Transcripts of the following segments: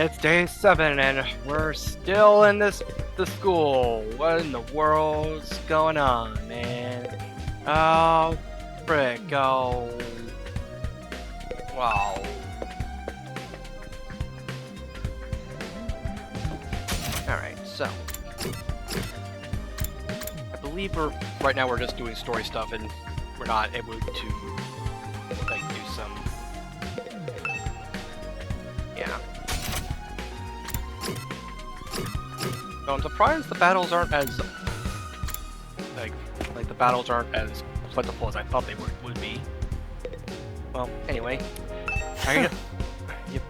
It's day 7 and we're still in the school. What in the world's going on, man? Oh, frick. Oh. Wow. Alright, so. I believe right now we're just doing story stuff and we're not able to, like, do some. Yeah. So I'm surprised the battles aren't as like the battles aren't as plentiful as I thought they would be. Well, anyway,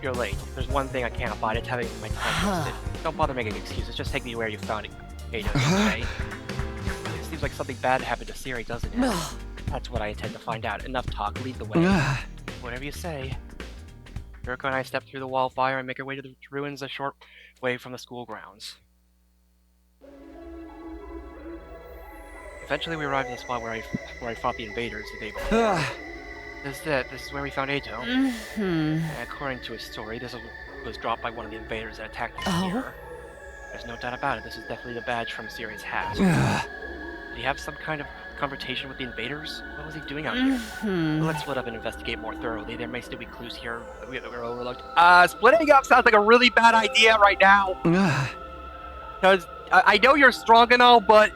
you're late. There's one thing I can't abide. It's having my time wasted. Don't bother making excuses. Just take me where you found it. Ada, okay? It seems like something bad happened to Siri, doesn't it? That's what I intend to find out. Enough talk. Lead the way. Whatever you say. Yuriko and I step through the wall of fire and make our way to the ruins a short way from the school grounds. Eventually we arrived at the spot where I fought the invaders the day before. This is it. This is where we found Ato. According to his story, this was dropped by one of the invaders that attacked us here. There's no doubt about it. This is definitely the badge from Siri's hat. Did he have some kind of confrontation with the invaders? What was he doing out here? Well, let's split up and investigate more thoroughly. There may still be clues here that we're overlooked. Splitting up sounds like a really bad idea right now. Because I know you're strong and all, but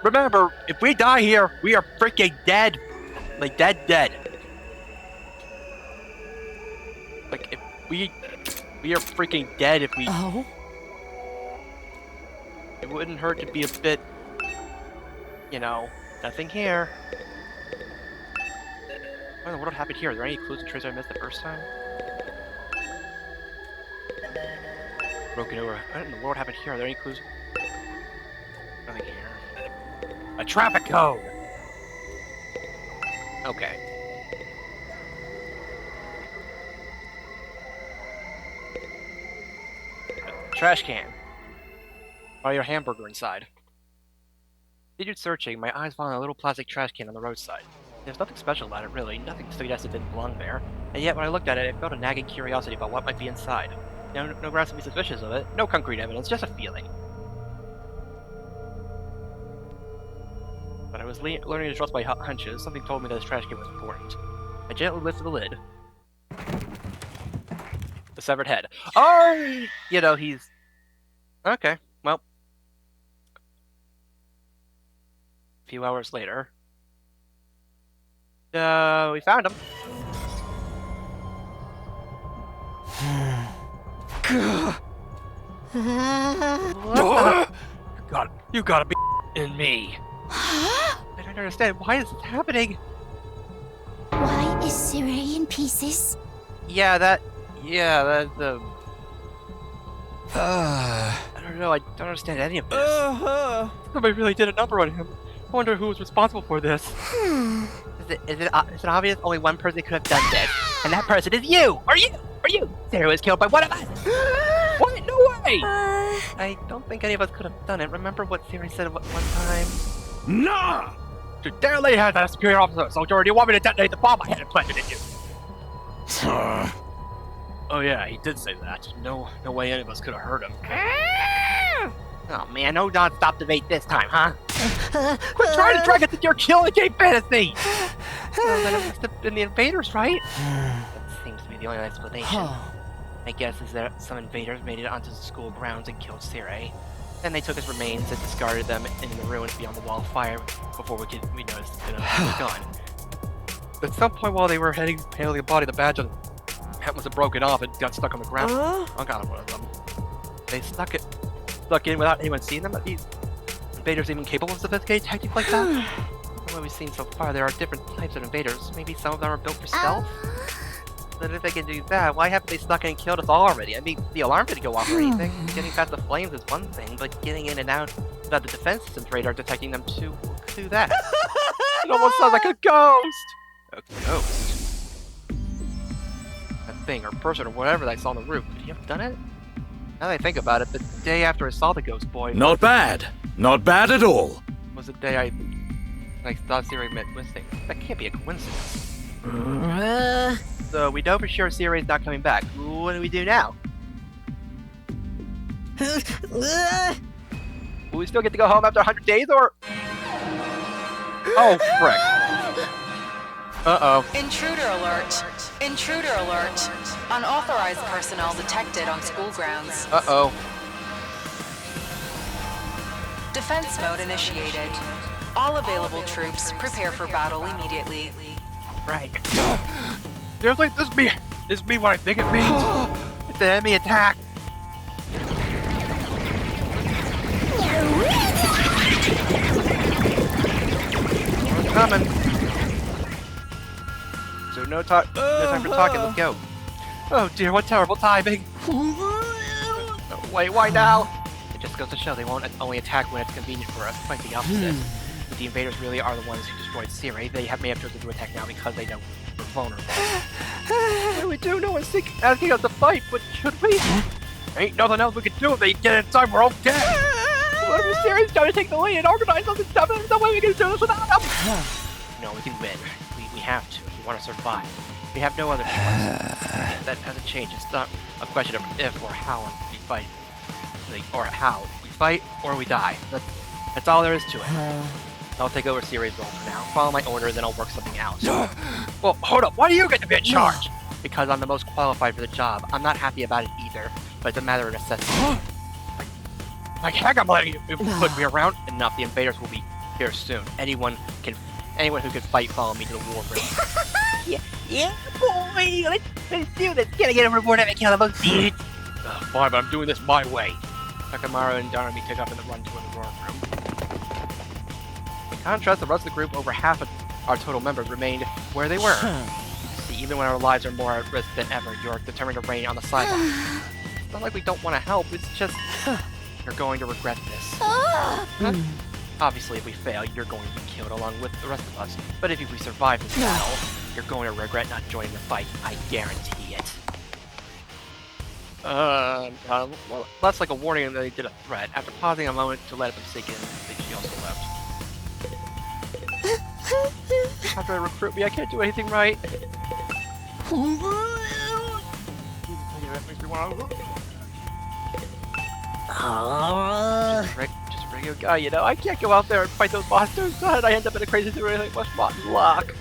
remember, if we die here, we are freaking dead. Like, dead. Like, if we are freaking dead if we... It wouldn't hurt to be a bit, you know, nothing here. What in the world happened here? Are there any clues and traces I missed the first time? Broken over. What in the world happened here? Are there any clues? Nothing here. A traffic cone! Okay. A trash can. Or your hamburger inside. Continued searching, my eyes fell on a little plastic trash can on the roadside. There's nothing special about it, really. Nothing suggests it didn't belong there. And yet, when I looked at it, I felt a nagging curiosity about what might be inside. No grounds to be suspicious of it. No concrete evidence, just a feeling. But I was learning to trust my hunches. Something told me that this trash can was important. I gently lifted the lid. The severed head. Oh! You know, he's... Okay, well. A few hours later. We found him. You gotta be in me. I don't understand. Why is this happening? Why is Siri in pieces? I don't know. I don't understand any of this. Somebody really did a number on him. I wonder who was responsible for this. Is it obvious only one person could have done this? And that person is you! Or you! Sarah was killed by one of us! What? No way! I don't think any of us could have done it. Remember what Siri said one time? Nah! You dare lay hands on a superior officer, soldier, or do you want me to detonate the bomb I had implanted in you? Oh yeah, he did say that. No way any of us could have heard him. Oh man, no non-stop debate this time, huh? Quit trying to drag it to your killing game fantasy! Well, then it must have been the invaders, right? That seems to be the only explanation. My guess is that some invaders made it onto the school grounds and killed Siri. Then they took his remains and discarded them in the ruins beyond the wall of fire before we noticed that he was gone. At some point while they were handling the body, the badge on the hat must have broken off and got stuck on the ground. I got one of them. They stuck in without anyone seeing them? Are these invaders even capable of sophisticated tactics like that? From what we've seen so far, there are different types of invaders. Maybe some of them are built for stealth? But if they can do that, why haven't they snuck in and killed us all already? I mean, the alarm didn't go off or anything. Getting past the flames is one thing, but getting in and out without the defense system's radar detecting them too, could do that. It almost sounds like a ghost! A ghost? That thing or person or whatever that I saw on the roof, could he have done it? Now that I think about it, the day after I saw the ghost boy... Not bad. Not bad at all. ...was the day I thought Siri went missing. That can't be a coincidence. So we know for sure Siri's not coming back. What do we do now? Will we still get to go home after 100 days, or? Oh, frick. Uh-oh. Intruder alert. Intruder alert. Unauthorized personnel detected on school grounds. Uh-oh. Defense mode initiated. All available troops prepare for battle immediately. Right. Seriously, this be what I think it means. It's an enemy attack. It's coming. So no time for talking. Let's go. Oh dear, what terrible timing. No, wait, why now? It just goes to show they won't only attack when it's convenient for us. Quite the opposite. If the invaders really are the ones who destroyed Siri, they may have chosen to attack now because they know we're vulnerable. What do we do? No one's asking us to fight, but should we? Ain't nothing else we can do if they get inside, we're all dead. What if Siri's trying to take the lead and organize all this stuff? There's no way we can do this without them. No, we can win. We have to if we want to survive. We have no other choice. That hasn't changed. It's not a question of if or how we fight. Or how. We fight or we die. That's all there is to it. I'll take over Siri's role for now. Follow my order, then I'll work something out. Well, hold up. Why do you get to be in charge? Because I'm the most qualified for the job. I'm not happy about it either, but it's a matter of necessity. Like heck, I'm letting you put me around. Enough. The invaders will be here soon. Anyone who can fight, follow me to the war room. yeah, boy. Let's do this. Gotta get over board and kill the most dudes. Fine, but I'm doing this my way. Takamaru and Darby took up in the run to the war room. In contrast, the rest of the group, over half of our total members, remained where they were. See, even when our lives are more at risk than ever, you're determined to remain on the sidelines. It's not like we don't want to help. It's just you're going to regret this. Obviously, if we fail, you're going to be killed along with the rest of us. But if we survive this battle, you're going to regret not joining the fight. I guarantee it. Well, that's like a warning that they did a threat. After pausing a moment to let them sink in, she also left. After they recruit me, I can't do anything right. Just a regular guy, you know. I can't go out there and fight those monsters. God, I end up in a crazy situation like much rotten luck.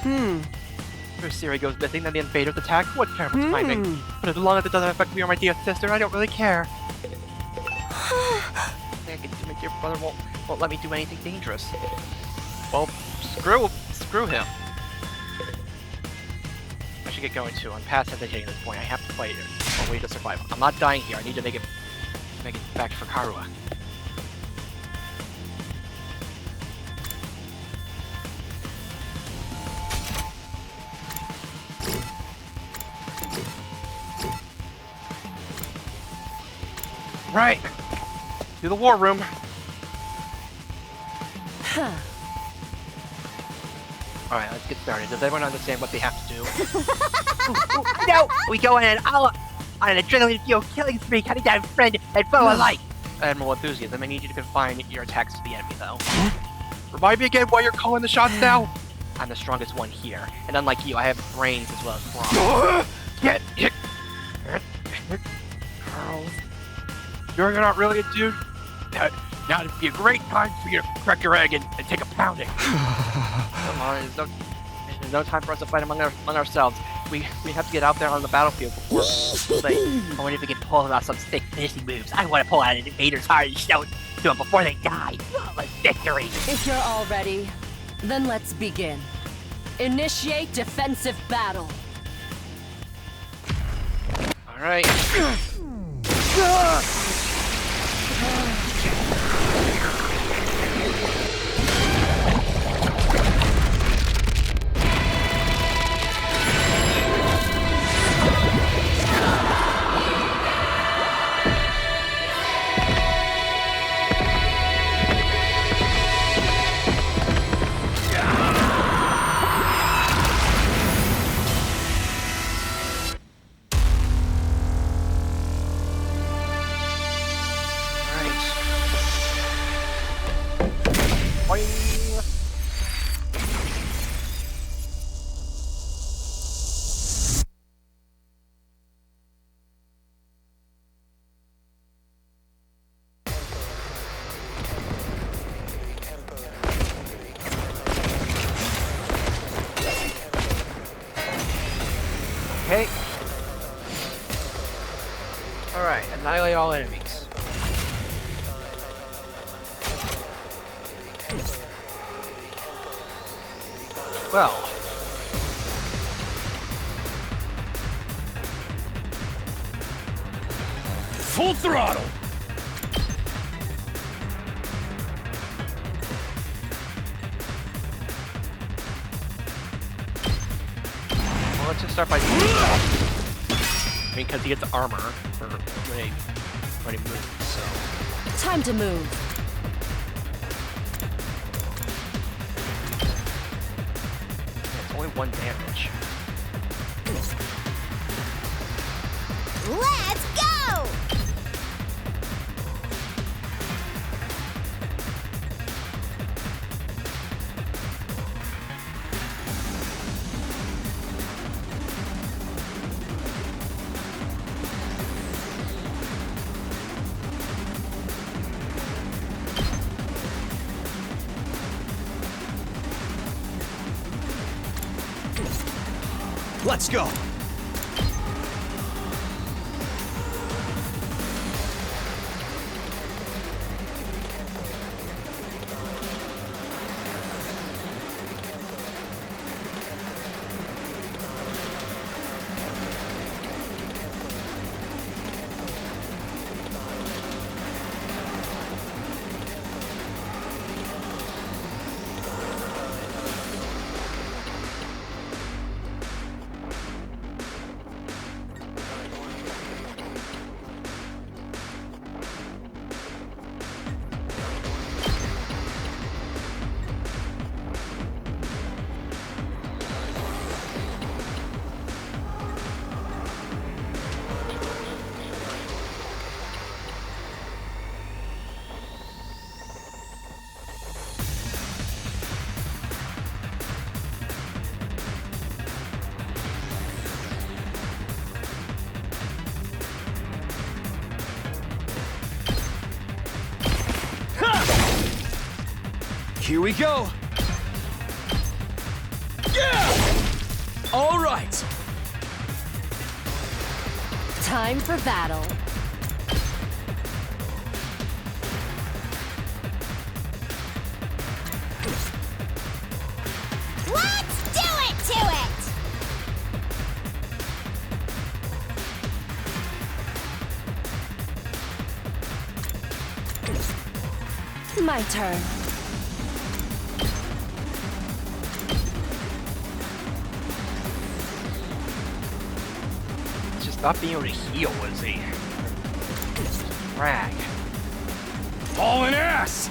If Siri goes missing, then the invaders attack. What terrible timing. But as long as it doesn't affect me or my dear sister, I don't really care. I think my dear brother won't let me do anything dangerous. Well, screw him. I should get going too. I'm past hesitating at this point. I have to fight it. Or wait to survive. I'm not dying here. I need to make it back for Karua. Right. To the war room. Alright, let's get started. Does everyone understand what they have to do? No! We go in on an adrenaline-fueled killing spree, cutting down friend and foe alike! Admiral Enthusiasm, I need you to confine your attacks to the enemy, though. Remind me again why you're calling the shots now? I'm the strongest one here, and unlike you, I have brains as well as brawn. Get it! You're not really a dude? Now it'd be a great time for you to crack your egg and take a pounding. Come on, there's no time for us to fight among ourselves. We have to get out there on the battlefield before I wonder if we can pull out some sick finishing moves. I want to pull out an invader's heart and show it to them before they die. Like victory. If you're all ready, then let's begin. Initiate defensive battle. All right. Annihilate all enemies. Well. Full throttle! Well, let's just start by. I mean, because he gets armor for when he moves, so. Time to move. Yeah, it's only 1 damage. Let's go! Let's go! Here we go! Yeah! All right! Time for battle. Let's do it to it! My turn. Not being able to heal was a drag. Hauling ass!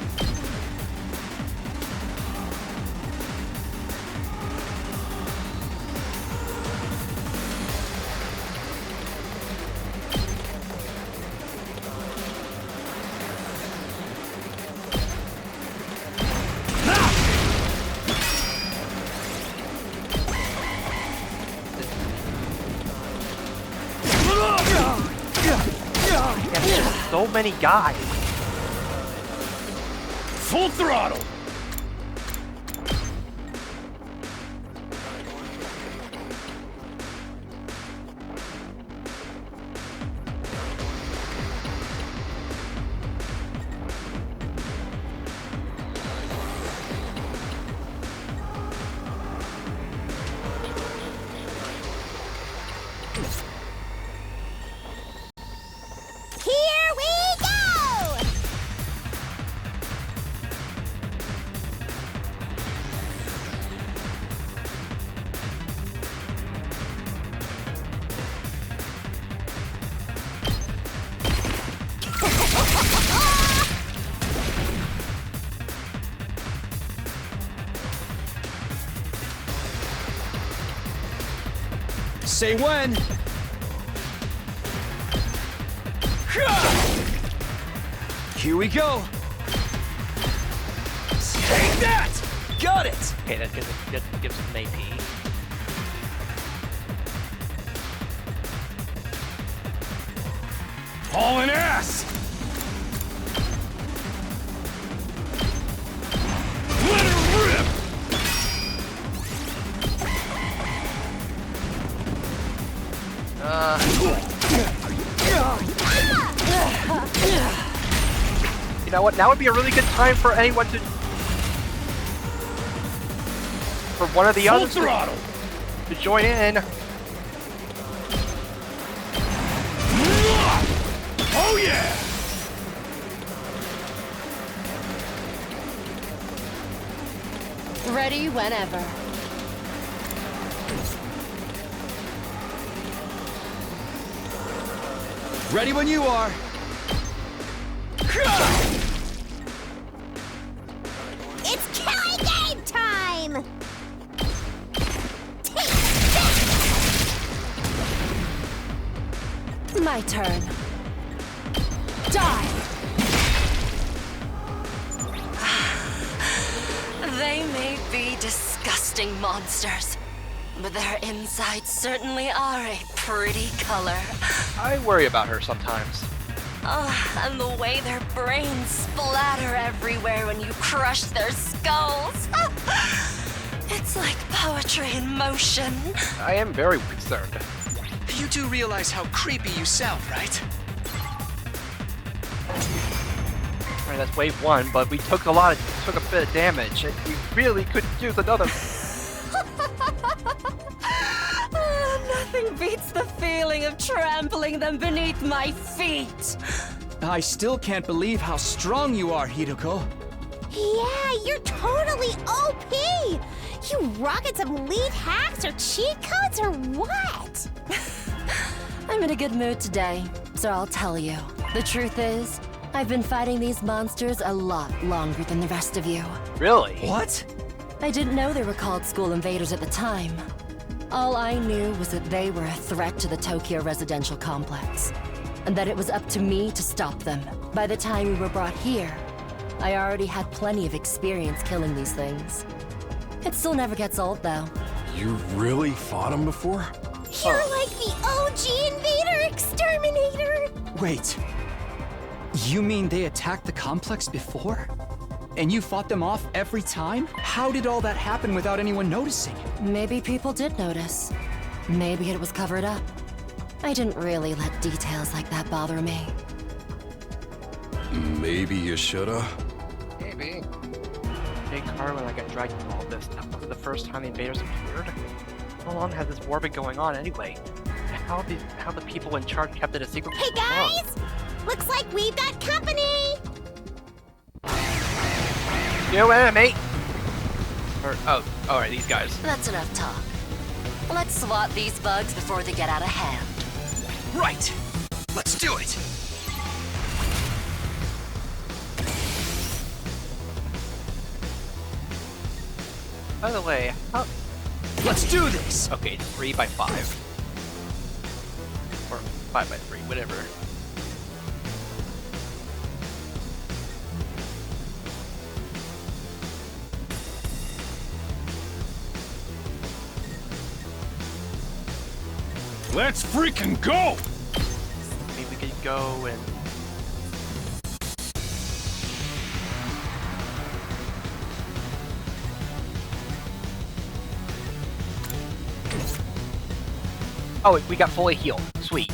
So many guys. Full throttle! Here we go! Say when! Here we go! Take that! Got it! Okay, that gives him an AP. Hauling ass! Let her rip! You know what? Now would be a really good time for anyone to, for one of the Full others throttle. to join in. Oh yeah! Ready whenever. Ready when you are. It's killing game time! Take My turn. Die! They may be disgusting monsters, but their insides certainly are a pretty color. I worry about her sometimes. And the way their brains splatter everywhere when you crush their skulls. It's like poetry in motion. I am very concerned. You do realize how creepy you sound, right? Alright, that's wave one, but we took a bit of damage, and we really could use another. Nothing beats the feeling of trampling them beneath my feet. I still can't believe how strong you are, Hiroko. Yeah, you're totally OP! You rocking some lead hacks or cheat codes or what? I'm in a good mood today, so I'll tell you. The truth is, I've been fighting these monsters a lot longer than the rest of you. Really? What? I didn't know they were called school invaders at the time. All I knew was that they were a threat to the Tokyo residential complex, and that it was up to me to stop them. By the time we were brought here, I already had plenty of experience killing these things. It still never gets old, though. You really fought him before? You're like the OG invader exterminator! Wait. You mean they attacked the complex before? And you fought them off every time? How did all that happen without anyone noticing? Maybe people did notice. Maybe it was covered up. I didn't really let details like that bother me. Maybe you shoulda. Maybe. Hey, Carl, I got dragged into all this. That wasn't the first time the invaders appeared. How long has this war been going on anyway? How the people in charge kept it a secret? Hey for so long? guys! Looks like we've got company! You know, mate. Alright, these guys. That's enough talk. Let's swat these bugs before they get out of hand. Right! Let's do it! By the way, how... Let's do this! Okay, 3 by 5. Or 5 by 3, whatever. Let's freaking go! Maybe we could go and... Oh, we got fully healed. Sweet.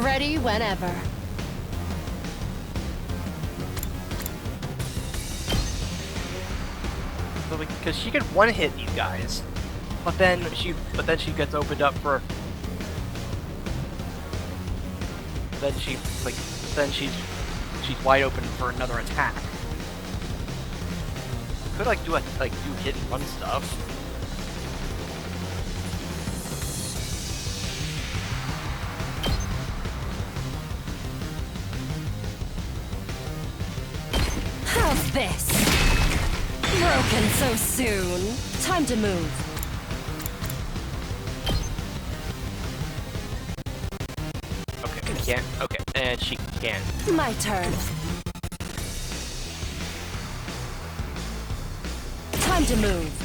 Ready whenever. Because she can one-hit these guys, but then she gets opened up for. Then she's wide open for another attack. Could do hit and run stuff. How's this? Broken so soon. Time to move. Okay, can't. Okay, and she can. My turn. Time to move.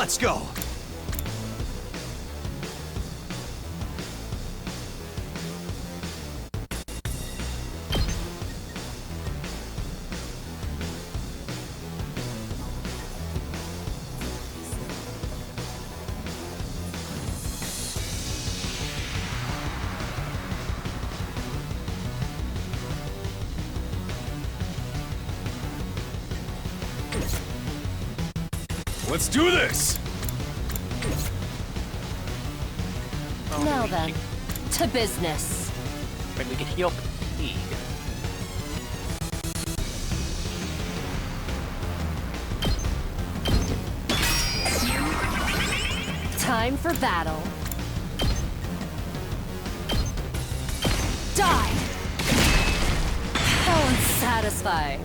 Let's go! Let's do this! Now then, to business. Maybe we can heal fatigue. Time for battle. Die! How unsatisfying.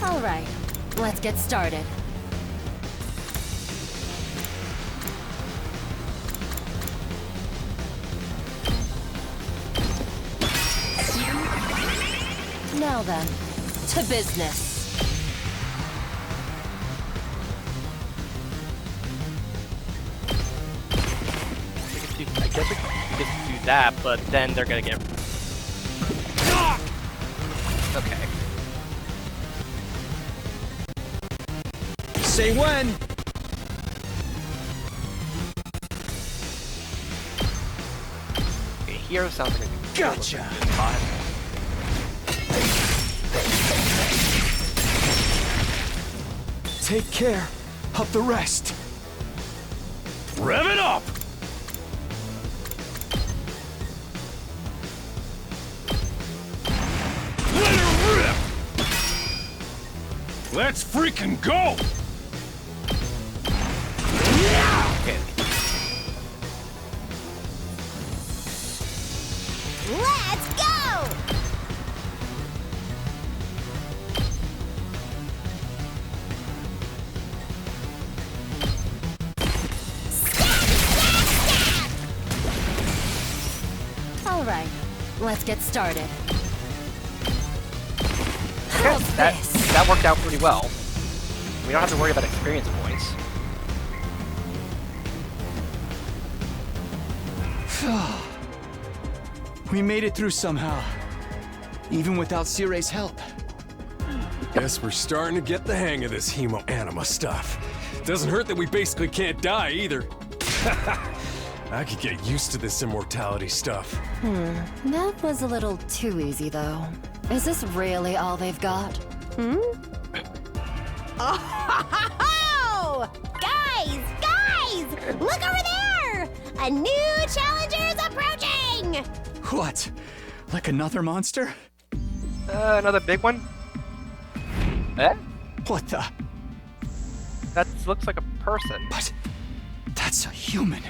All right, let's get started. Now then, to business. I guess we can just do that, but then they're gonna get... Okay. Say when! Okay, here sounds like a... Gotcha! Take care of the rest. Rev it up! Let her rip! Let's freaking go! Okay. Let's go! All right, let's get started. How's That, this? that worked out pretty well. We don't have to worry about experience points. We made it through somehow. Even without Cire's help. Guess we're starting to get the hang of this hemo-anima stuff. Doesn't hurt that we basically can't die either. I could get used to this immortality stuff. That was a little too easy, though. Is this really all they've got? Oh! Guys! Look over there! A new challenger's approaching! What? Like another monster? Another big one? Eh? What the? That looks like a person. But that's a human.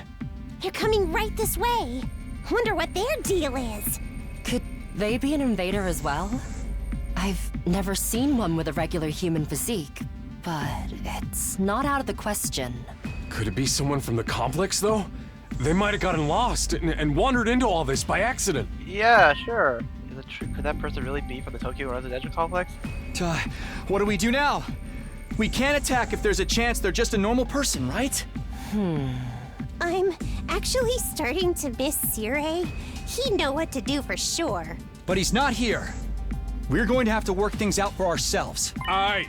They're coming right this way. Wonder what their deal is. Could they be an invader as well? I've never seen one with a regular human physique, but it's not out of the question. Could it be someone from the complex, though? They might have gotten lost and wandered into all this by accident. Yeah, sure. Is it true? Could that person really be from the Tokyo residential complex? What do we do now? We can't attack if there's a chance they're just a normal person, right? I'm actually starting to miss Cire. He'd know what to do for sure. But he's not here. We're going to have to work things out for ourselves. Aight.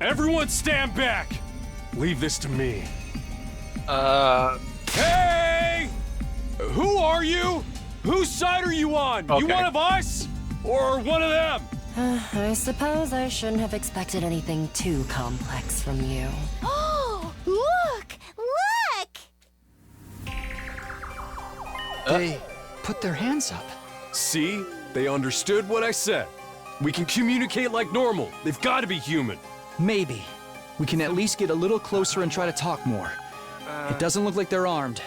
Everyone stand back! Leave this to me. Hey! Who are you? Whose side are you on? You Okay. one of us? Or one of them? I suppose I shouldn't have expected anything too complex from you. Oh, look! They put their hands up. See? They understood what I said. We can communicate like normal. They've got to be human. Maybe. We can at least get a little closer and try to talk more. It doesn't look like they're armed.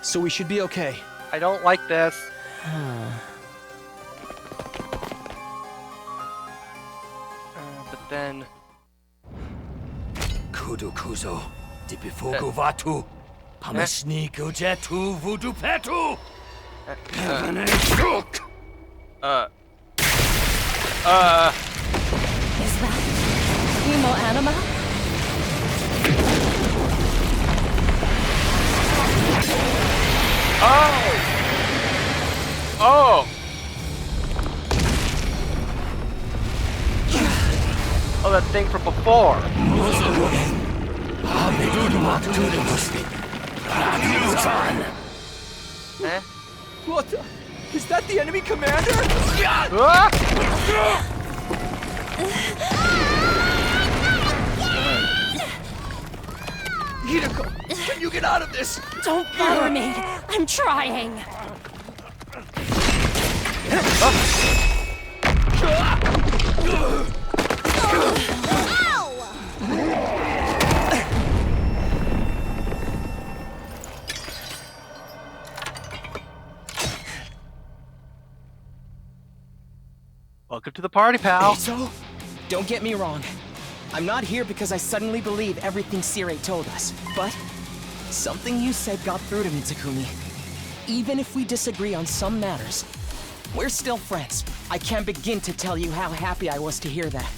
So we should be okay. I don't like this. But then... Kudu kuzo, dipifugu vatu, pamasni kujetu vudu petu. Is that Hemo Anima? 4. Eh? What the? Is that the enemy commander? Ah! Hideko, can you get out of this? Don't bother me. I'm trying. Welcome to the party, pal. So, don't get me wrong. I'm not here because I suddenly believe everything Sirei told us. But something you said got through to me, Takumi. Even if we disagree on some matters, we're still friends. I can't begin to tell you how happy I was to hear that.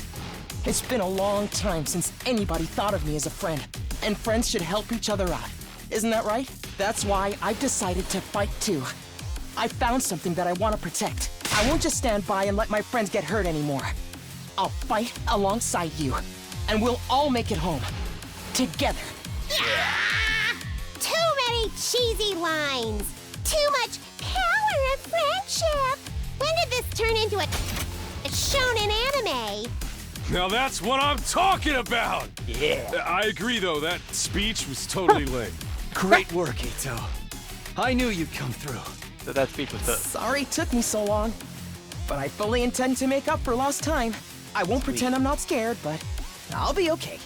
It's been a long time since anybody thought of me as a friend, and friends should help each other out. Isn't that right? That's why I've decided to fight too. I found something that I want to protect. I won't just stand by and let my friends get hurt anymore. I'll fight alongside you, and we'll all make it home. Together. Too many cheesy lines. Too much power of friendship. When did this turn into a shonen anime? Now that's what I'm talking about! Yeah. I agree, though. That speech was totally lame. Great work, Ito. I knew you'd come through. So that speech was the... Sorry it took me so long, but I fully intend to make up for lost time. I won't pretend I'm not scared, but I'll be okay.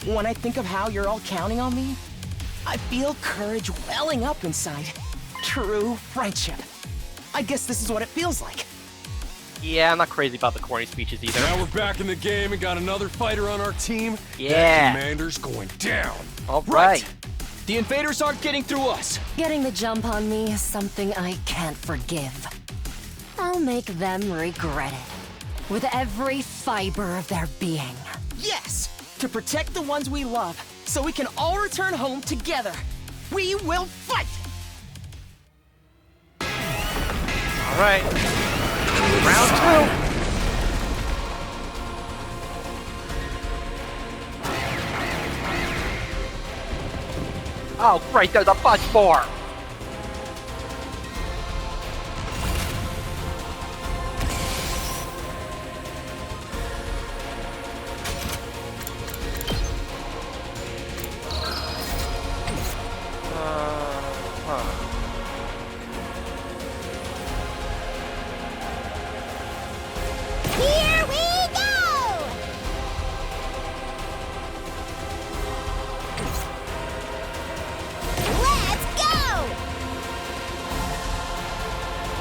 When I think of how you're all counting on me, I feel courage welling up inside. True friendship. I guess this is what it feels like. Yeah, I'm not crazy about the corny speeches either. Now we're back in the game and got another fighter on our team. Yeah. That commander's going down. All right. The invaders aren't getting through us. Getting the jump on me is something I can't forgive. I'll make them regret it. With every fiber of their being. Yes! To protect the ones we love, so we can all return home together. We will fight! All right. Round 2. Oh, great, there's a bunch more! Here we go! Let's go!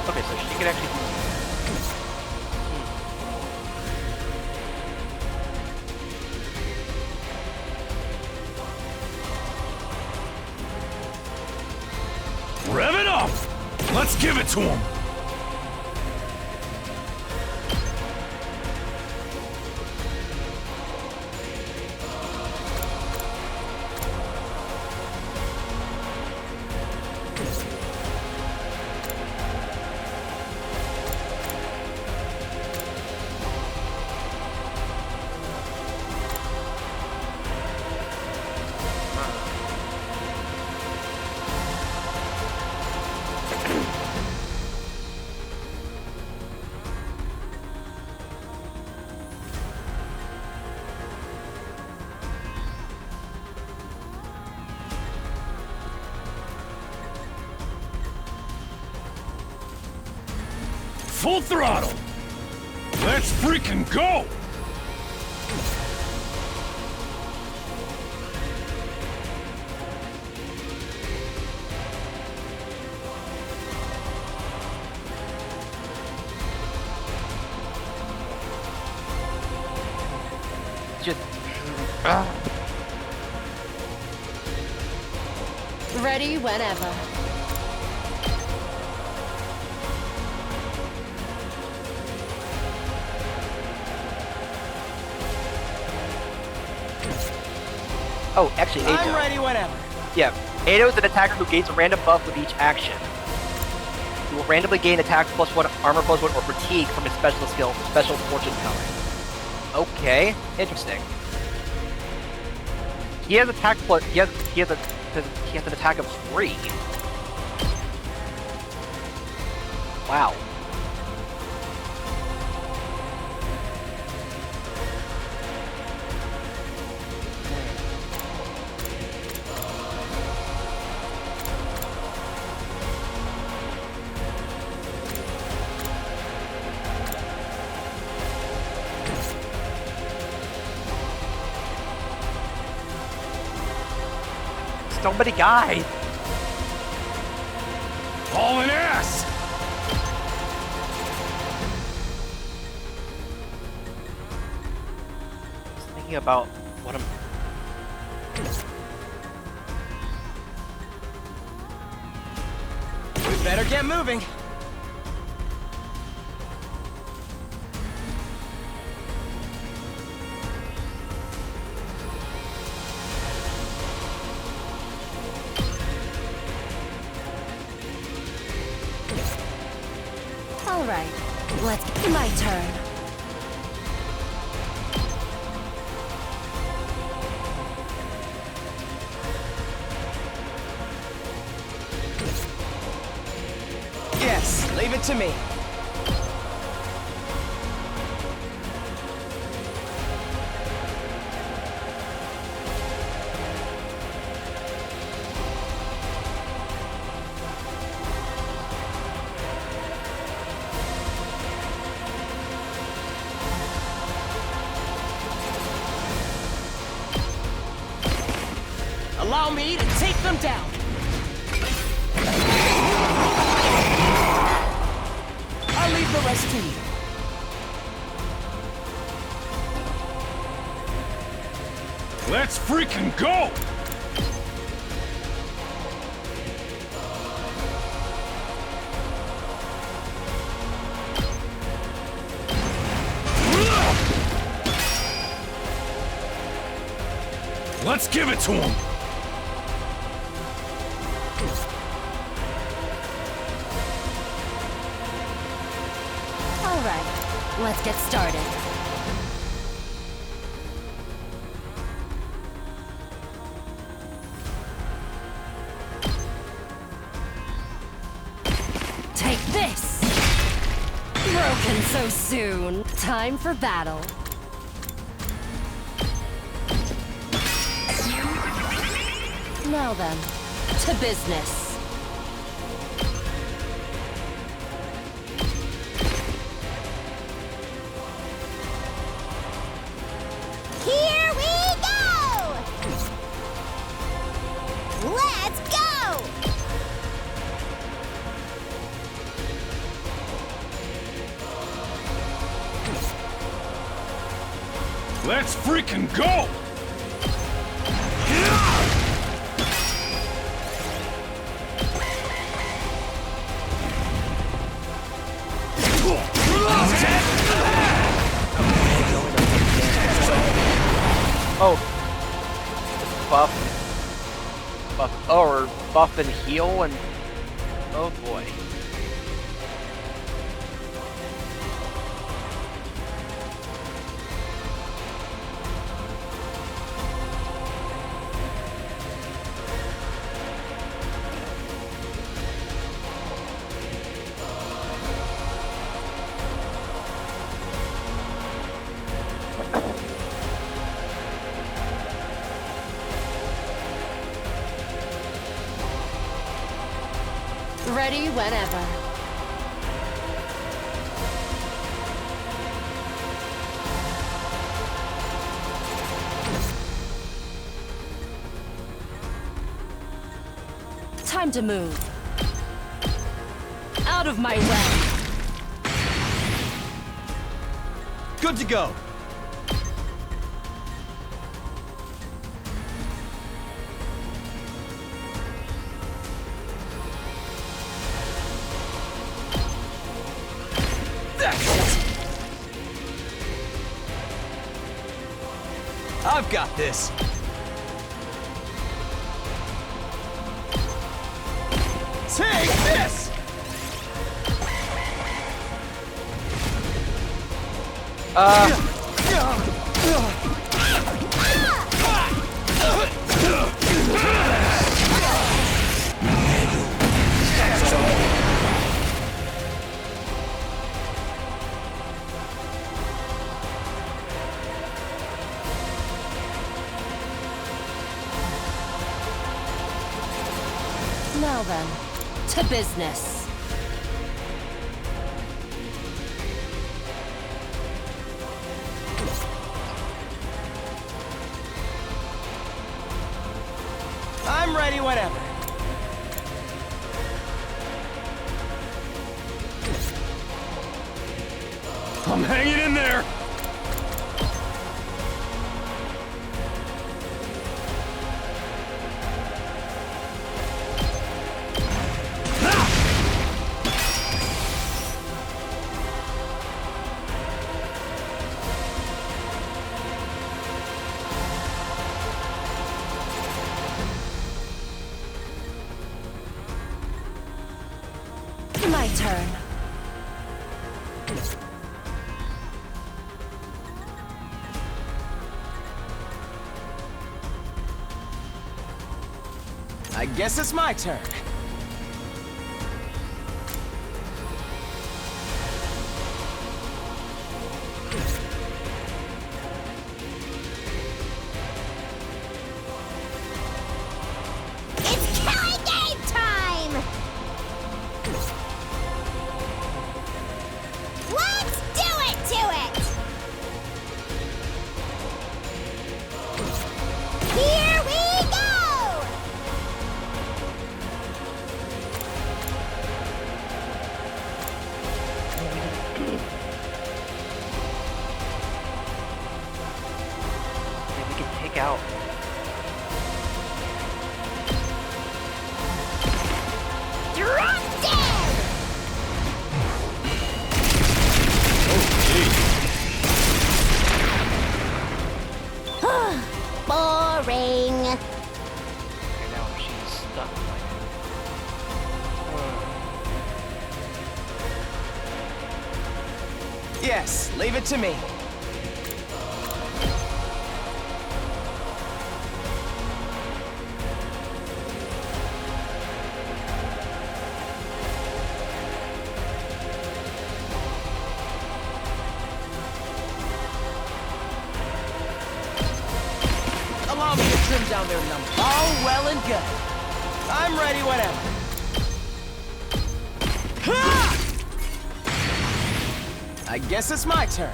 Okay, so she can actually... Rev it up! Let's give it to him! Full throttle! Let's freaking go! Just... Ready whenever. Oh, actually, I'm Eito. ready whenever. Yeah, Eito is an attacker who gains a random buff with each action. He will randomly gain attack +1, armor +1, or fatigue from his special skill, Special Fortune Telling. Okay, interesting. he has attack plus. He has an attack of 3. Wow. So many guys. Hauling ass! Just thinking about what I'm. We better get moving. All right, let's get my turn. Yes, leave it to me. Allow me to take them down. I'll leave the rest to you. Let's freaking go! Let's give it to him! All right, let's get started. Take this! Broken so soon. Time for battle. Now then, to business. Here we go! Let's go! Let's freaking go! Oh. Buff and heal and. Oh boy. Ready whenever. Time to move. Out of my way. Good to go. I've got this. Take this! Now then, to business. I'm ready whenever. I'm hanging in there! My turn. I guess it's my turn. It's killing game time! Let's do it to it! Here we go! Maybe we can take out. Drop dead! Boring. Okay, now she's stuck. Yes, leave it to me. Allow me to trim down their numbers. All well and good. I'm ready whenever. Ha! I guess it's my turn.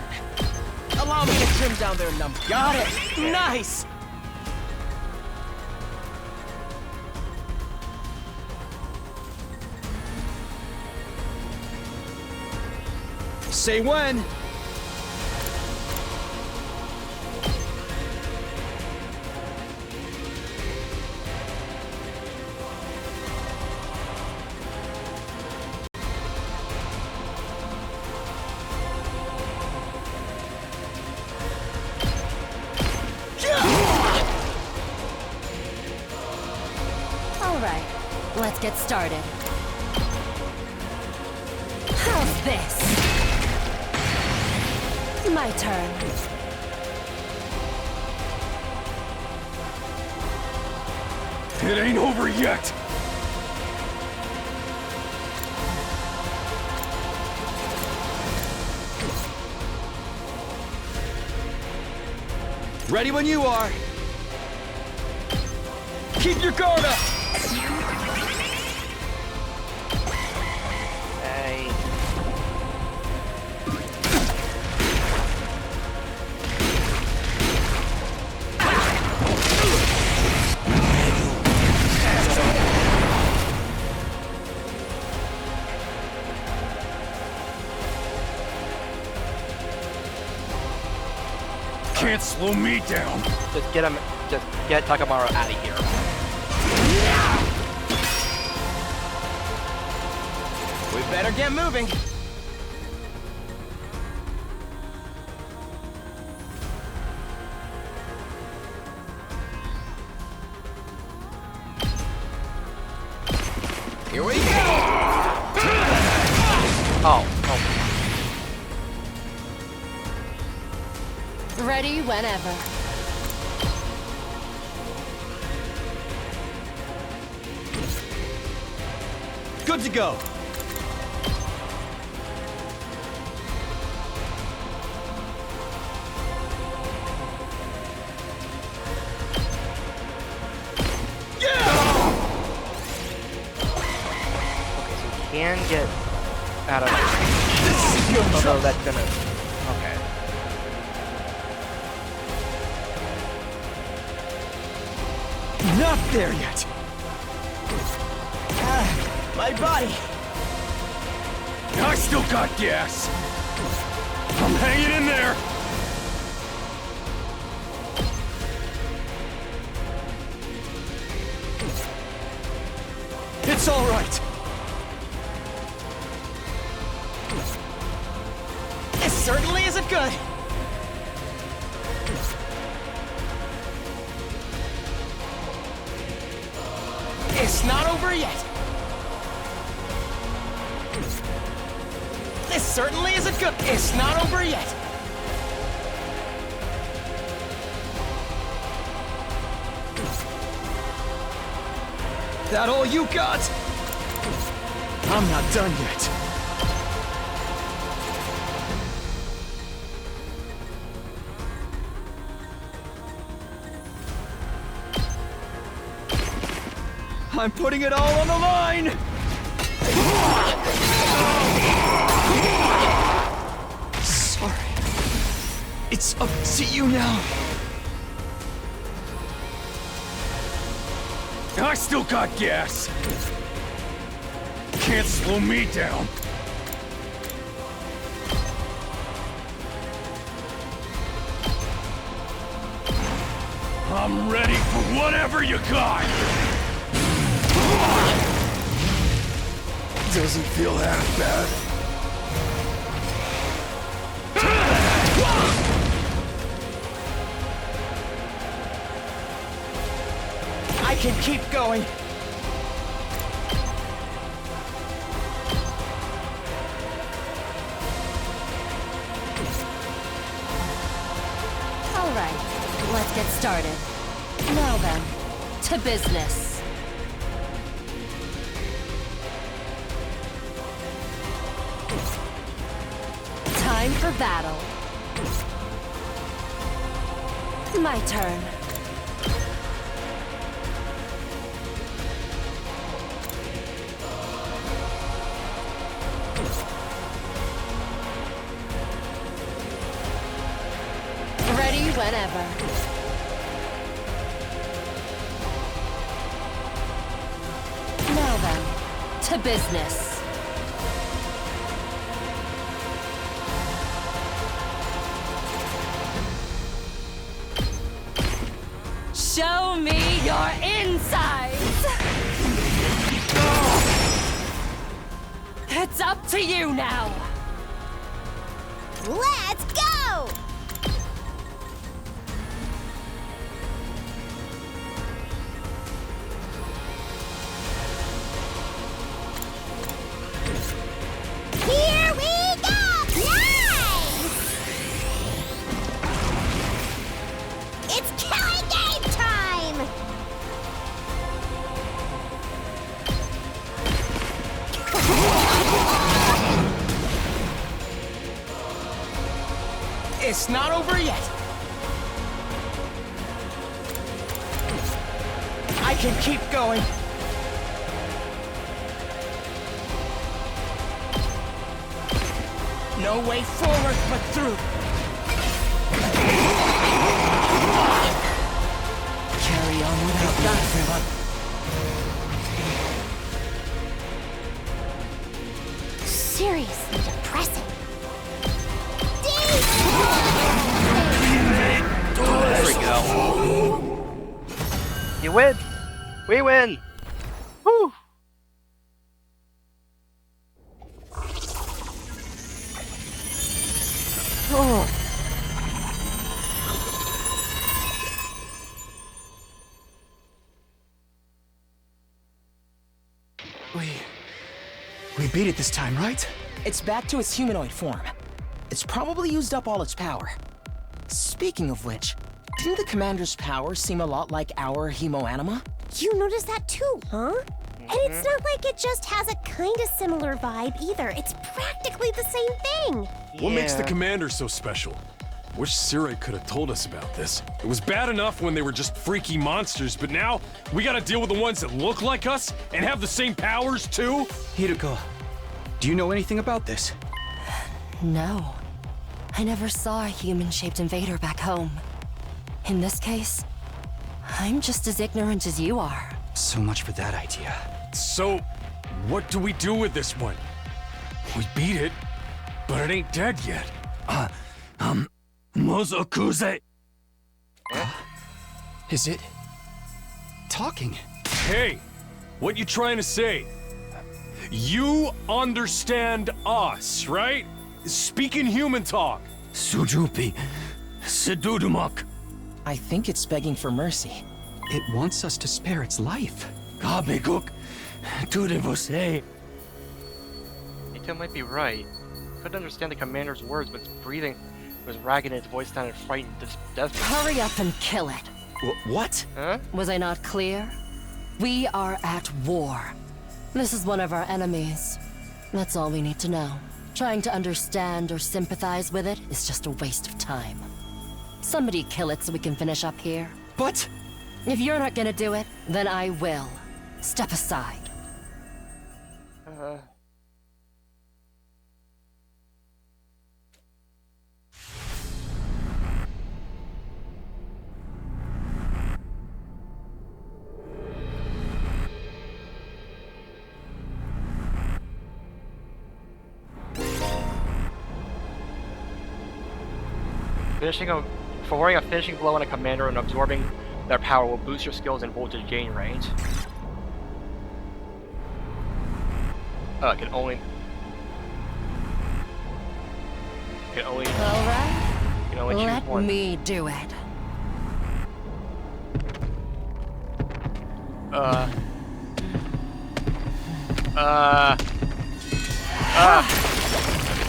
Allow me to trim down their numbers. Got it. Nice. Say when. All right, let's get started. How's this? My turn. It ain't over yet! Ready when you are. Keep your guard up. Hey. Can't slow me down! Just get him. Just get Takamaru out of here. We better get moving. Here we go! Oh. Ready whenever. Good to go. can get out of range. Although that's gonna... Okay. Not there yet. My body! I still got gas. I'm hanging in there. It's all right. It certainly isn't good! It's not over yet! This certainly isn't good! It's not over yet! That all you got? I'm not done yet. I'm putting it all on the line! Sorry. It's up to you now. I still got gas. Can't slow me down. I'm ready for whatever you got. Doesn't feel half bad. I can keep going! All right, let's get started. Now then, to business. Time for battle. My turn. Ready whenever. Now then, to business. Show me your insides! It's up to you now! Let's go! Here we go! Nice! It's killing game time! It's not over yet! I can keep going! No way forward but through! Carry on without that, everyone. Seriously depressing. There we go. You win! We win! Whew! Oh. We beat it this time, right? It's back to its humanoid form. It's probably used up all its power. Speaking of which, didn't the commander's power seem a lot like our hemoanima? You noticed that too, huh? And it's not like it just has a kind of similar vibe either. It's practically the same thing. What makes the commander so special? Wish Sirai could have told us about this. It was bad enough when they were just freaky monsters, but now we gotta deal with the ones that look like us and have the same powers too? Hiruko, Do you know anything about this? No. I never saw a human-shaped invader back home. In this case, I'm just as ignorant as you are. So much for that idea. So, what do we do with this one? We beat it, but it ain't dead yet. Mozokuze. Is it... talking? Hey, what you trying to say? You understand us, right? Speaking human talk. Sujupi. Sedudumak. I think it's begging for mercy. It wants us to spare its life. Kabekuk. Tude você. Ito might be right. Couldn't understand the commander's words, but its breathing was ragged and its voice sounded frightened, desperate. Hurry up and kill it. What? Huh? Was I not clear? We are at war. This is one of our enemies. That's all we need to know. Trying to understand or sympathize with it is just a waste of time. Somebody kill it so we can finish up here. But... If you're not gonna do it, then I will. Step aside. Forwarding a finishing blow on a commander and absorbing their power will boost your skills and voltage gain range. Can only. All right. Can only choose Let one. me do it.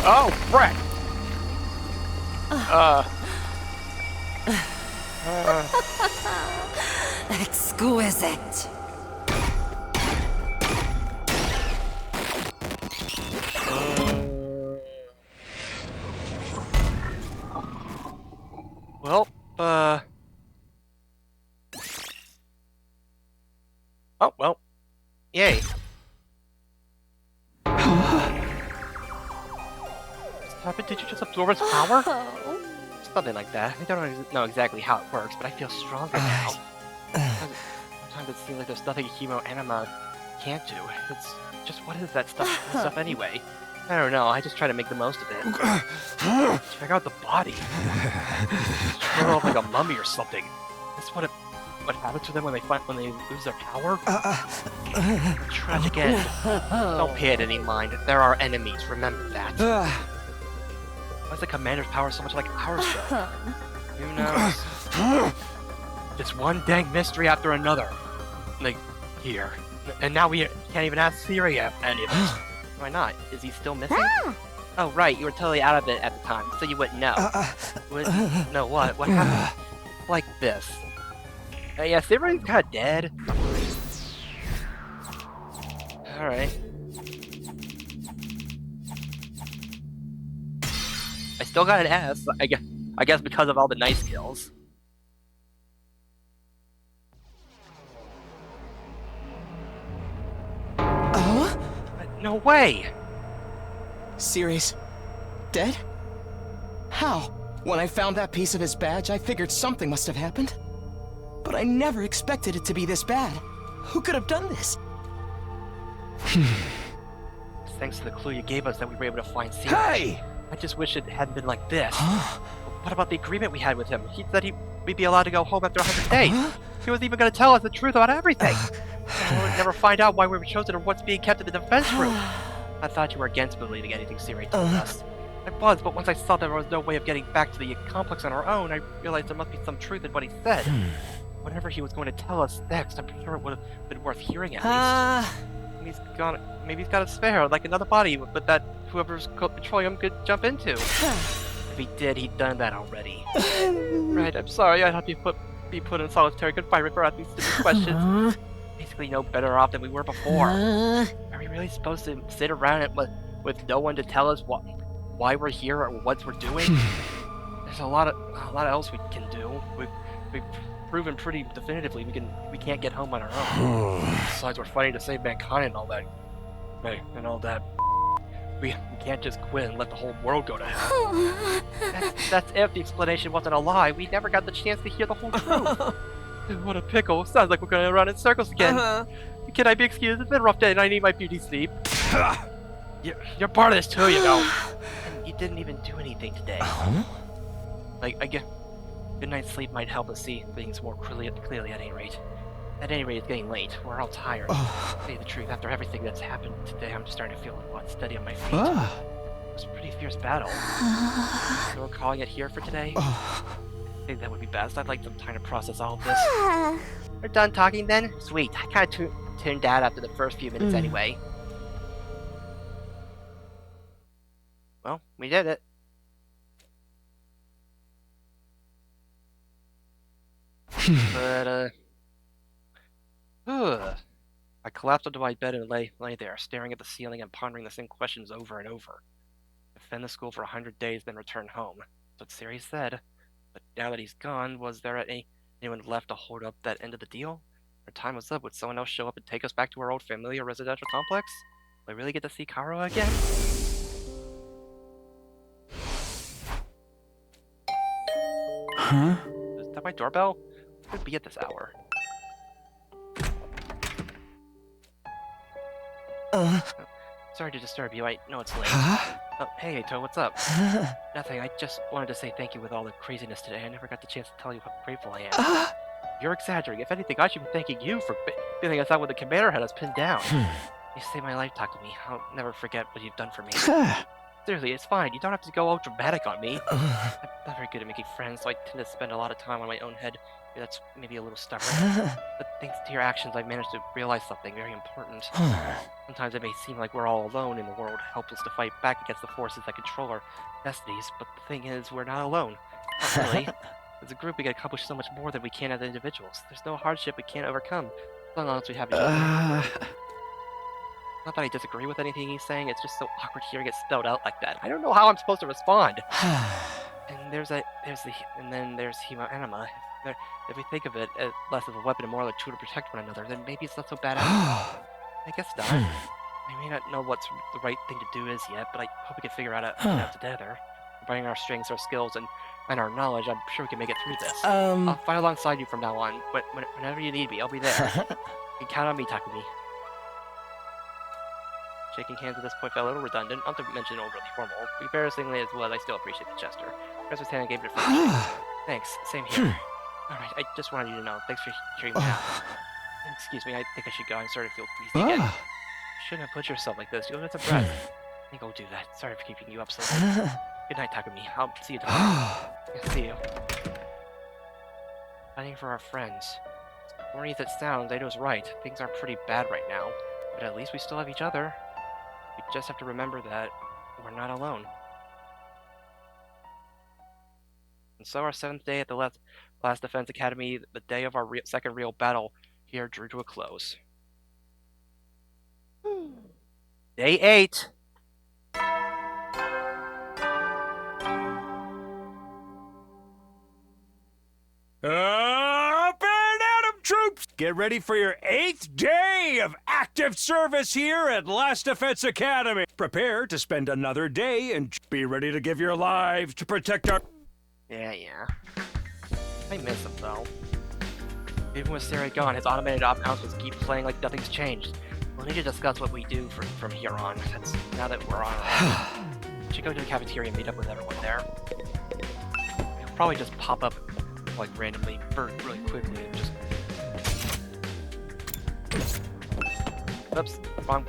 Oh, frick! Exquisite. Well, oh, well. Yay. Stop it, did you just absorb its power? Something like that. I don't know exactly how it works, but I feel stronger now. Sometimes it seems like there's nothing Hemo Anima can't do. It's just, what is that stuff anyway? I don't know, I just try to make the most of it. Check out the body. It's thrown off like a mummy or something. That's what happens to them when they lose their power? Tragic end. Don't pay it any mind. They're our enemies, remember that. Why's the commander's power so much like ours though? Who knows? It's one dang mystery after another. Like, here. And now we can't even ask Siri any of this. Why not? Is he still missing? Oh, right, you were totally out of it at the time, so you wouldn't know. Wouldn't know what? What happened? Like this. Yeah, Siri's kinda dead. Alright. I still got an S, I guess because of all the nice skills. No way! Siri's dead? How? When I found that piece of his badge, I figured something must have happened. But I never expected it to be this bad. Who could have done this? Thanks to the clue you gave us that we were able to find Siri. Hey! I just wish it hadn't been like this. What about the agreement we had with him? He said we'd be allowed to go home after 100 days. He wasn't even going to tell us the truth about everything. We would never find out why we were chosen or what's being kept in the defense room. I thought you were against believing anything Siri told us. I was, but once I saw there was no way of getting back to the complex on our own, I realized there must be some truth in what he said. Whatever he was going to tell us next, I'm sure it would have been worth hearing at least. Maybe he's got a spare, like another body, but that whoever's controlling him could jump into. If he did, he'd done that already. Right, I'm sorry, I'd have to be put in solitary confinement for asking stupid questions. Basically no better off than we were before. Are we really supposed to sit around it with no one to tell us why we're here or what we're doing? There's a lot else we can do. We've proven pretty definitively we can't get home on our own. Besides, we're fighting to save mankind and all that. We can't just quit and let the whole world go to hell. That's if the explanation wasn't a lie. We never got the chance to hear the whole truth. What a pickle. Sounds like we're going around in circles again. Can I be excused? It's been a rough day and I need my beauty sleep. You're part of this too, you know. And you didn't even do anything today. Like, I guess good night's sleep might help us see things more clearly at any rate. At any rate, it's getting late. We're all tired. To say the truth, after everything that's happened today, I'm starting to feel a lot steady on my feet. It was a pretty fierce battle. So we're calling it here for today? I think that would be best. I'd like some time to process all of this. We're done talking then? Sweet. I kind of tuned out after the first few minutes anyway. Well, we did it. But, I collapsed onto my bed and lay there, staring at the ceiling and pondering the same questions over and over. Defend the school for 100 days, then return home. That's what Siri said. But now that he's gone, was there anyone left to hold up that end of the deal? Our time was up. Would someone else show up and take us back to our old familiar residential complex? Will I really get to see Karo again? Huh? Is that my doorbell? What could it be at this hour? Sorry to disturb you, I know it's late. Oh, hey, Ato, what's up? Nothing, I just wanted to say thank you with all the craziness today. I never got the chance to tell you how grateful I am. You're exaggerating. If anything, I should be thanking you for feeling us out when the commander had us pinned down. You saved my life, Takumi. I'll never forget what you've done for me. Seriously, it's fine. You don't have to go all dramatic on me. I'm not very good at making friends, so I tend to spend a lot of time on my own head. That's maybe a little stubborn. But thanks to your actions, I've managed to realize something very important. Sometimes it may seem like we're all alone in the world, helpless to fight back against the forces that control our destinies, but the thing is, we're not alone. Not really. As a group, we can accomplish so much more than we can as individuals. There's no hardship we can't overcome, as long as we have each other. Not that I disagree with anything he's saying, it's just so awkward hearing it spelled out like that. I don't know how I'm supposed to respond. And there's Hemo Anima. If we think of it as less of a weapon and more like a tool to protect one another, then maybe it's not so bad after. I guess not. I may not know what's the right thing to do is yet, but I hope we can figure out together. Combining our strengths, our skills, and our knowledge, I'm sure we can make it through this. I'll fight alongside you from now on, but whenever you need me, I'll be there. You can count on me, Takumi. Shaking hands at this point felt a little redundant, not to mention overly formal. Embarrassingly as well, I still appreciate the gesture. Press his hand and gave it a friendship. Thanks, same here. Alright, I just wanted you to know. Thanks for hearing me out. Excuse me, I think I should go. I'm starting to feel queasy again. You shouldn't have put yourself like this. You'll get some rest. I think I'll do that. Sorry for keeping you up so late. Good night, Takumi. I'll see you tomorrow. I'll see you. Fighting for our friends. As corny as it sounds, Ato's right. Things are pretty bad right now. But at least we still have each other. We just have to remember that we're not alone. And so our 7th day at the last Defense Academy, the day of our second real battle here, drew to a close. Day 8! Up and at 'em, troops! Get ready for your 8th day of active service here at Last Defense Academy. Prepare to spend another day and be ready to give your lives to protect our... Yeah. I miss him, though. Even with Siri gone, his automated op-counts will keep playing like nothing's changed. We'll need to discuss what we do from here on. That's now that we're on our own. We should go to the cafeteria and meet up with everyone there. He'll probably just pop up, like, randomly, really quickly, and just... Oops, wrong.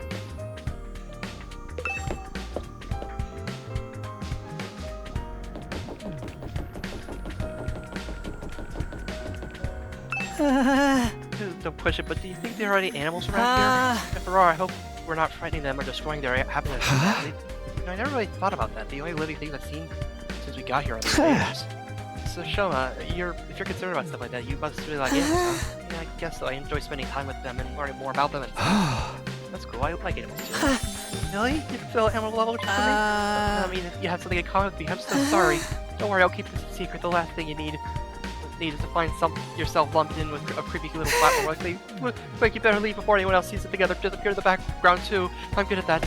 Don't push it, but do you think there are any animals around here? If there are, I hope we're not frightening them or destroying their happiness. I never really thought about that. The only living things I've seen since we got here are the invaders. So Shoma, if you're concerned about stuff like that, you must really like animals, huh? Yeah, I guess so. I enjoy spending time with them and learning more about them. And that's cool. I like animals too. Really? You feel animal level for me? I mean, if you have something in common with me, I'm so sorry. Don't worry, I'll keep this a secret. The last thing you need is to find yourself lumped in with a creepy little platform. Like, you better leave before anyone else sees it together. Just appear in the background too. I'm good at that.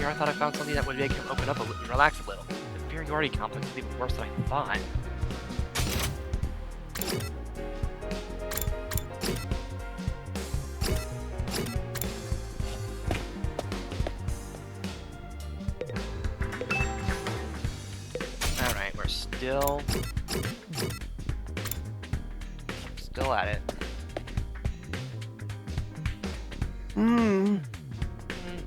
here I thought I found something that would make him open up a little and relax a little. The inferiority complex is even worse than I thought. Alright, we're still at it.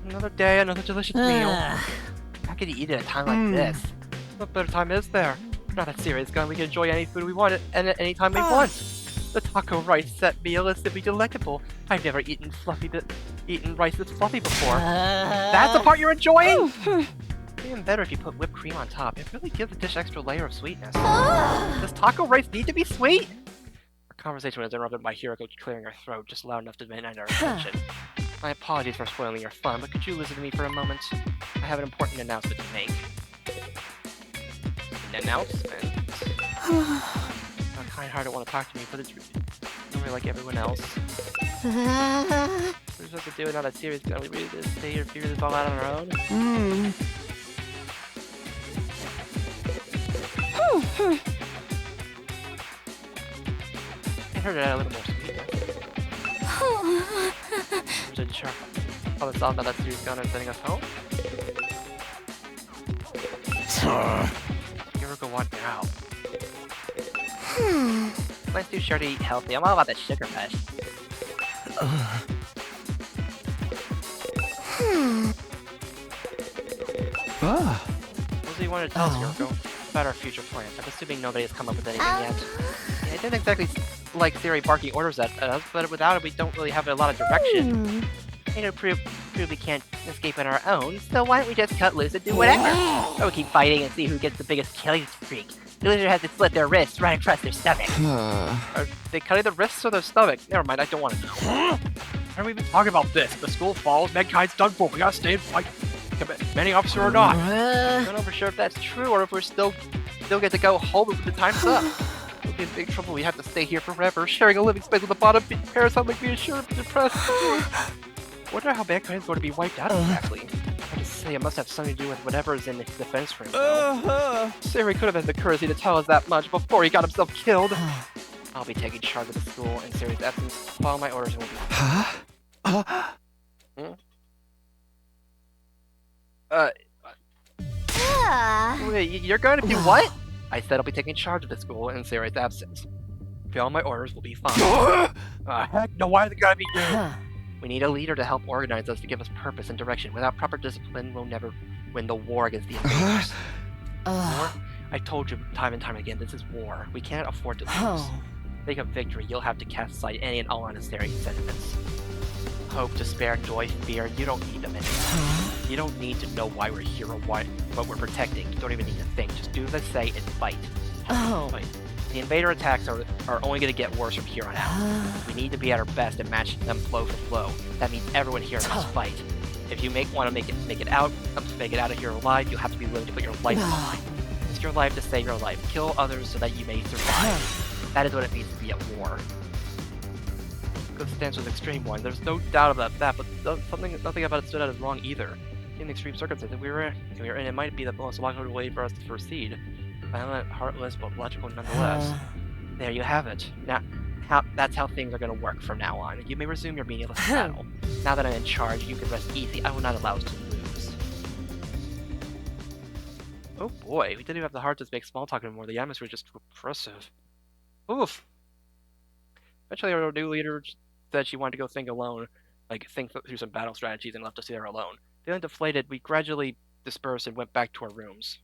Another day, another delicious meal. How could you eat at a time like this? What better time is there? Not that serious, gun. We can enjoy any food we want and at any time we want. The taco rice set meal is simply delectable. I've never eaten rice this fluffy before. That's the part you're enjoying? Even better if you put whipped cream on top. It really gives the dish extra layer of sweetness. Does taco rice need to be sweet? Our conversation was interrupted by Hiroko clearing her throat just loud enough to demand our attention. My apologies for spoiling your fun, but could you listen to me for a moment? I have an important announcement to make. An announcement? I'm kind hearted want to talk to me, but it's really like everyone else. There's what to do, not that serious. Can we really just stay here and figure this all out on our own? I heard it had a little more sweetness. I'm sure. Oh, it's all about that serious gun and sending us home? Hiroko want me out. Let's do sure to eat healthy. I'm all about that sugar rush. What do you want to tell us, Hiroko? About our future plans. I'm assuming nobody has come up with anything yet. Yeah, I didn't exactly like Theory barking orders at us, but without it we don't really have a lot of direction. You know, prove we can't escape on our own, so why don't we just cut loose and do whatever? Or we keep fighting and see who gets the biggest killing streak. The loser has to slit their wrists right across their stomach. Are they cutting the wrists or their stomach? Never mind, I don't want to know. Why are we even talking about this? If the school falls, mankind's done for. We gotta stay and fight. Commanding officer or not. I don't know for sure if that's true or if we're still get to go home when the time's up. We'll be in big trouble. We have to stay here forever, sharing a living space with the bottom feeding parasite like me, sure depressed. Wonder how mankind's going to be wiped out exactly. I just say it must have something to do with whatever is in the defense room. Siri could have had the courtesy to tell us that much before he got himself killed. I'll be taking charge of the school in Siri's absence. Follow my orders and we'll be. Wait, you're going to do what? I said I'll be taking charge of the school in Siri's absence. All my orders will be fine. Heck no, why is it gotta be you? We need a leader to help organize us to give us purpose and direction. Without proper discipline, we'll never win the war against the invaders. War? I told you time and time again, this is war. We can't afford to lose. Think of victory, you'll have to cast aside any and all unnecessary sentiments. Hope, despair, joy, fear, you don't need them anymore. You don't need to know why we're here or what we're protecting. You don't even need to think. Just do as I say and fight. Fight. The invader attacks are only going to get worse from here on out. We need to be at our best and match them blow for blow. That means everyone here must fight. If you want to make it out of here alive, you'll have to be willing to put your life on the line. Risk your life to save your life. Kill others so that you may survive. That is what it means to be at war. Good stance was an extreme one. There's no doubt about that, but nothing about it stood out as wrong either. In the extreme circumstances we were in, it might be the most logical way for us to proceed. Violent, heartless, but logical nonetheless. There you have it. Now, that's how things are going to work from now on. You may resume your meaningless battle. Now that I'm in charge, you can rest easy. I will not allow us to lose. Oh boy, we didn't even have the heart to make small talk anymore. The atmosphere is just oppressive. Oof. Eventually, our new leader said she wanted to go think alone, think through some battle strategies, and left us there alone. Feeling deflated, we gradually dispersed and went back to our rooms.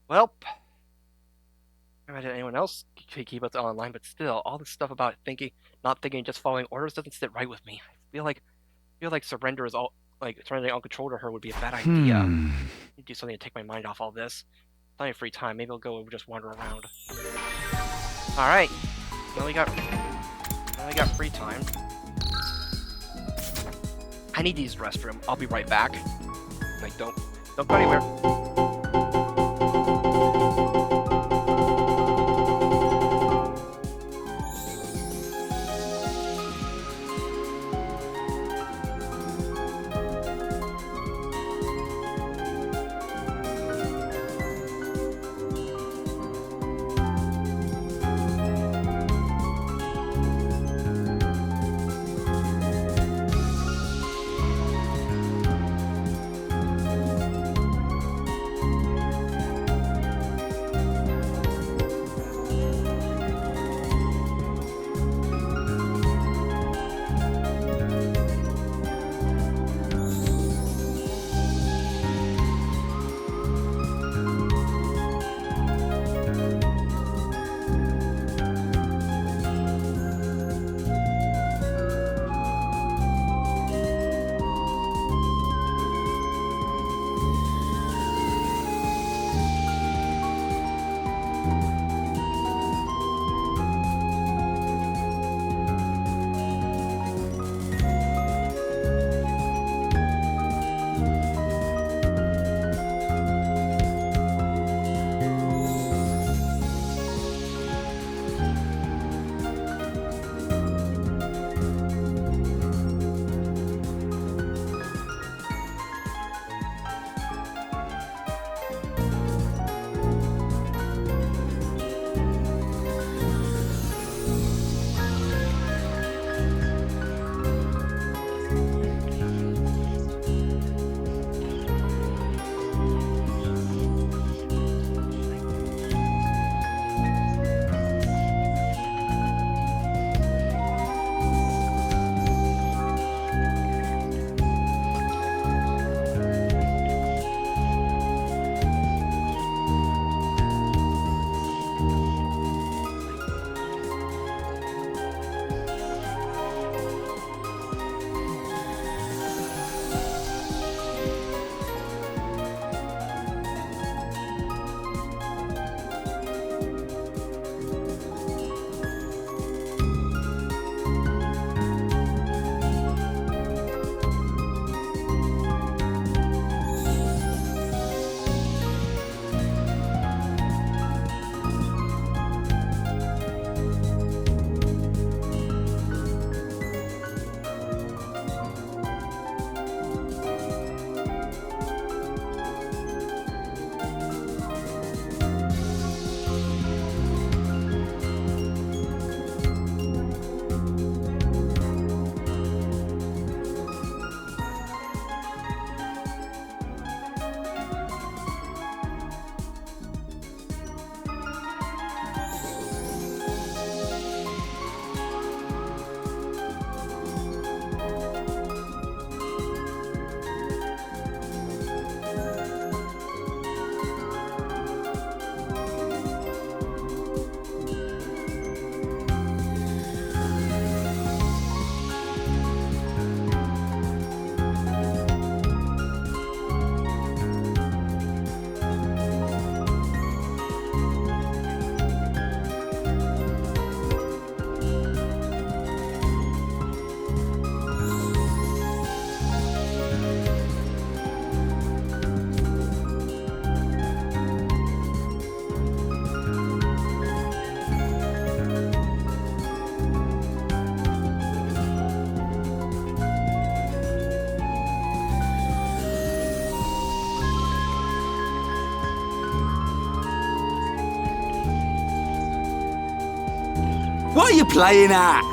Well, I don't imagine anyone else could keep us online, but still, all this stuff about not thinking, just following orders doesn't sit right with me. I feel like surrender is surrendering all control to her would be a bad idea. Need to do something to take my mind off all this. Plenty of free time. Maybe I'll go and just wander around. All right, now we got free time. I need to use the restroom. I'll be right back. Don't go anywhere. you playing at?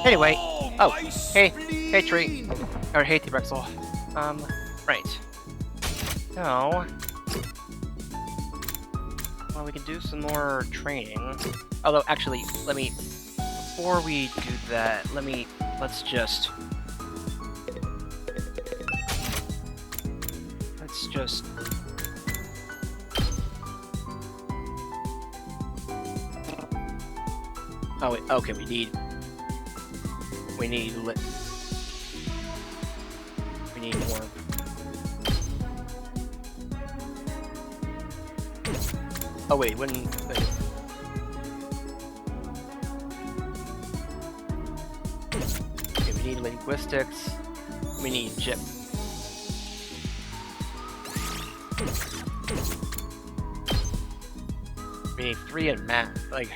Anyway, oh, hey Tree, or hey T-Rexel. Right. So, well, we can do some more training. Although, actually, before we do that, let's just, oh, wait, okay, we need more. Oh wait, wait. Okay, we need linguistics. We need we need 3 in math, like.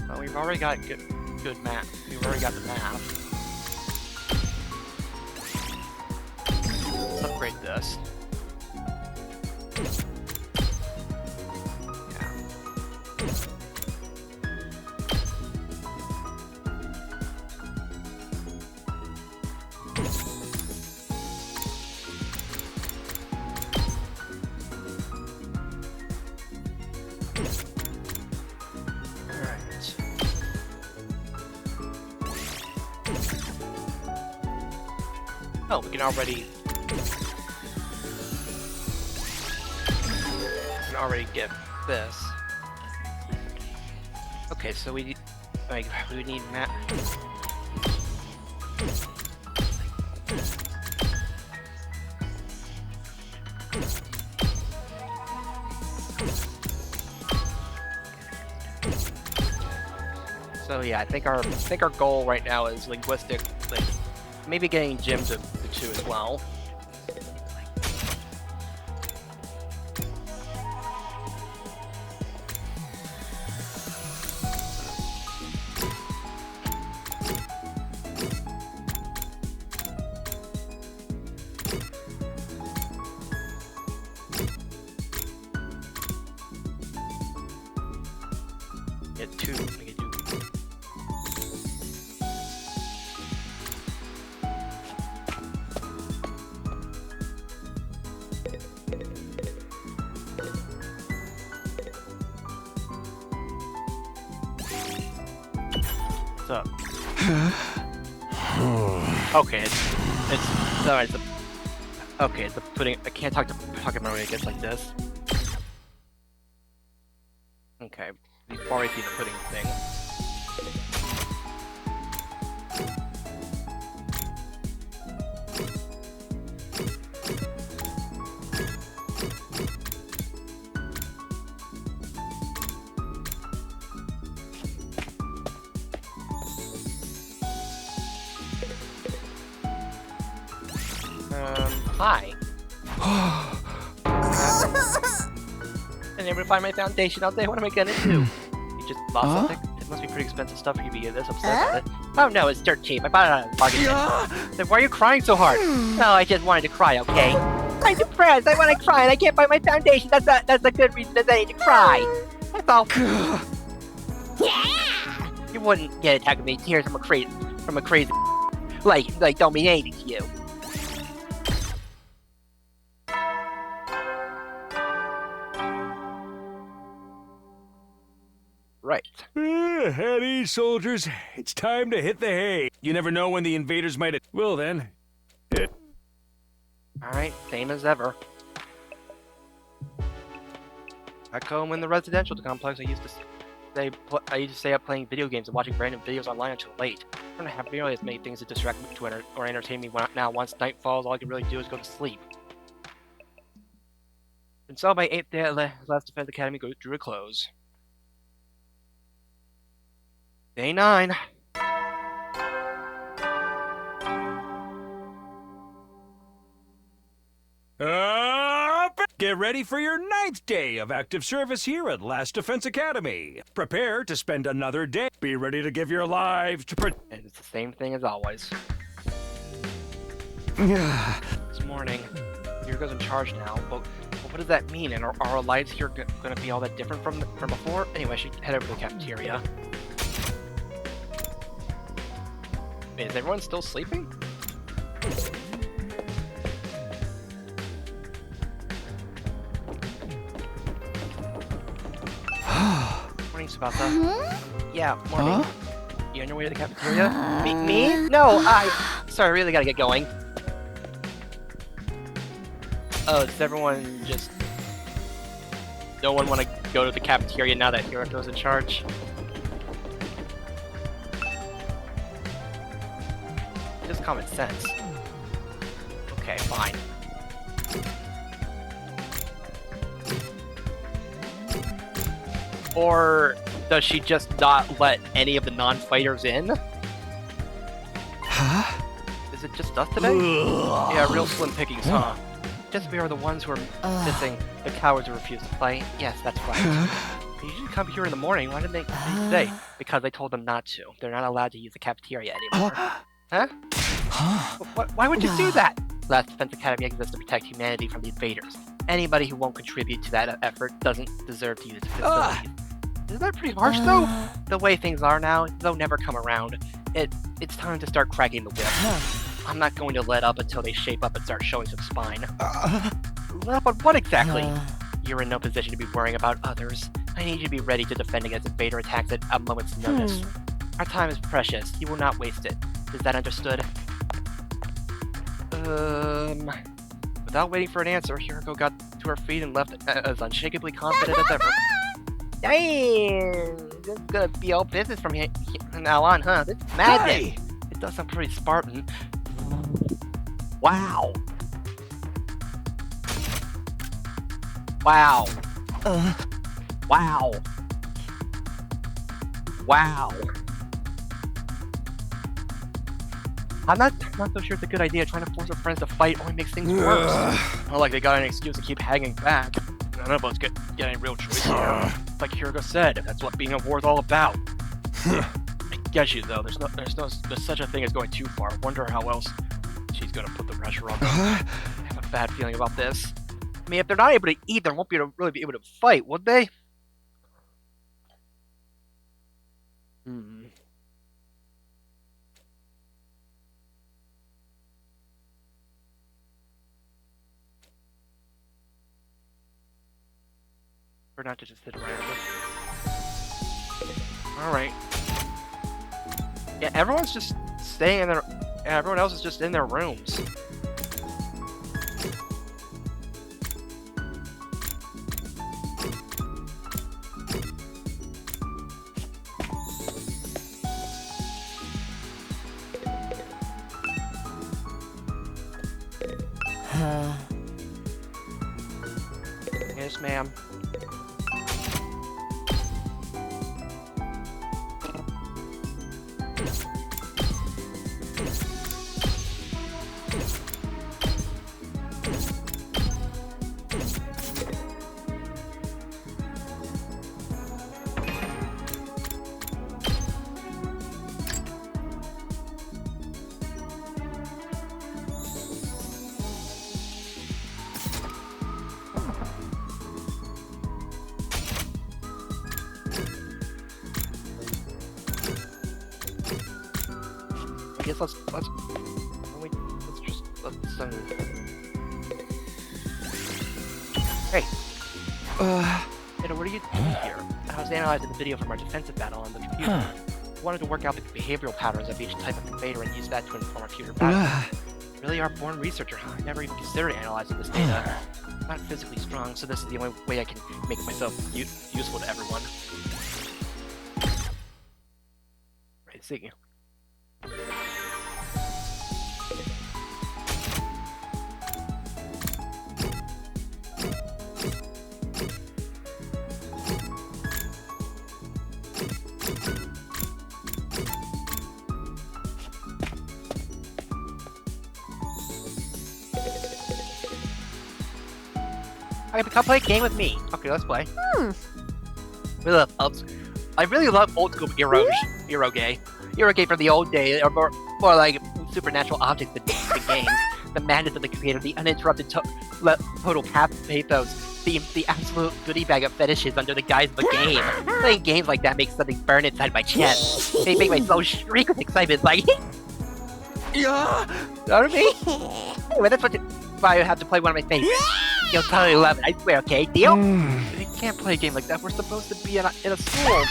Well, we've already got good math. We've already got the math. Let's upgrade this. Oh, we can already get this. Okay, so we need map. So So yeah, I think our goal right now is linguistic, like maybe getting Jim to 2 as well. Get 2. Make it 2. What's up? Okay, it's alright. Okay, the pudding. I can't talk about when it gets like this. Okay, before I see the pudding thing. Hi. Been able to find my foundation out there. What am I gonna do? You just lost something? It must be pretty expensive stuff for you to be this upset about it. Oh no, it's dirt cheap. I bought it on a bargain. Then why are you crying so hard? No, I just wanted to cry, okay? I'm depressed. I want to cry and I can't buy my foundation. That's a good reason that I need to cry. That's all. Yeah! You wouldn't get attacked with me tears from a crazy like don't mean anything to you. Right. At ease, soldiers. It's time to hit the hay. You never know when the invaders might. Well then, hit. Alright, same as ever. Back home in the residential complex, I used to stay up playing video games and watching random videos online until late. I don't have nearly as many things to distract me or entertain me now. Once night falls, all I can really do is go to sleep. And so my 8th day at Last Defense Academy drew a close. Day 9. Get ready for your 9th day of active service here at Last Defense Academy. Prepare to spend another day. Be ready to give your lives to And it's the same thing as always. This morning, Yuriko's in charge now, but what does that mean? And are our lives here going to be all that different from before? Anyway, I should head over to the cafeteria. Wait, is everyone still sleeping? Morning, Sabata. Yeah, morning. You on your way to the cafeteria? Me? No, Sorry, I really gotta get going. Oh, does everyone just... No one want to go to the cafeteria now that Hiriko's in charge? Just common sense. Okay, fine. Or does she just not let any of the non-fighters in? Huh? Is it just us today? Yeah, real slim pickings, huh? Just we are the ones who are missing the cowards who refuse to play. Yes, that's right. They usually come here in the morning. Why didn't they come today? Because I told them not to. They're not allowed to use the cafeteria anymore. Huh? Why would you do that? Last Defense Academy exists to protect humanity from the invaders. Anybody who won't contribute to that effort doesn't deserve to use the facilities. Isn't that pretty harsh, though? The way things are now, they'll never come around. It's time to start cracking the whip. I'm not going to let up until they shape up and start showing some spine. Let up on what exactly? You're in no position to be worrying about others. I need you to be ready to defend against invader attacks at a moment's notice. Our time is precious. You will not waste it. Is that understood? Without waiting for an answer, Hiriko got to her feet and left as unshakably confident as ever. Dang! This is gonna be all business from here now on, huh? This is madness! Hey! It does sound pretty Spartan. Wow! Wow! Wow! Wow! I'm not so sure it's a good idea. Trying to force our friends to fight only makes things worse. Not like they got an excuse to keep hanging back. None of us get any real choice here. Like Kiriko said, that's what being a war is all about. I get you though. There's such a thing as going too far. Wonder how else she's gonna put the pressure on them. I have a bad feeling about this. I mean, if they're not able to eat, they won't really be able to fight, would they? Or not to just sit around. Alright. Yeah, everyone's just staying in their... Everyone else is just in their rooms. Yes, ma'am. I guess let's Hey. What are you doing here? I was analyzing the video from our defensive battle on the computer. I wanted to work out the behavioral patterns of each type of invader and use that to inform our future battle. Really are a born researcher, huh? I never even considered analyzing this data. I'm not physically strong, so this is the only way I can make myself useful to everyone. Right, see. Come play a game with me. Okay, let's play. I really love old school Eroge from the old days, or more like supernatural objects than games. The madness of the creator, the uninterrupted total pathos, the absolute goodie bag of fetishes under the guise of a game. Playing games like that makes something burn inside my chest. They make my soul shriek with excitement, like, yeah, you know what I mean? Anyway, that's why I have to play one of my favorites. You'll totally love it, I swear, okay? Deal? You can't play a game like that. We're supposed to be in a school.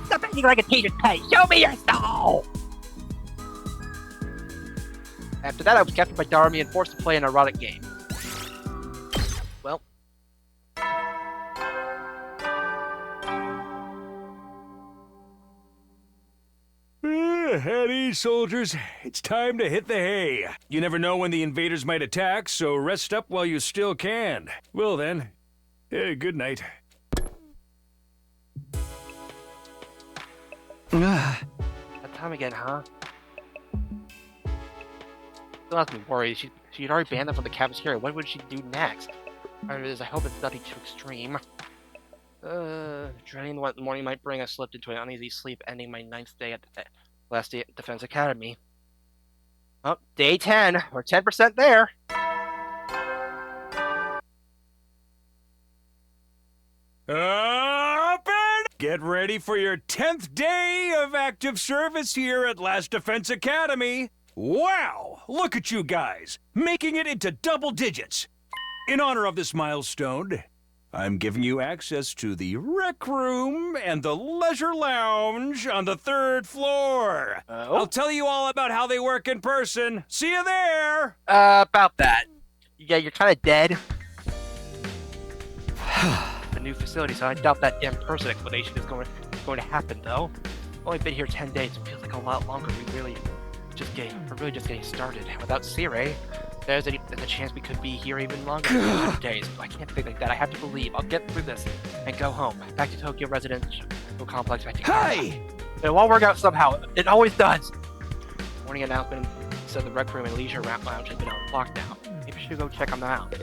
Stop acting like a teacher's pet. Show me your soul! After that, I was captured by Darumi and forced to play an erotic game. Well. At ease, soldiers. It's time to hit the hay. You never know when the invaders might attack, so rest up while you still can. Well then, good night. That time again, huh? Still has me worried. She'd already banned them from the cafeteria. What would she do next? I hope it's nothing too extreme. Dreading what the morning might bring, I slipped into an uneasy sleep, ending my 9th day at the last day at Defense Academy. Oh, day 10. We're 10% there. Up and get ready for your 10th day of active service here at Last Defense Academy. Wow! Look at you guys, making it into double digits. In honor of this milestone, I'm giving you access to the rec room and the leisure lounge on the 3rd floor. Oh? I'll tell you all about how they work in person. See you there! About that. Yeah, you're kind of dead. The new facility, so I doubt that in-person explanation is going to happen, though. Only been here 10 days. It feels like a lot longer. We're really just getting started. Without Sire, there's a chance we could be here even longer than 2 days. But I can't think like that. I have to believe. I'll get through this and go home. Back to Tokyo Residential Complex. Back to Hi! It'll all work out somehow. It always does. Morning announcement said the rec room and leisure lounge had been on lockdown. Maybe we should go check them out.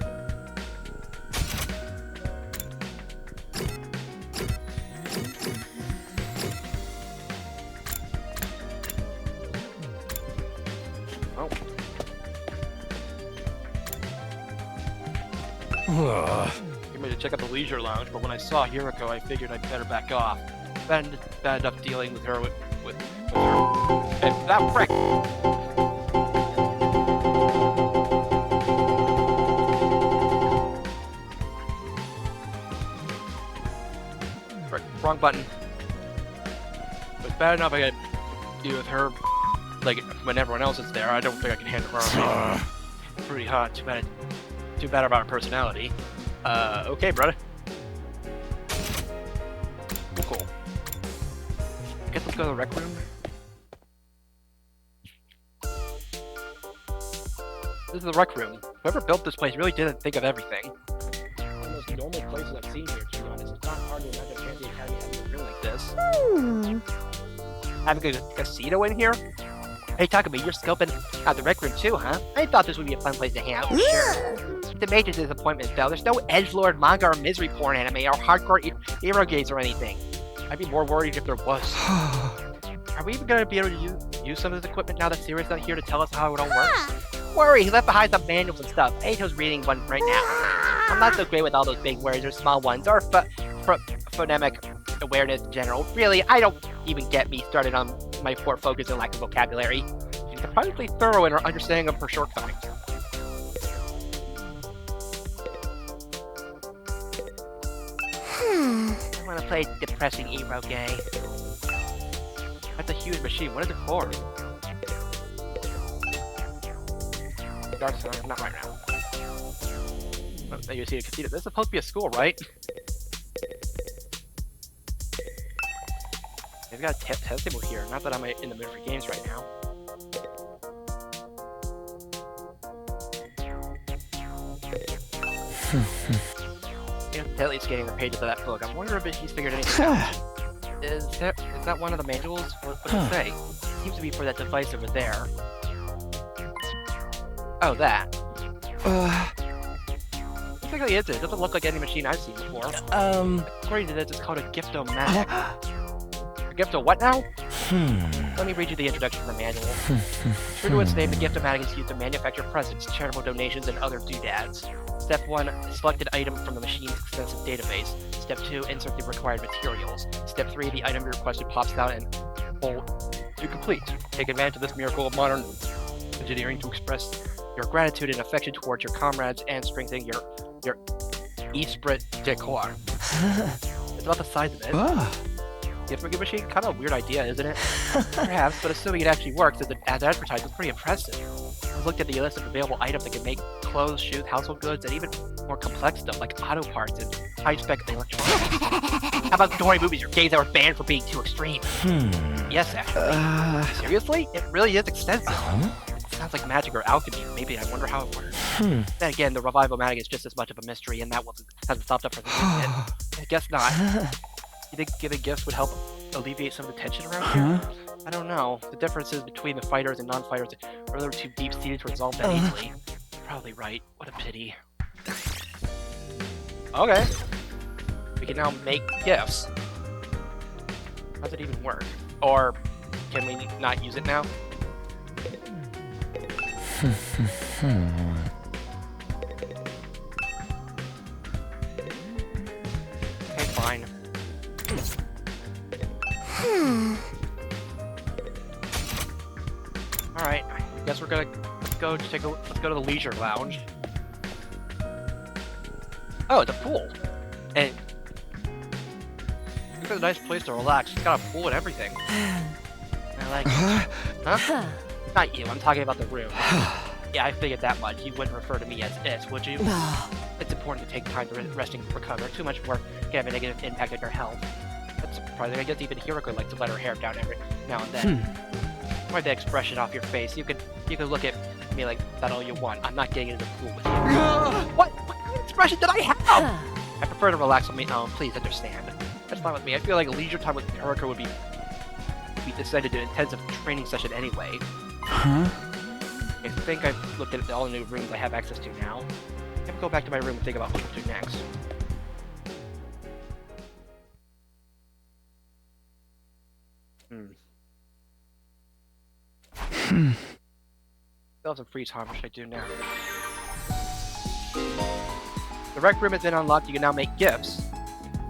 Ugh. Came here to check out the leisure lounge, but when I saw Hiroko, I figured I'd better back off. Bad enough dealing with her with her. And that frick! Frick, wrong button. But bad enough I gotta deal with her, like, when everyone else is there. I don't think I can handle her. Pretty hot. Too bad about her personality. Okay, brother. Cool. I guess let's go to the rec room. This is the rec room. Whoever built this place really didn't think of everything. One of the most normal places I've seen here, to be honest. It's not hard to imagine a fancy academy having a room like this. Having a casino in here? Hey, Takumi, you're scoping out the rec room too, huh? I thought this would be a fun place to hang out. Sure. The major disappointment, though. There's no edgelord manga or misery porn anime or hardcore hero games or anything. I'd be more worried if there was. Are we even going to be able to use some of this equipment now that Siri's not here to tell us how it all works? Worry, he left behind some manuals and stuff. Aito's reading one right now. I'm not so great with all those big words or small ones, or phonemic awareness in general. Really, I don't even get me started on my poor focus and lack of vocabulary. She's surprisingly thorough in her understanding of her shortcomings. I want to play depressing emo game. That's a huge machine. What is it for? Dark side, not right now. Oh, you see a casino. This is supposed to be a school, right? They've got a test table here. Not that I'm in the mood for games right now. Telly's scanning the pages of that book. I'm wondering if he's figured anything out. Is that one of the manuals? What does it say? It seems to be for that device over there. Oh, that. What exactly is it? It doesn't look like any machine I've seen before. According to this, it's called a Giftomatic. A Gifto what now? Let me read you the introduction to the manual. True to its name, the Giftomatic is used to manufacture presents, charitable donations, and other doodads. Step 1, select an item from the machine's extensive database. Step 2, insert the required materials. Step 3, the item you requested pops out and to complete. Take advantage of this miracle of modern engineering to express your gratitude and affection towards your comrades and strengthen your esprit de corps. It's about the size of it. Gift machine? Kind of a weird idea, isn't it? Perhaps, but assuming it actually works as advertised, it's pretty impressive. I looked at the list of available items that can make clothes, shoes, household goods, and even more complex stuff like auto parts and high-spec electronics. How about gory movies or games that were banned for being too extreme? Yes, actually. Seriously? It really is extensive. It sounds like magic or alchemy. Maybe I wonder how it works. Then again, the Revival-Matic is just as much of a mystery, and that hasn't stopped up for this yet. I guess not. You think giving gifts would help alleviate some of the tension around here? I don't know. The differences between the fighters and non-fighters are really too deep-seated to resolve that easily. You're probably right. What a pity. Okay. We can now make gifts. How does it even work? Or can we not use it now? Okay, fine. Alright, I guess we're gonna let's go to the leisure lounge. Oh, it's a pool. And it's a nice place to relax. It's got a pool and everything. I like it. Huh? Not you, I'm talking about the room. Yeah, I figured that much. You wouldn't refer to me as it, would you? It's important to take time to rest and recover. Too much work can have a negative impact on your health. That's surprising. I guess even Hiroko likes to let her hair down every now and then. Why the expression off your face? You could look at me like that all you want. I'm not getting into the pool with you. What kind of expression did I have? I prefer to relax on my own. Please understand. That's fine with me. I feel like leisure time with Hiroko would be decided to an intensive training session anyway. Huh? I think I've looked at all the new rooms I have access to now. I'm gonna go back to my room and think about what to do next. Still have some free time. What should I do now? The rec room has been unlocked. You can now make gifts.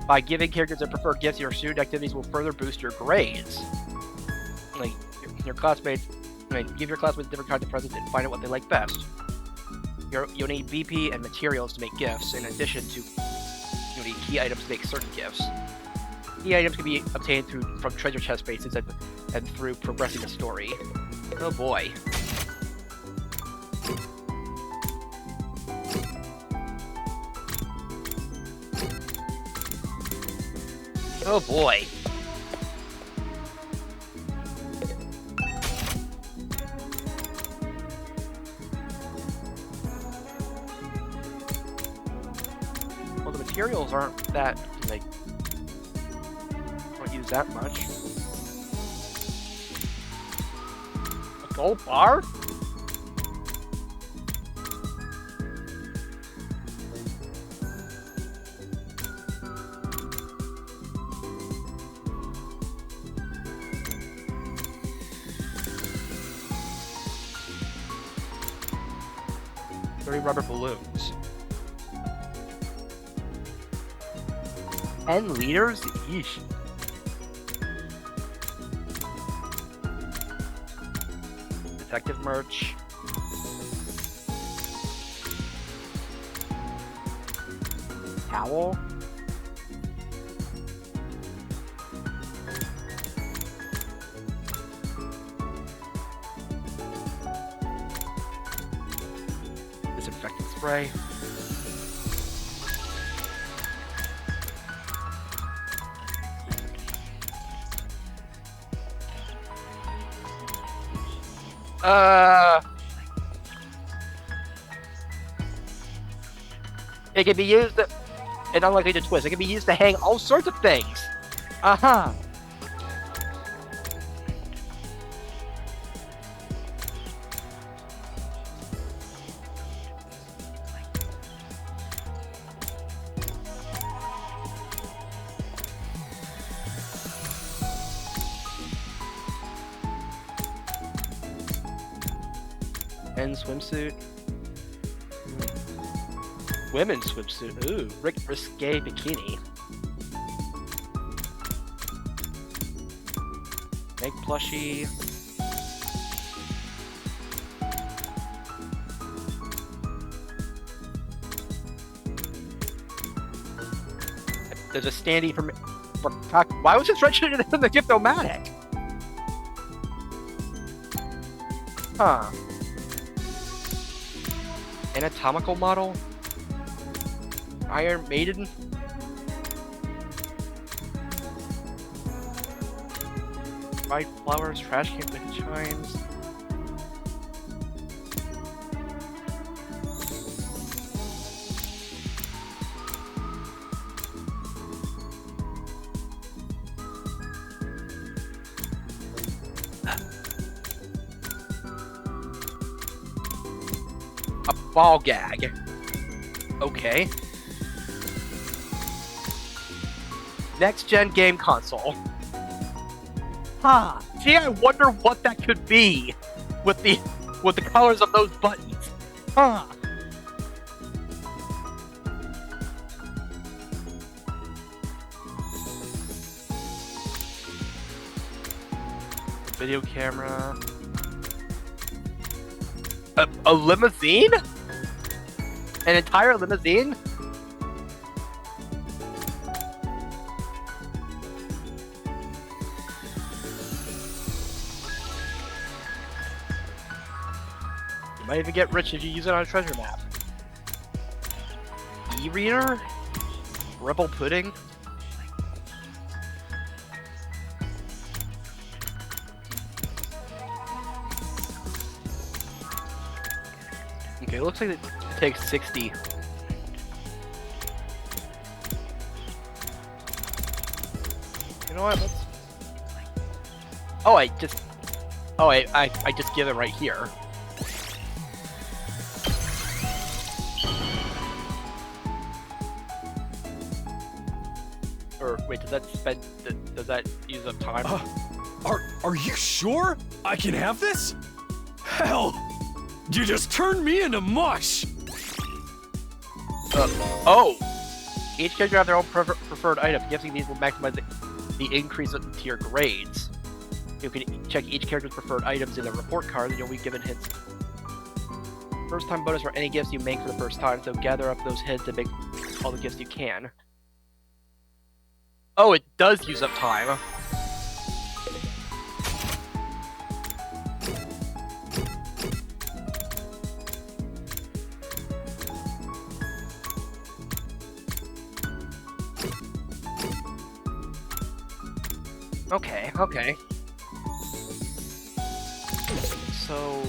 By giving characters that prefer gifts, your student activities will further boost your grades. Like your classmates, give your classmates different kinds of presents and find out what they like best. You'll need BP and materials to make gifts. In addition to, you'll need key items to make certain gifts. Key items can be obtained from treasure chest spaces and through progressing the story. Oh boy. Oh boy. Well, the materials aren't that, like, don't use that much. A gold bar? Rubber balloons. 10 liters? Yeesh. Detective merch. Towel. Disinfectant spray. It can be used, and unlikely to twist, it can be used to hang all sorts of things. Uh-huh. Men's swimsuit. Women's swimsuit. Ooh, risque bikini. Egg plushie. There's a standee for why was this registered in the Gift-O-Matic? Huh. Anatomical model? Iron Maiden? White flowers, trash can with chimes. A ball gag. Okay. Next gen game console. Huh. Gee, I wonder what that could be with the colors of those buttons. Huh. Video camera. A limousine? An entire limousine? You might even get rich if you use it on a treasure map. E-reader? Rebel pudding? Okay, it looks like it takes 60. You know what? Let's... Oh, I just... Oh, I just give it right here. Or wait, does that use up time? Are you sure I can have this? Hell, you just turned me into mush. Oh! Each character have their own preferred item. Gifting these will maximize the increase to your grades. You can check each character's preferred items in the report card, and you'll be given hints. First time bonus for any gifts you make for the first time, so gather up those hints and make all the gifts you can. Oh, it does use up time. Okay, okay. So...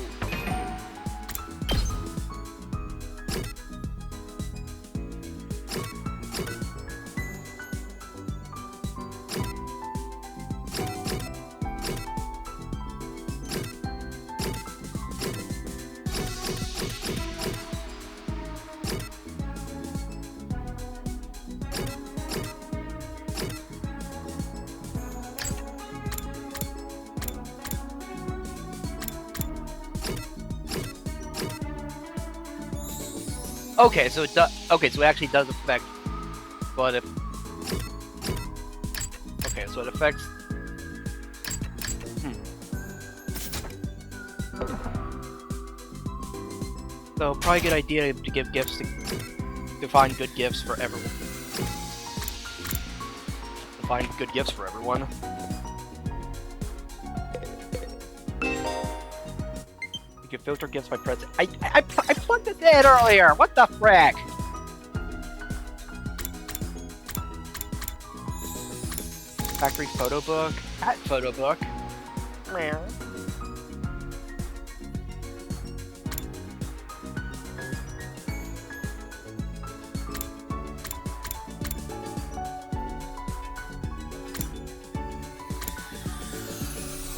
Okay, so it does. Okay, so it actually does affect. But if. Okay, so it affects. So probably a good idea to give gifts to find good gifts for everyone. To find good gifts for everyone. You can filter gifts by pressing. I plugged this in earlier. What the frick? Factory photo book. Hat photo book. Meow.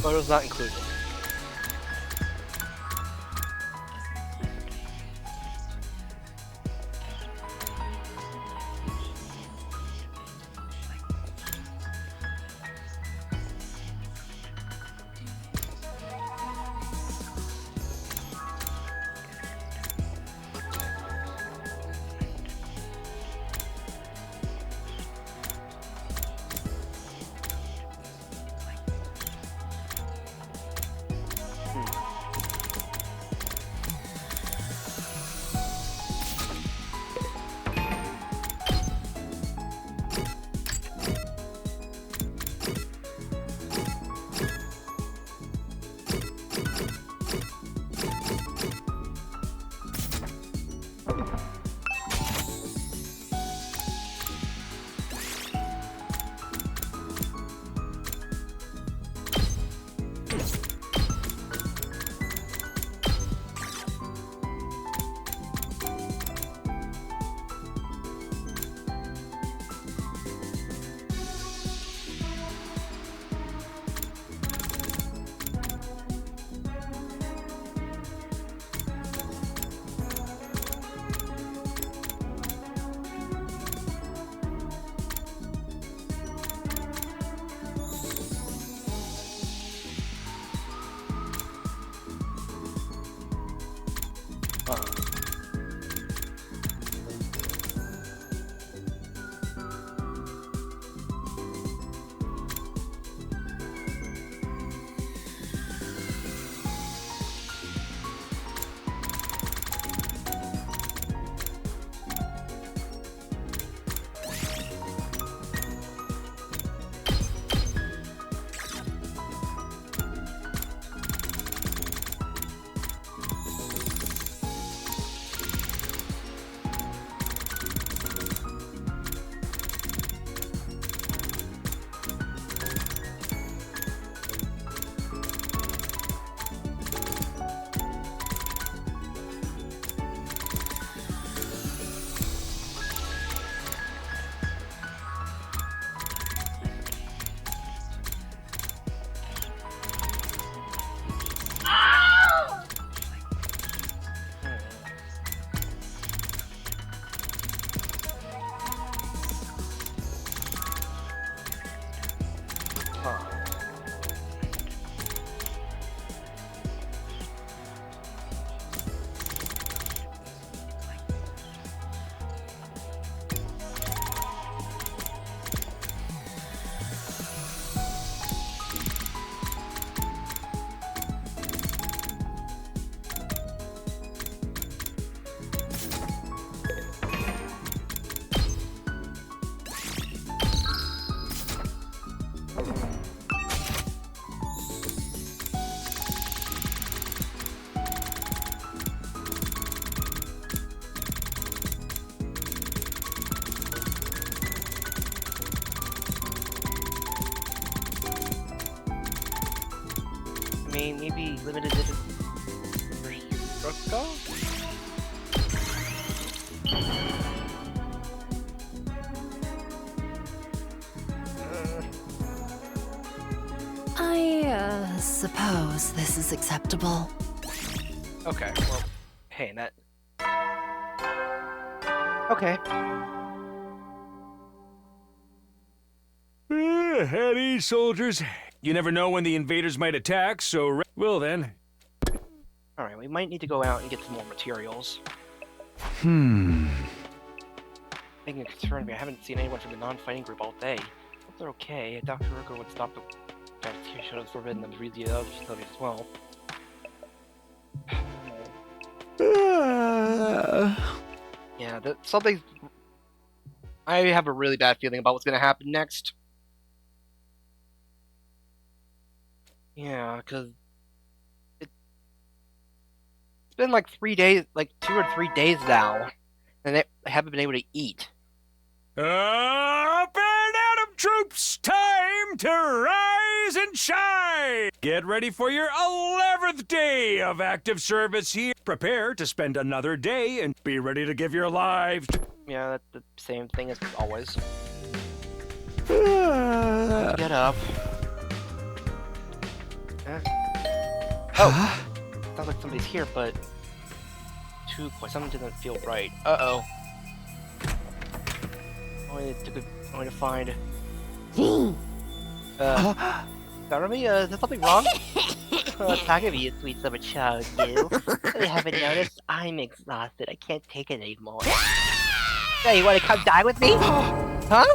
Photos not included. mean, maybe limited edition for Hiroko? I suppose this is acceptable. Okay, well, hey, that... Okay. At ease, soldiers. You never know when the invaders might attack, so... Well then. Alright, we might need to go out and get some more materials. Hmm. Thing that concerns me, I haven't seen anyone from the non-fighting group all day. Hope they're okay. Dr. Hiroko would stop the guys here should have forbidden them to read the other facilities as well. Yeah, something... I have a really bad feeling about what's gonna happen next. Yeah, because... It's been like 3 days, like 2 or 3 days now, and they haven't been able to eat. Up and Atom troops! Time to rise and shine! Get ready for your 11th day of active service here. Prepare to spend another day and be ready to give your lives. Yeah, that's the same thing as always. Get up. Oh! Sounds like somebody's here, but... something didn't feel right. Uh-oh. Only to find... Jeremy, is there something wrong? Talk of you, sweet summer child, you. You haven't noticed? I'm exhausted. I can't take it anymore. Hey, you want to come die with me? Huh?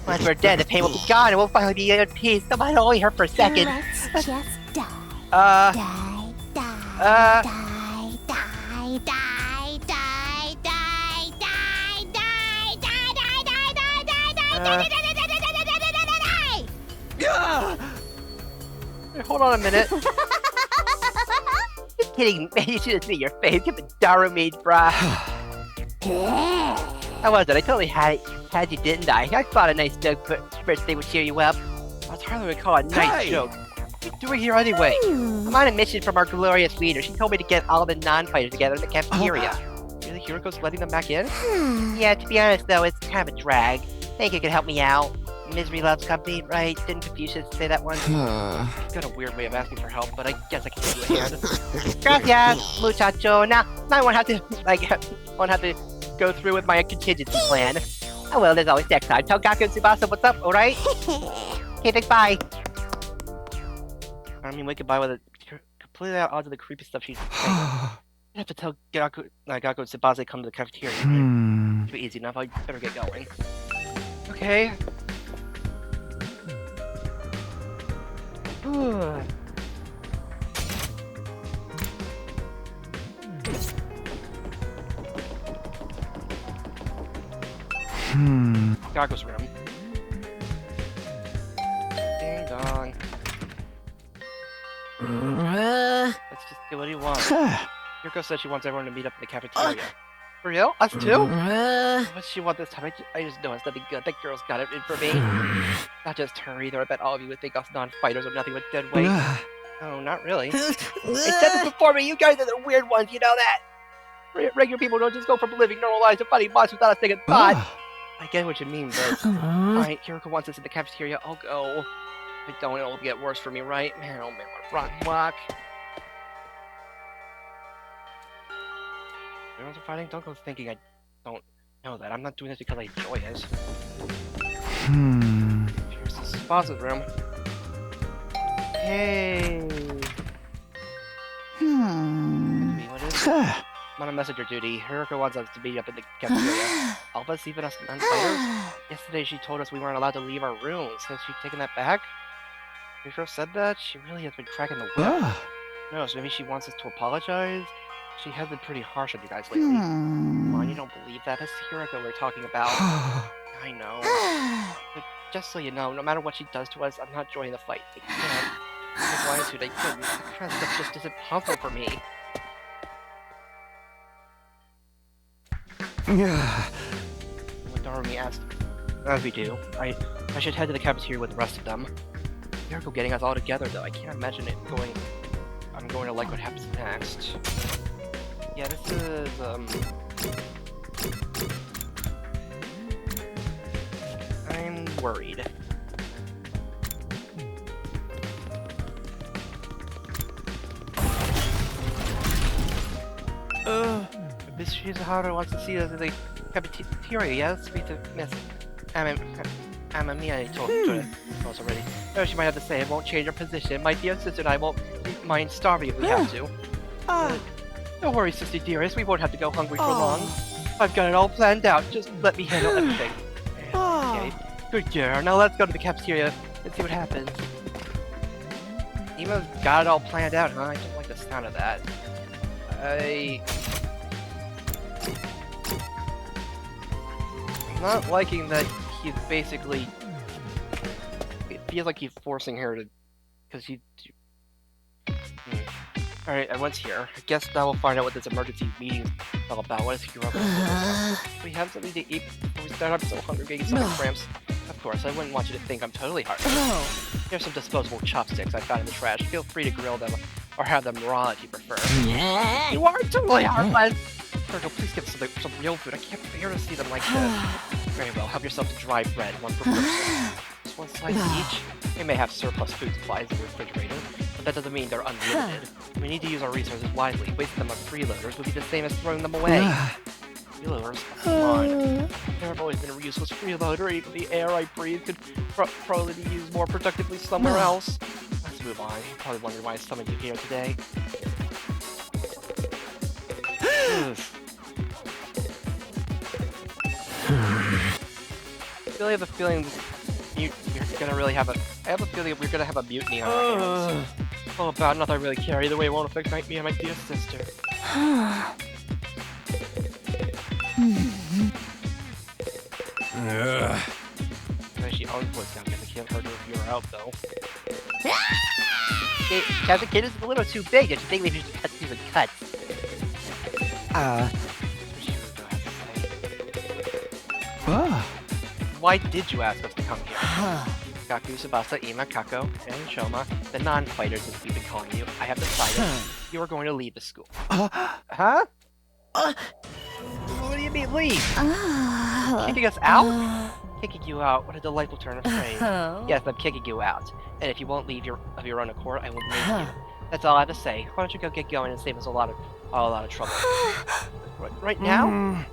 Once we're dead, the pain will be gone and we'll finally be in peace. Come on, only hurt for a second. Let's just die. Uh... Die, die, die, die, die, die, die, die, die, die, die, die, die, die, Hey, hold on a minute. Just kidding, man. You should have seen your face. Get the Darumade, brah. How was it? I totally had you, didn't I? I thought a nice joke birthday would cheer you up. That's hardly what we call a nice joke. What are you doing here anyway? I'm on a mission from our glorious leader. She told me to get all the non-fighters together in the cafeteria. Really, Hiroko's letting them back in? Yeah, to be honest though, it's kind of a drag. Think you could help me out? Misery loves company, right? Didn't Confucius say that once? It's got a weird way of asking for help, but I guess I can give you a hand. Gracias, muchacho. Now I won't have to go through with my contingency plan. Oh well, there's always next time. Tell Gaku and Tsubasa what's up, alright? Okay, thanks, bye. I mean, wait goodbye with a completely at odds of the creepy stuff she's saying. I have to tell Gaku and Tsubasa to come to the cafeteria, right? It'll be easy enough. I better get going. Okay. Gaku's room. Ding dong. Let's just do what he wants. Hiroko said she wants everyone to meet up in the cafeteria. For real? Us too? What's she want this time? I just know it's nothing good. That girl's got it in for me. Not just her either. I bet all of you would think us non-fighters are nothing but dead weight. No, not really. I said this before, but you guys are the weird ones, you know that? Regular people don't just go from living normal lives to fighting monsters without a second thought. I get what you mean, but... Fine, Hiroko wants us in the cafeteria. I'll go. If I don't, it'll get worse for me, right? Man, oh man, what a rock. Everyone's fighting? Don't go thinking I don't know that. I'm not doing this because I enjoy it. Here's the Tsubasa room. Hey. What is it? I'm on a messenger duty. Hiroko wants us to meet up in the cafeteria. All of us, even us non-fighters? Yesterday she told us we weren't allowed to leave our rooms. Has she taken that back? Hiroko said that? She really has been cracking the whip. No, so maybe she wants us to apologize? She has been pretty harsh on you guys lately. Come on, you don't believe that? That's Hiroko we're talking about. I know. But just so you know, no matter what she does to us, I'm not joining the fight. I can't. I wanted to, I couldn't. That kind of stuff just isn't possible for me. When Darumi asked, as we do, I should head to the cafeteria with the rest of them. Miracle getting us all together, though. I can't imagine it going... I'm going to like what happens next. Yeah, this is, I'm worried. Miss Shizuhara wants to see us in the cafeteria. Yes, speak to Miss Amamiya told us already. Oh, she might have to say it won't change her position. My dear sister and I won't mind starving if we have to. Don't worry, sister dearest. We won't have to go hungry for long. I've got it all planned out. Just let me handle everything. Okay, good girl. Now let's go to the cafeteria and see what happens. Ima's got it all planned out, huh? I don't like the sound of that. I'm not liking that he's basically... It feels like he's forcing her to... Because he... Alright, and what's here? I guess now we'll find out what this emergency meeting is all about. What is Hero? We have something to eat before we start. I'm so hungry, getting some cramps. Of course, I wouldn't want you to think I'm totally heartless. Here's some disposable chopsticks I found in the trash. Feel free to grill them, or have them raw if you prefer. You are totally heartless! Virgil, please give us some real food. I can't bear to see them like this. Very well, help yourself to dry bread, one per person. Just one slice each. We may have surplus food supplies in the refrigerator, but that doesn't mean they're unlimited. We need to use our resources wisely. Wasting them on freeloaders would be the same as throwing them away. Freeloaders? Come on. I've always been a useless freeloader. Even the air I breathe could probably be used more productively somewhere else. Let's move on. You're probably wondering why I summoned you here today. I really have a feeling you're gonna really have a... I have a feeling we're gonna have a mutiny on our hands. Oh, bad enough I really care. Either way, it won't affect me and my dear sister. She always puts down because I can't hurt her if you're out, though. Captain Kid is a little too big. Don't you think we should cut through the cuts? Why did you ask us to come here? Kaku, Tsubasa, Ima, Kako, and Shoma, the non-fighters as we've been calling you, I have decided you are going to leave the school. Huh? What do you mean, leave? Kicking us out? Kicking you out. What a delightful turn of phrase. Yes, I'm kicking you out. And if you won't leave of your own accord, I will make you. That's all I have to say. Why don't you go get going and save us a lot of trouble? Right now?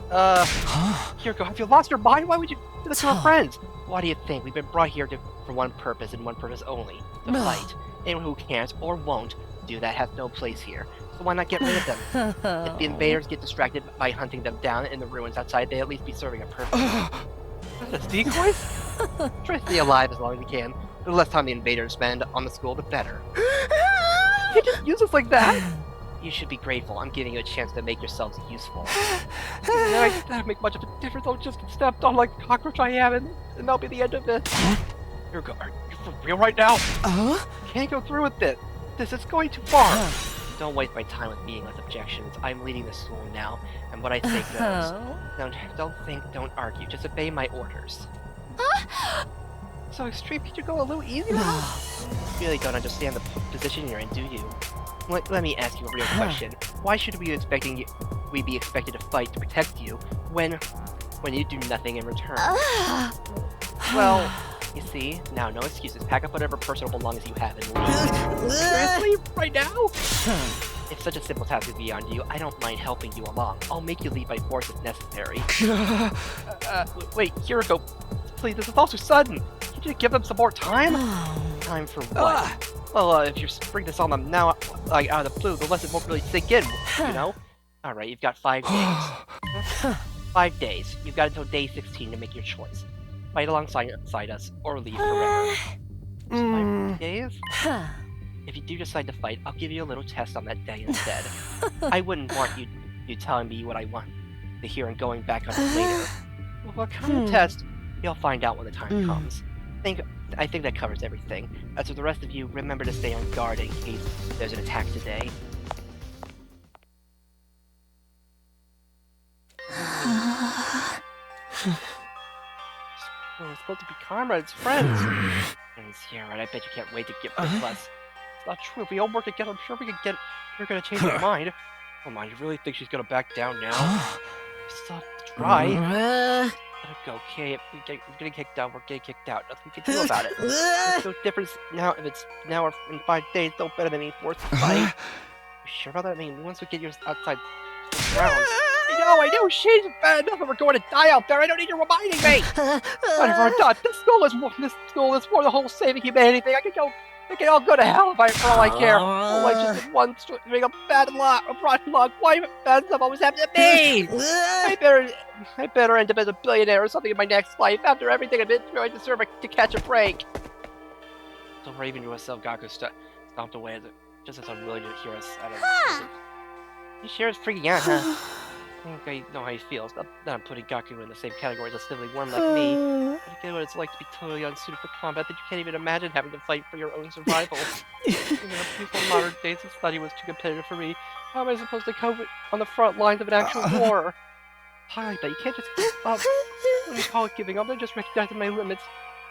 Kiriko, have you lost your mind? Why would you do this to our friends? Why do you think? We've been brought here for one purpose and one purpose only. To fight. Anyone who can't or won't do that has no place here. So why not get rid of them? If the invaders get distracted by hunting them down in the ruins outside, they at least be serving a purpose. That's decoys? Try to stay alive as long as you can. The less time the invaders spend on the school, the better. You just use us like that? You should be grateful. I'm giving you a chance to make yourselves useful. That doesn't make much of a difference. I'll just get stepped on like a cockroach I am, and that'll be the end of it. Are you for real right now? Can't go through with it. This is going too far. Don't waste my time with meaningless objections. I'm leading the school now, and what I say goes. Don't think, don't argue. Just obey my orders. So extreme, could you go a little easier? You really don't understand the position you're in, do you? Let me ask you a real question. Why should we be expected to fight to protect you when you do nothing in return? Well, you see, now no excuses. Pack up whatever personal belongings you have and leave. Seriously? Right now? If such a simple task is beyond you, I don't mind helping you along. I'll make you leave by force if necessary. Wait, Kiriko, please, this is all too sudden. Can't you give them some more time? Time for what? Well, if you spring this on them now, like out of the blue, the lesson won't really sink in, you know? Alright, you've got 5 days. 5 days. You've got until day 16 to make your choice. Fight alongside us, or leave forever. 5 days? If you do decide to fight, I'll give you a little test on that day instead. I wouldn't want you telling me what I want to hear and going back on it later. Well, what kind of test? You'll find out when the time comes. I think that covers everything. As for the rest of you, remember to stay on guard in case there's an attack today. We're supposed to be comrades, friends. Yeah, right. I bet you can't wait to get rid of us. It's not true. If we all work together, I'm sure we can get. We're gonna change her mind. Oh my, you really think she's gonna back down now? Stop. Try. Let it go, okay? If we're getting kicked out, we're getting kicked out. Nothing we can do about it. There's no difference now if it's now or in 5 days. No better than being forced to fight. You sure about that? I mean, once we get you outside the grounds. I know, she's bad enough. We're going to die out there. I don't need you reminding me. Whatever I'm done. This school is for the whole saving humanity thing. They can all go to hell for all I care. All I just did once doing a rotten luck. Why bad stuff always happen to me? I better end up as a billionaire or something in my next life. After everything I've been through, I deserve to catch a break. So Raven yourself, Gaku stomped away just as unwilling to hear us. I don't know. You sure is freaking out, huh? I think I know how he feels. Not that I'm putting Gaku in the same category as a sniveling worm like me. But I get what it's like to be totally unsuited for combat, that you can't even imagine having to fight for your own survival. Even in the peaceful modern days, society was too competitive for me. How am I supposed to cope on the front lines of an actual war? Hi, but you can't just give up. When you call it giving up, I'm just recognizing my limits.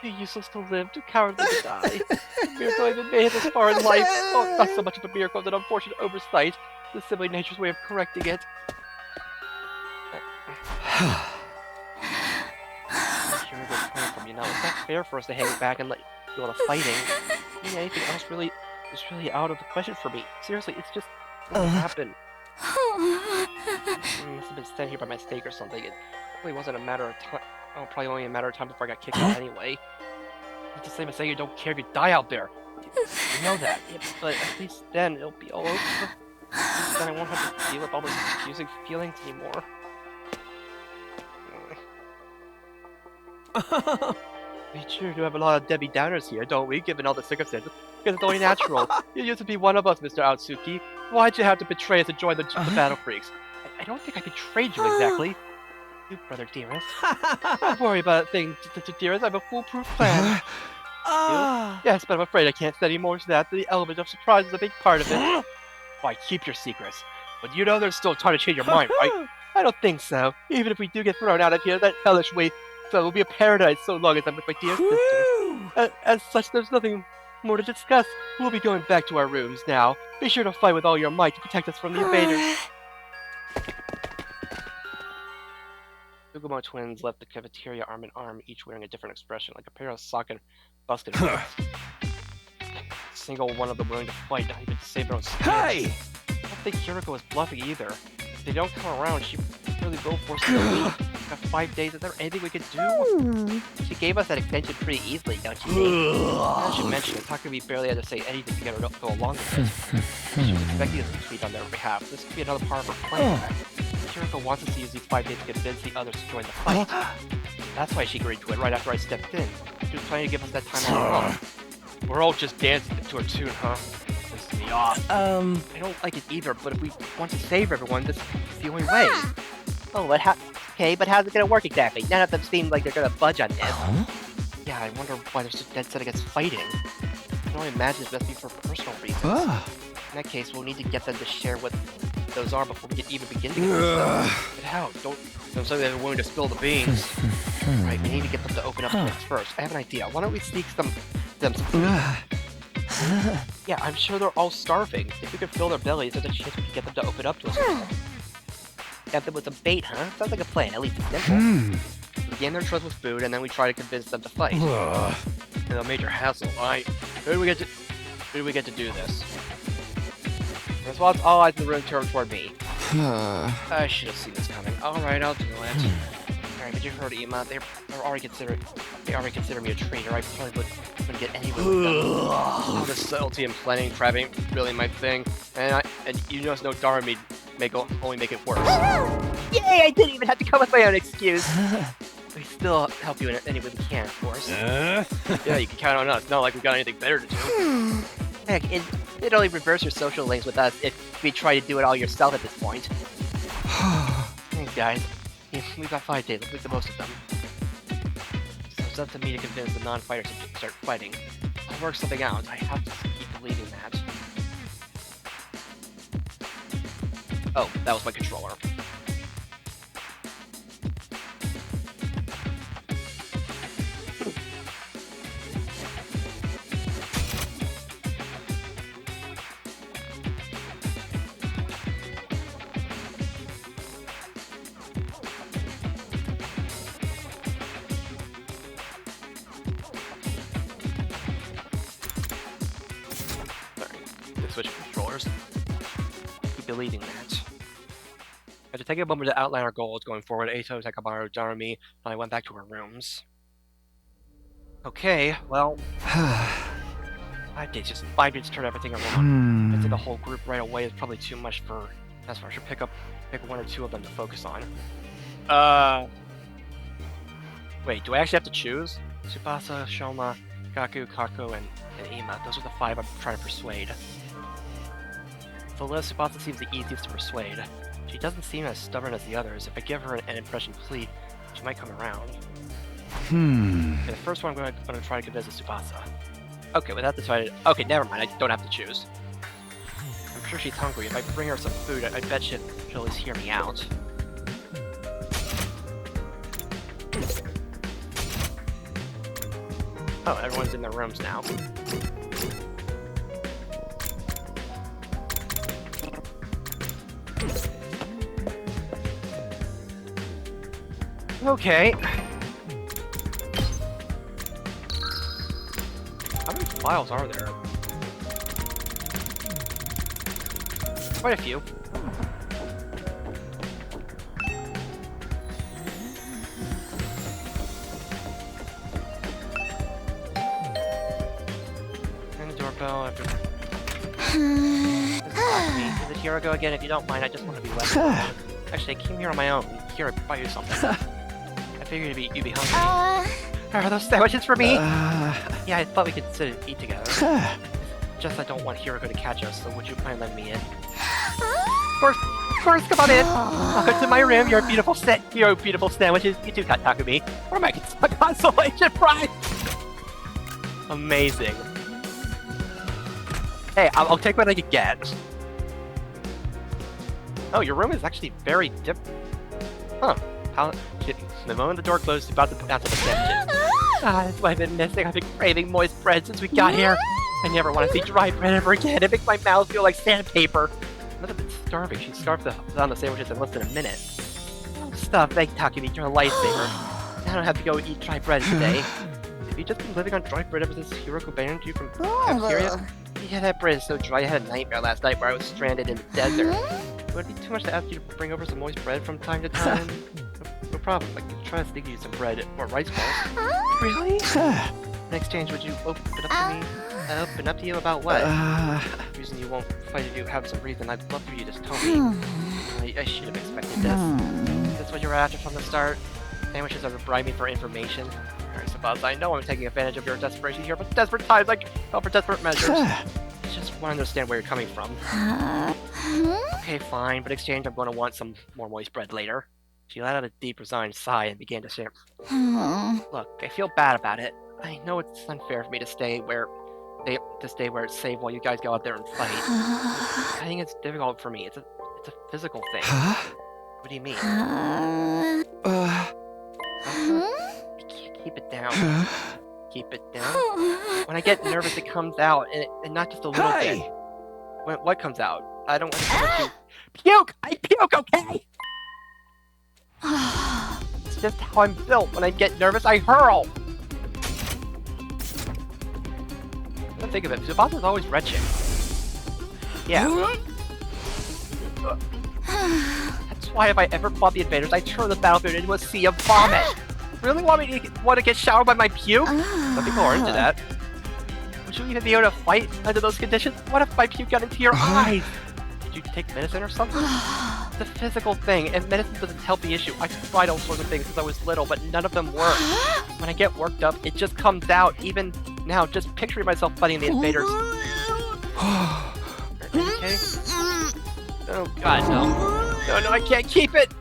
Too useless to live, too cowardly to die. A miracle I've been made this far in life. Oh, not so much of a miracle as an unfortunate oversight. The sibling nature's way of correcting it. Kiriko's coming from you now. It's not fair for us to hang back and let you do all the fighting. I mean, anything else is really out of the question for me. Seriously, it's just what happened. I must have been sent here by mistake or something. It really wasn't a matter of time. Oh, probably only a matter of time before I got kicked out anyway. It's the same as saying you don't care if you die out there. You know that. Yeah, but at least then it'll be all over. At least then I won't have to deal with all those confusing feelings anymore. We sure do have a lot of Debbie Downers here, don't we, given all the circumstances? Because it's only natural. You used to be one of us, Mr. Aotsuki. Why'd you have to betray us and join the Battle Freaks? I don't think I betrayed you exactly. You, brother dearest. Don't worry about a thing, dearest. I have a foolproof plan. Yes, but I'm afraid I can't say any more to that. The element of surprise is a big part of it. Why, keep your secrets. But you know there's still time to change your mind, right? I don't think so. Even if we do get thrown out of here, that hellish way so it will be a paradise so long as I'm with my dear sister. As such, there's nothing more to discuss. We'll be going back to our rooms now. Be sure to fight with all your might to protect us from the invaders. Tsugumo twins left the cafeteria arm in arm, each wearing a different expression, like a pair of socket busted heads. Single one of them willing to fight, not even to save their own skin. Hey! I don't think Kiriko was bluffing either. If they don't come around, she really will force us to leave. We've got 5 days. Is there anything we could do? She gave us that extension pretty easily, don't you think? I should mention it. Takumi barely had to say anything to get her to go along with it. She was expecting us to tweet on their behalf. This could be another part of her plan. Kiriko wants us to use these 5 days to convince the others to join the fight. That's why she agreed to it right after I stepped in. She was planning to give us that time all along. We're all just dancing to her tune, huh? Pisses me off. I don't like it either, but if we want to save everyone, this is the only way. Oh, but okay, but how's it gonna work exactly? None of them seem like they're gonna budge on this. Yeah, I wonder why they're so dead set against fighting. I can only imagine it must be for personal reasons. In that case, we'll need to get them to share what those are before we can even begin to get them. But how? Don't say they're willing to spill the beans. Right, we need to get them to open up to us first. I have an idea. Why don't we sneak them some food? Yeah, I'm sure they're all starving. If we could fill their bellies, there's a chance we could get them to open up to us. Get them with some bait, huh? Sounds like a plan, at least it's simple. We gain their trust with food, and then we try to convince them to fight. A major hassle. Alright, who do we get to do this? Response, all eyes in the room turn toward me. I should have seen this coming. Alright, I'll do it. Alright, but you heard Ima, they already consider me a traitor. I probably wouldn't get anywhere with them. All this subtlety and planning, crabbing, really my thing. And you just know Dara only make it worse. Yay! I didn't even have to come with my own excuse. We still help you in any way we can, of course. Yeah, you can count on us. Not like we got anything better to do. Heck, it'd only reverse your social links with us if we try to do it all yourself at this point. Thanks, guys. We've got 5 days. Let's make the most of them. So it's up to me to convince the non-fighters to start fighting. I'll work something out. I have to keep believing that. Oh, that was my controller. switch controllers. Keep believing that. I had to take a moment to outline our goals going forward. Ato, Takamaru, Darumi, and I went back to our rooms. Okay, well... 5 days, just 5 days to turn everything around. I think the whole group right away is probably too much for... That's why I should pick 1 or 2 of them to focus on. Wait, do I actually have to choose? Tsubasa, Shoma, Gaku, Kako, and Ima. Those are the 5 I'm trying to persuade. The list, Tsubasa seems the easiest to persuade. She doesn't seem as stubborn as the others. If I give her an impression plea, she might come around. Okay, the first one I'm going to try to convince is Tsubasa. Okay, with that decided... Okay, never mind, I don't have to choose. I'm sure she's hungry. If I bring her some food, I bet she'll at least hear me out. Oh, everyone's in their rooms now. Okay. How many files are there? Quite a few. Ring the doorbell after... This is me. Is it Hirago again? If you don't mind, I just want to be left alone. Actually, I came here on my own. Here, I buy you something. I figured you'd be hungry. Are those sandwiches for me? Yeah, I thought we could sit and eat together. Just I don't want Hirago to catch us, so would you mind letting me in? Of course, come on in. Welcome to my room. Your beautiful sandwiches. You too, Takumi. Or my consolation prize. Amazing. Hey, I'll take what I can get. Oh, your room is actually very different. Huh. The moment the door closed, about to put out the sandwiches. That's what I've been missing. I've been craving moist bread since we got here. I never want to see dry bread ever again. It makes my mouth feel like sandpaper. I must have been starving. She scarfed down the sandwiches in less than a minute. Stop, thank Takumi. You're a lifesaver. I don't have to go eat dry bread today. Have you just been living on dry bread ever since Hiroko banned you from cafeteria? Yeah, that bread is so dry. I had a nightmare last night where I was stranded in the desert. Would it be too much to ask you to bring over some moist bread from time to time? No problem. I can try to sneak you some bread or rice balls. Really? In exchange, would you open up to me? Open up to you about what? The reason you won't fight if you have some reason. I'd love for you to just tell me. I should have expected this. That's what you were after from the start. Sandwiches are to bribe me for information. Alright, Tsubasa, I know I'm taking advantage of your desperation here, but desperate times like call for desperate measures. I just want to understand where you're coming from. Okay, fine, but in exchange I'm going to want some more moist bread later. She let out a deep, resigned sigh and began to say, Look, I feel bad about it. I know it's unfair for me to stay where it's safe while you guys go out there and fight. I think it's difficult for me. It's a physical thing. What do you mean? Keep it down. Keep it down. When I get nervous, it comes out, and not just a little bit. What comes out? I don't want to come at you. Puke! I puke, okay? It's just how I'm built. When I get nervous, I hurl. Don't think of it. Tsubasa's always retching. Yeah. That's why if I ever fought the invaders, I turn the battlefield into a sea of vomit. Really want to get showered by my puke? Some people are into that. Would you even be able to fight under those conditions? What if my puke got into your eyes? Did you take medicine or something? It's a physical thing, and medicine doesn't help the issue. I tried all sorts of things since I was little, but none of them work. When I get worked up, it just comes out. Even now, just picturing myself fighting the invaders. Okay? Oh god, no. No, I can't keep it!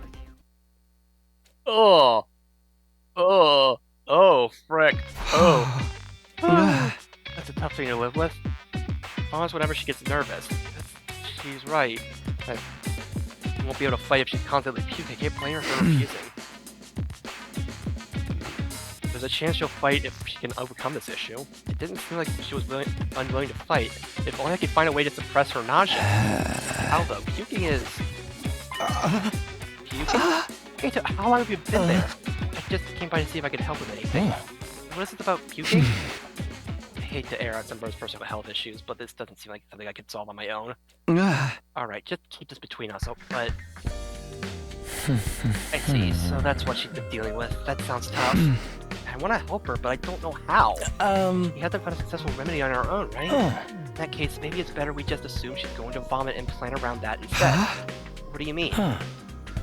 Oh, frick. That's a tough thing to live with. Almost whenever she gets nervous. She's right. I won't be able to fight if she's constantly puking. I can't blame her for refusing. There's a chance she'll fight if she can overcome this issue. It didn't seem like she was unwilling to fight. If only I could find a way to suppress her nausea. How though? Puking is... Puking? Okay, so how long have you been there? I just came by to see if I could help with anything. What is it about puking? hate to air out somebody's personal health issues, but this doesn't seem like something I could solve on my own. Alright, just keep this between us, but... I see, so that's what she's been dealing with. That sounds tough. I want to help her, but I don't know how. We have to find a successful remedy on our own, right? In that case, maybe it's better we just assume she's going to vomit and plan around that instead. What do you mean?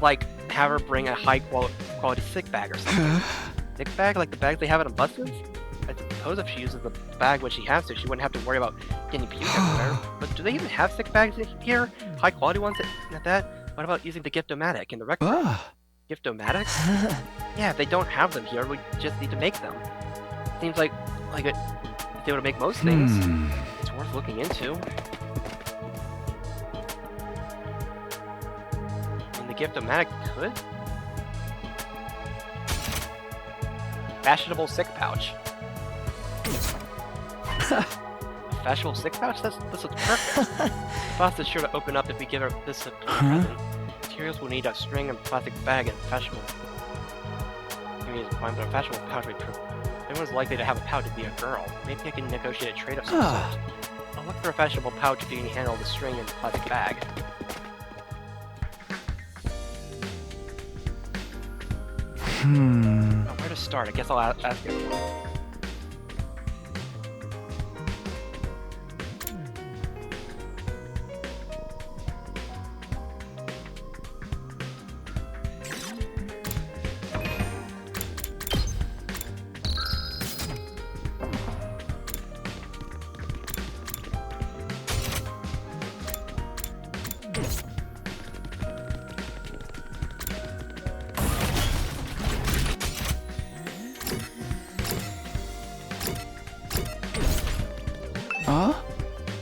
Like, have her bring a high-quality sick bag or something. Sick bag? Like the bags they have on buses? I suppose if she uses the bag when she has to, she wouldn't have to worry about getting puke everywhere. But do they even have sick bags in here? High-quality ones at that? What about using the Gift-O-Matic in the rec room? Gift-O-Matic? Yeah, if they don't have them here, we just need to make them. Seems like it's able to make most things. It's worth looking into. And the Gift-O-Matic could? Fashionable sick pouch. Fashionable sick pouch? This looks perfect. Boss is sure to open up if we give her this a present. Materials will need a string and plastic bag and fashionable. I mean, it's fine, but a fashionable pouch would be perfect. Everyone's likely to have a pouch to be a girl. Maybe I can negotiate a trade of some sort. I'll look for a fashionable pouch if you can handle the string and the plastic bag. Oh, where to start? I guess I'll ask everyone.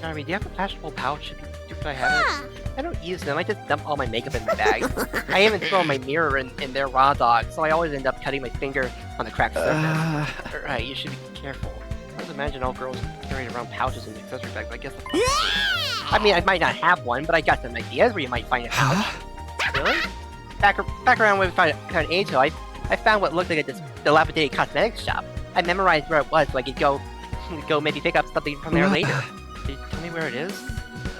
Jeremy, do you have a fashionable pouch? If I have it? I don't use them, I just dump all my makeup in my bag. I even throw my mirror in their raw dog, so I always end up cutting my finger on the cracked surface. Right, you should be careful. I always imagine all girls carrying around pouches and accessory bags, but I guess that's I mean, I might not have one, but I got some ideas where you might find a pouch. Really? Back around when we found age hill, I found what looked like a dilapidated cosmetics shop. I memorized where it was so I could go maybe pick up something from there later. Can you tell me where it is?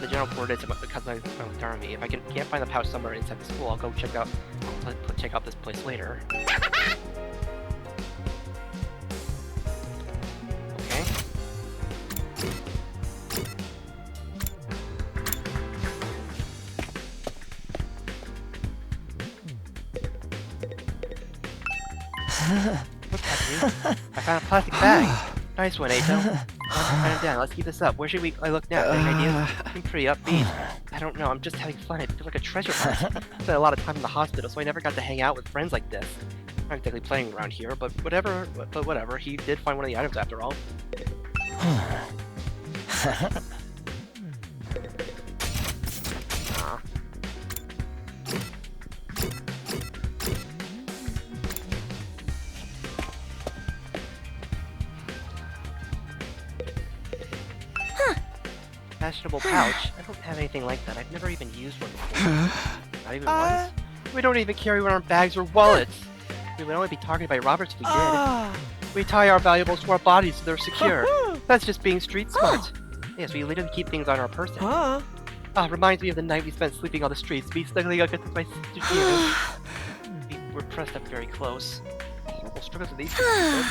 The general coordinates about the cosmetics army. If I can't find the pouch somewhere inside the school, I'll go check out this place later. Okay. Look at me. I found a plastic bag. Nice one, Ato. Write it down. Let's keep this up. Where should I look now? Any ideas? I'm pretty upbeat. I don't know. I'm just having fun. It feels like a treasure hunt. I spent a lot of time in the hospital, so I never got to hang out with friends like this. I'm not exactly playing around here, but whatever. But whatever. He did find one of the items after all. Fashionable pouch? I don't have anything like that. I've never even used one before. Not even once. We don't even carry one in our bags or wallets. We would only be targeted by robbers if we did. We tie our valuables to our bodies so they're secure. That's just being street smart. Yes, we literally keep things on our person. Reminds me of the night we spent sleeping on the streets. We snugly up against my studio. We were pressed up very close. Horrible struggles with these things.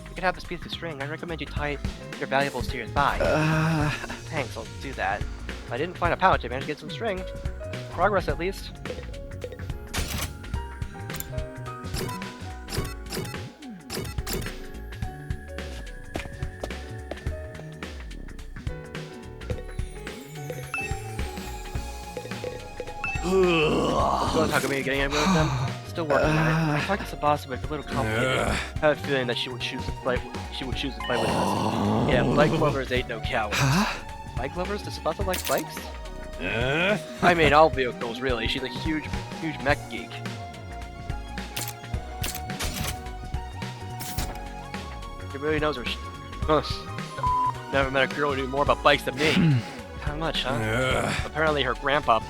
You could have this piece of string. I recommend you tie your valuables to your thigh. Thanks, I'll do that. If I didn't find a pouch, I managed to get some string. Progress, at least. Don't talk about me getting anywhere with them. Still working on it. I talked to the boss, but it's a little complicated. I have a feeling that she would choose to fight. She would choose to fight with us. Yeah, bike lovers ain't no cowards. Bike lovers? Does Sabata like bikes? I mean, all vehicles, really. She's a huge mech geek. She really knows her. Never met a girl who knew more about bikes than me. How much, huh? Apparently, her grandpa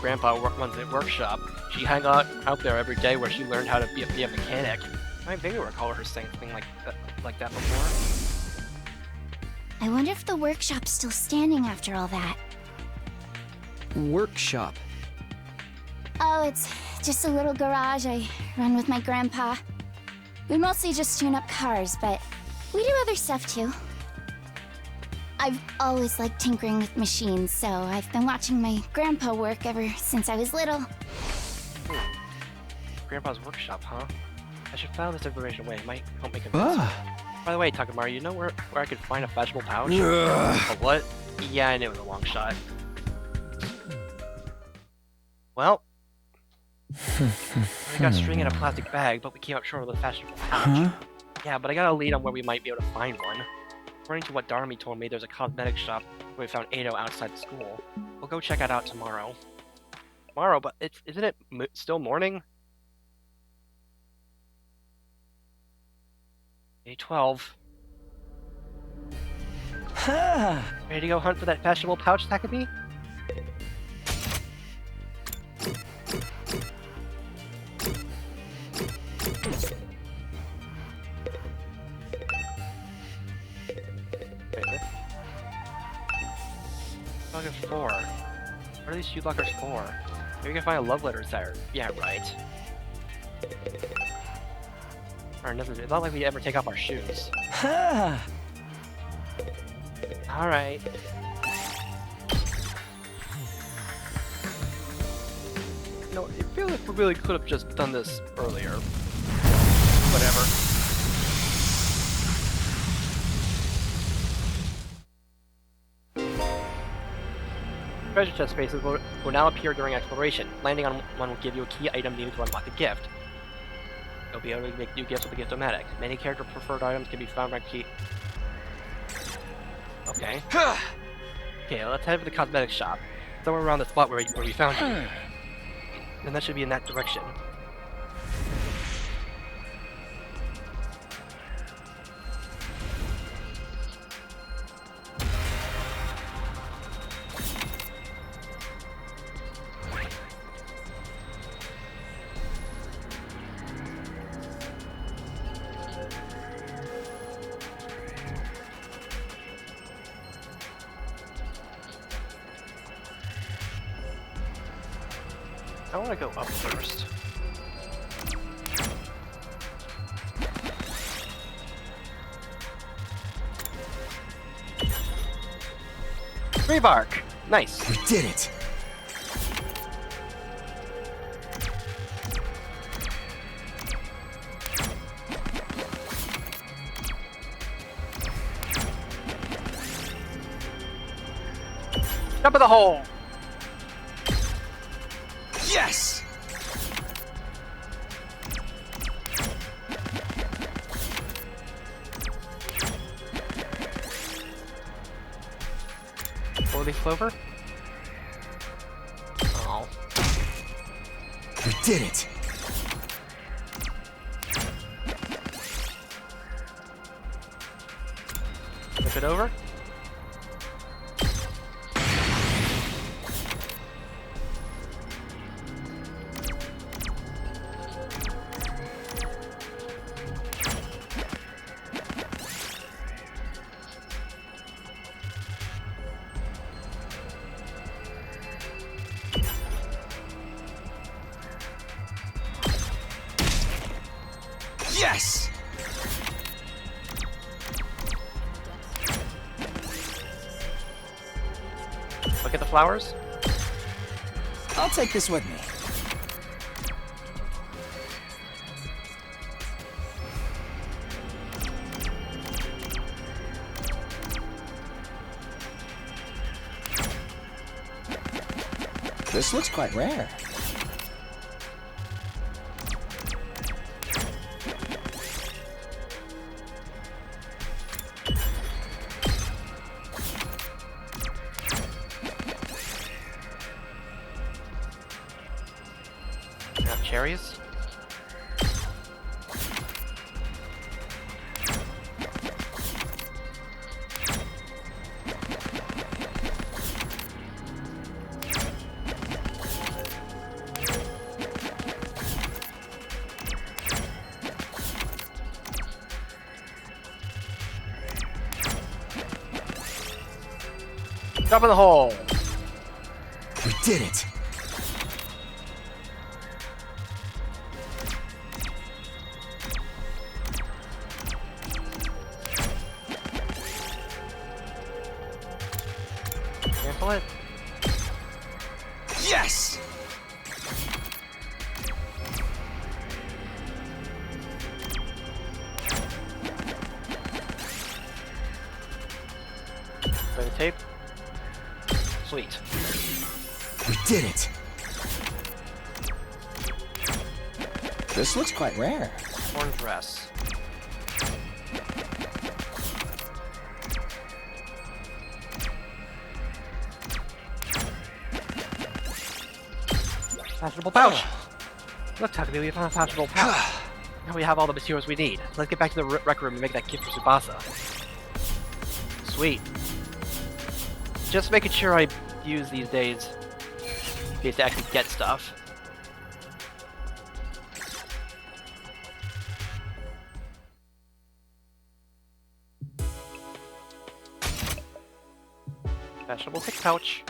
runs a workshop. She hung out there every day where she learned how to be a mechanic. I vaguely recall her saying something like that before. I wonder if the workshop's still standing after all that. Workshop. Oh, it's just a little garage I run with my grandpa. We mostly just tune up cars, but we do other stuff too. I've always liked tinkering with machines, so I've been watching my grandpa work ever since I was little. Grandpa's workshop, huh? I should file this information away. It might help make a mess. By the way, Takamaru, you know where I could find a fashionable pouch? A what? Yeah, I knew it was a long shot. Well, we got string in a plastic bag, but we came up short of the fashionable pouch. Yeah, but I got a lead on where we might be able to find one. According to what Darmy told me, there's a cosmetic shop where we found Ado outside the school. We'll go check it out tomorrow. Tomorrow, but isn't it still morning? Day 12. Ready to go hunt for that fashionable pouch, Takumi? Wait, lockers 4. What are these shoe lockers for? Maybe we can find a love letter there. Yeah, right. Or nothing. It's not like we ever take off our shoes. Alright. No, I feel like we really could have just done this earlier. Whatever. Treasure chest spaces will now appear during exploration. Landing on one will give you a key item needed to unlock the gift. You'll be able to make new gifts with the gift-o-matic. Many character preferred items can be found by key. Okay. Okay, let's head for the cosmetic shop. Somewhere around the spot where we found you. And that should be in that direction. I want to go up first. Tree bark! Nice. We did it! Jump in the hole! Yes! Four-leaf clover? Oh. We did it! Flip it over. Yes! Look at the flowers. I'll take this with me. This looks quite rare. Got cherries. Jump in the hole. We did it. Cancel it. Yes! Play the tape. Sweet. We did it. This looks quite rare. Torn dress. Fashionable pouch. Look, Takumi, we found a fashionable pouch. Now we have all the materials we need. Let's get back to the rec room and make that gift for Tsubasa. Sweet. Just making sure I use these days in case to actually get stuff. Fashionable pick pouch.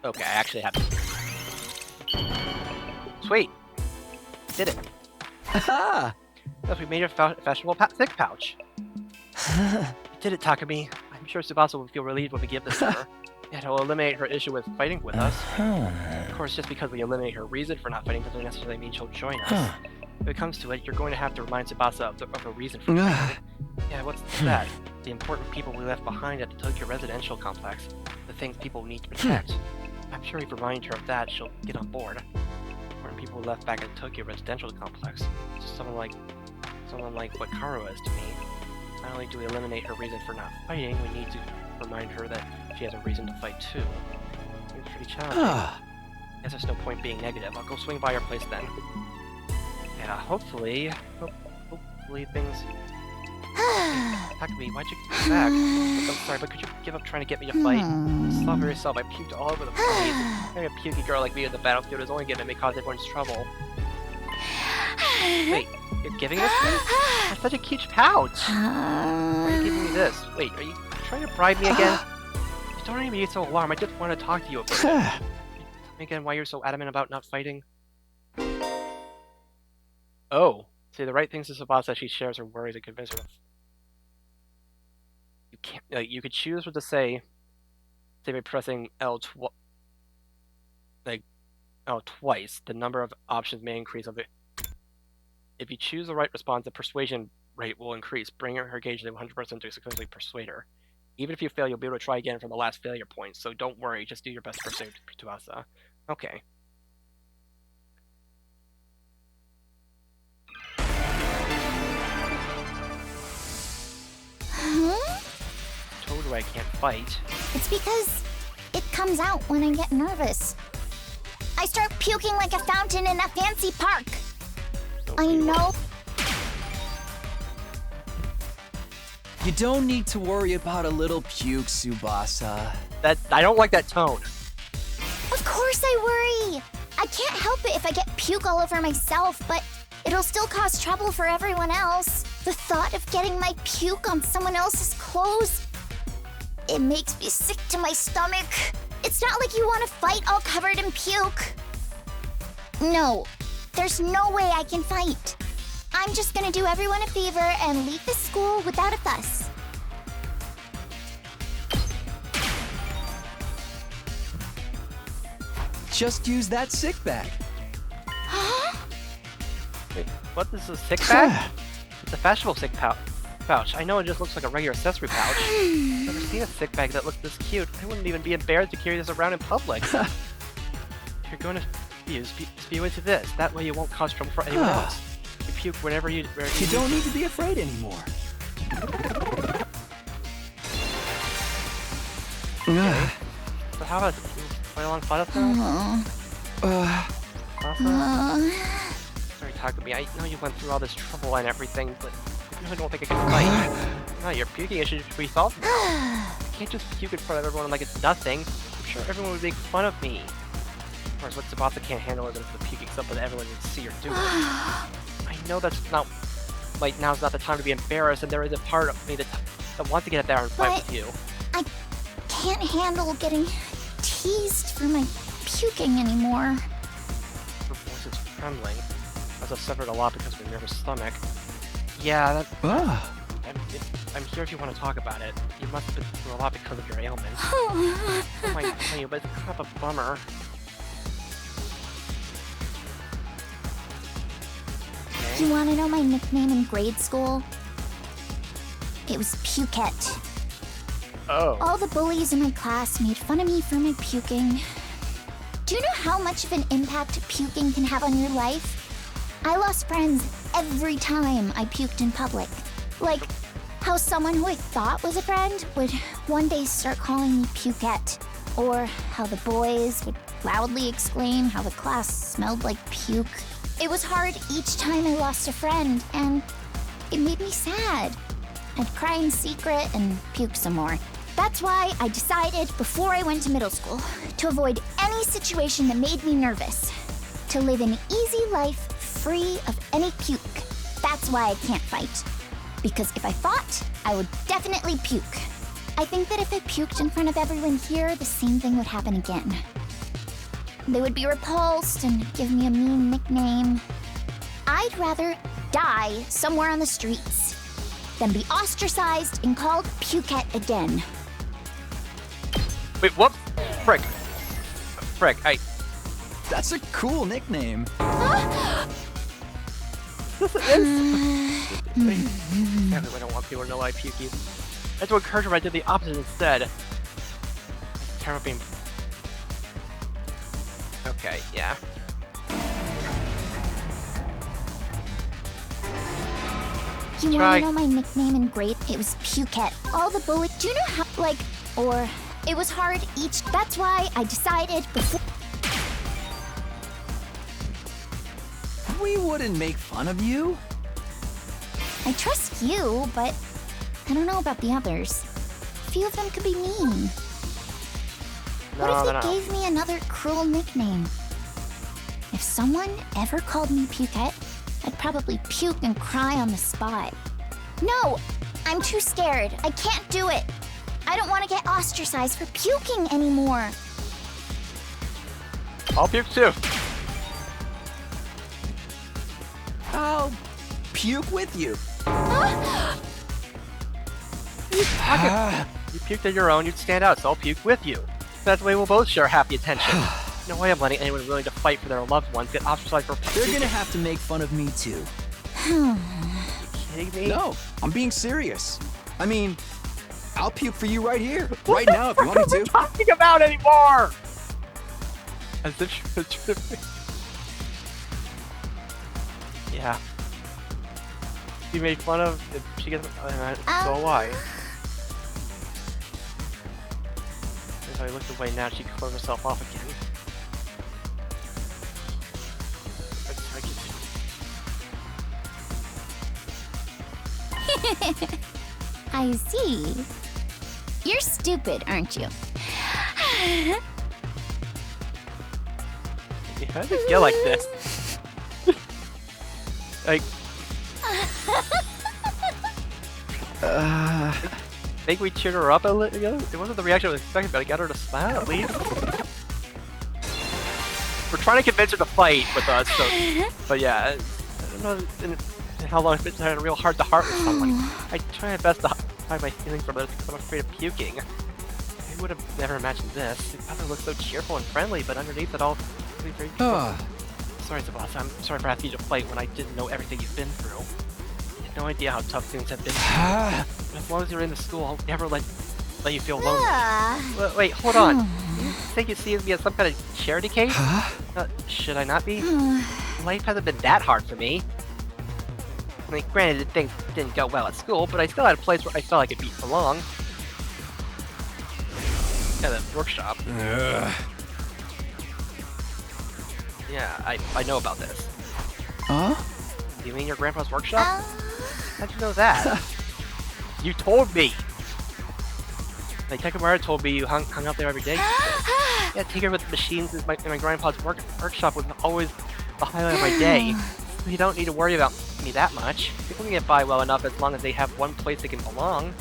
Okay, I actually have it. Sweet. Did it. Haha! Yes, we made a fashionable thick pouch. You did it, Takumi. I'm sure Tsubasa will feel relieved when we give this to her. Yeah, it'll eliminate her issue with fighting with us. Of course, just because we eliminate her reason for not fighting doesn't necessarily mean she'll join us. If it comes to it, you're going to have to remind Tsubasa of her reason for fighting. Yeah, what's that? The important people we left behind at the Tokyo residential complex. The things people need to protect. I'm sure if we remind her of that, she'll get on board. Important people left back at the Tokyo residential complex. Just someone like what Karo is to me. Not only do we eliminate her reason for not fighting, we need to remind her that she has a reason to fight too. It's pretty challenging. Guess there's no point being negative. I'll go swing by your place then. Yeah, hopefully things... Takumi, why'd you come back? I'm sorry, but could you give up trying to get me to fight? You saw for yourself, I puked all over the place. Having a pukey girl like me in the battlefield is only gonna cause everyone's trouble. Wait, you're giving this to me? That's such a cute pouch! Why are you giving me this? Wait, are you trying to bribe me again? Just don't even be so alarmed, I just want to talk to you about it. Tell me again why you're so adamant about not fighting? Oh. Say the right things to Tsubasa, she shares her worries and convince her. You can't. You could choose what to say by pressing L twice. The number of options may increase. If you choose the right response, the persuasion rate will increase, bringing her gauge to 100% to successfully persuade her. Even if you fail, you'll be able to try again from the last failure point. So don't worry. Just do your best to persuade Tsubasa. Okay. Told her I can't fight. It's because it comes out when I get nervous. I start puking like a fountain in a fancy park. I know. You don't need to worry about a little puke, Tsubasa. I don't like that tone. Of course I worry. I can't help it if I get puke all over myself, but it'll still cause trouble for everyone else. The thought of getting my puke on someone else's clothes, it makes me sick to my stomach. It's not like you want to fight all covered in puke. No, there's no way I can fight. I'm just gonna do everyone a favor and leave this school without a fuss. Just use that sick bag. Wait, what is a sick bag? It's a fashionable sick pouch. I know it just looks like a regular accessory pouch. I've never seen a sick bag that looked this cute. I wouldn't even be embarrassed to carry this around in public. If you're going to spew into this. That way you won't cause trouble for anyone else. You puke whenever you... You don't need to be afraid anymore. Okay. So how about play alongside us now? Sorry, Takumi. I know you went through all this trouble and everything, but I really don't think I can fight. No, your puking issue should be solved now. You can't just puke in front of everyone like it's nothing. I'm sure everyone would make fun of me. Of course, what Tsubasa can't handle is the puking stuff that everyone would see her do. I know that's not... Like, now's not the time to be embarrassed, and there is a part of me that that wants to get out there and fight with you. I can't handle getting teased for my puking anymore. Her voice is trembling. Must have suffered a lot because of her nervous stomach. Yeah, I'm here if you want to talk about it. You must have been through a lot because of your ailment. Oh my god, but it's kind of a bummer. Okay. You want to know my nickname in grade school? It was Pukette. Oh. All the bullies in my class made fun of me for my puking. Do you know how much of an impact puking can have on your life? I lost friends every time I puked in public. Like, how someone who I thought was a friend would one day start calling me Pukette. Or how the boys would loudly exclaim how the class smelled like puke. It was hard each time I lost a friend, and it made me sad. I'd cry in secret and puke some more. That's why I decided before I went to middle school to avoid any situation that made me nervous. To live an easy life free of any puke. That's why I can't fight. Because if I fought, I would definitely puke. I think that if I puked in front of everyone here, the same thing would happen again. They would be repulsed and give me a mean nickname. I'd rather die somewhere on the streets than be ostracized and called Pukette again. Wait, what? Frick. That's a cool nickname. Exactly, I don't want people to know I puke you. I had to encourage her, I did the opposite instead. Terrible being... Okay, yeah. You wanna know my nickname in grade? It was Pukette. All the bullies. Do you know how, or it was hard each. That's why I decided before. We wouldn't make fun of you. I trust you, but I don't know about the others. A few of them could be mean. What if they gave me another cruel nickname? If someone ever called me Pukette, I'd probably puke and cry on the spot. No! I'm too scared. I can't do it. I don't want to get ostracized for puking anymore. I'll puke too. I'll puke with you. You puked on your own, you'd stand out, so I'll puke with you. That way we'll both share happy attention. No way I'm letting anyone willing to fight for their loved ones get ostracized for puking. They're gonna have to make fun of me too. You kidding me? No, I'm being serious. I mean, I'll puke for you right here, right now, if you want me to. What are we talking about anymore? As if yeah. She made fun of if she gets so why? If I looked away now, she could close herself off again. I see. You're stupid, aren't you? Yeah, how do you feel like this? Like... I think we cheered her up a little. It wasn't the reaction I was expecting, but I got her to smile at least. We're trying to convince her to fight with us, so... But yeah, I don't know how long it's been had a real heart-to-heart with someone. I try my best to hide my feelings from others because I'm afraid of puking. I would have never imagined this. Your father looks so cheerful and friendly, but underneath it all, really very Sorry, Tsubasa. I'm sorry for asking you to fight when I didn't know everything you've been through. I had no idea how tough things have been. But as long as you're in the school, I'll never let you feel lonely. Wait, hold on. You think you see me as some kind of charity case? Should I not be? Life hasn't been that hard for me. I mean, granted, things didn't go well at school, but I still had a place where I felt I could belong. Yeah, the workshop. Yeah, I know about this. Huh? You mean your grandpa's workshop? How'd you know that? You told me! Like, Takamura told me you hung out there every day. Yeah, tinkering with the machines in my grandpa's workshop was always the highlight of my day. You don't need to worry about me that much. People can get by well enough as long as they have one place they can belong.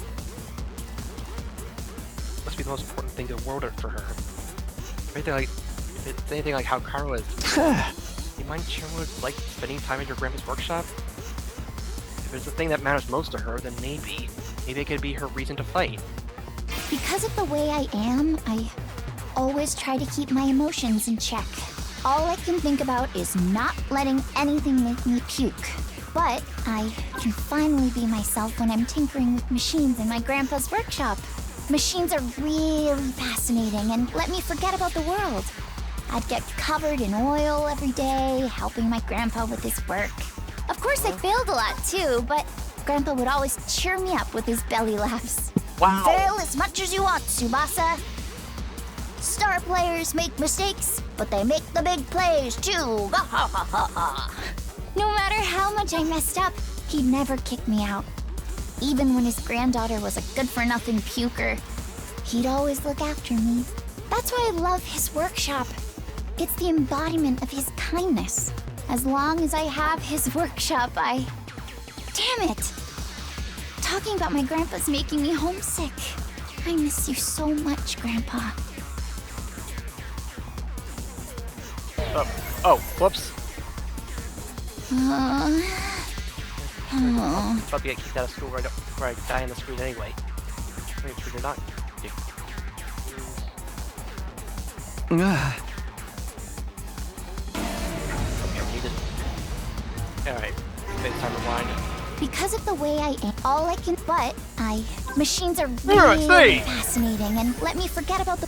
the most important thing in the world for her. If it's anything like how Karo is, you mind sharing would like spending time at your grandpa's workshop? If it's the thing that matters most to her, then maybe it could be her reason to fight. Because of the way I am, I always try to keep my emotions in check. All I can think about is not letting anything make me puke. But I can finally be myself when I'm tinkering with machines in my grandpa's workshop. Machines are really fascinating and let me forget about the world. I'd get covered in oil every day, helping my grandpa with his work. Of course, I failed a lot too, but Grandpa would always cheer me up with his belly laughs. Wow. Fail as much as you want, Tsubasa. Star players make mistakes, but they make the big plays too. No matter how much I messed up, he'd never kick me out. Even when his granddaughter was a good-for-nothing puker, he'd always look after me. That's why I love his workshop. It's the embodiment of his kindness. As long as I have his workshop, Damn it! Talking about my grandpa's making me homesick. I miss you so much, Grandpa. Oh, whoops. Probably get kicked out of school where I die on the screen anyway. Make sure you're not. Alright, it's time to wind. Because of the way I am, machines are really fascinating and let me forget about the...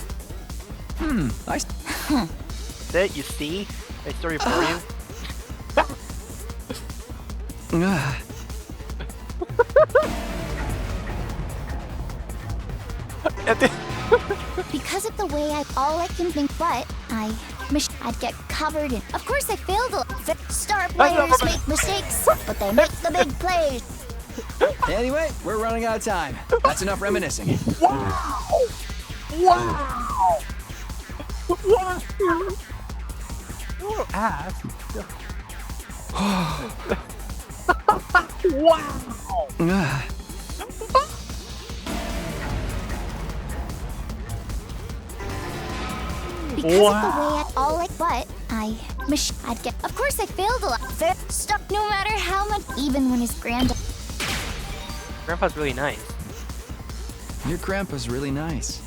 That you see? A story for you? Because of the way I'd get covered in... Of course I failed a lot. Star players make mistakes, but they make the big plays. Anyway, we're running out of time. That's enough reminiscing. Wow! Wow! Wow! Ass. Wow! Because of the way I'd get... Of course I failed a lot. Stop, no matter how much, even when his Grandpa's really nice. Your grandpa's really nice.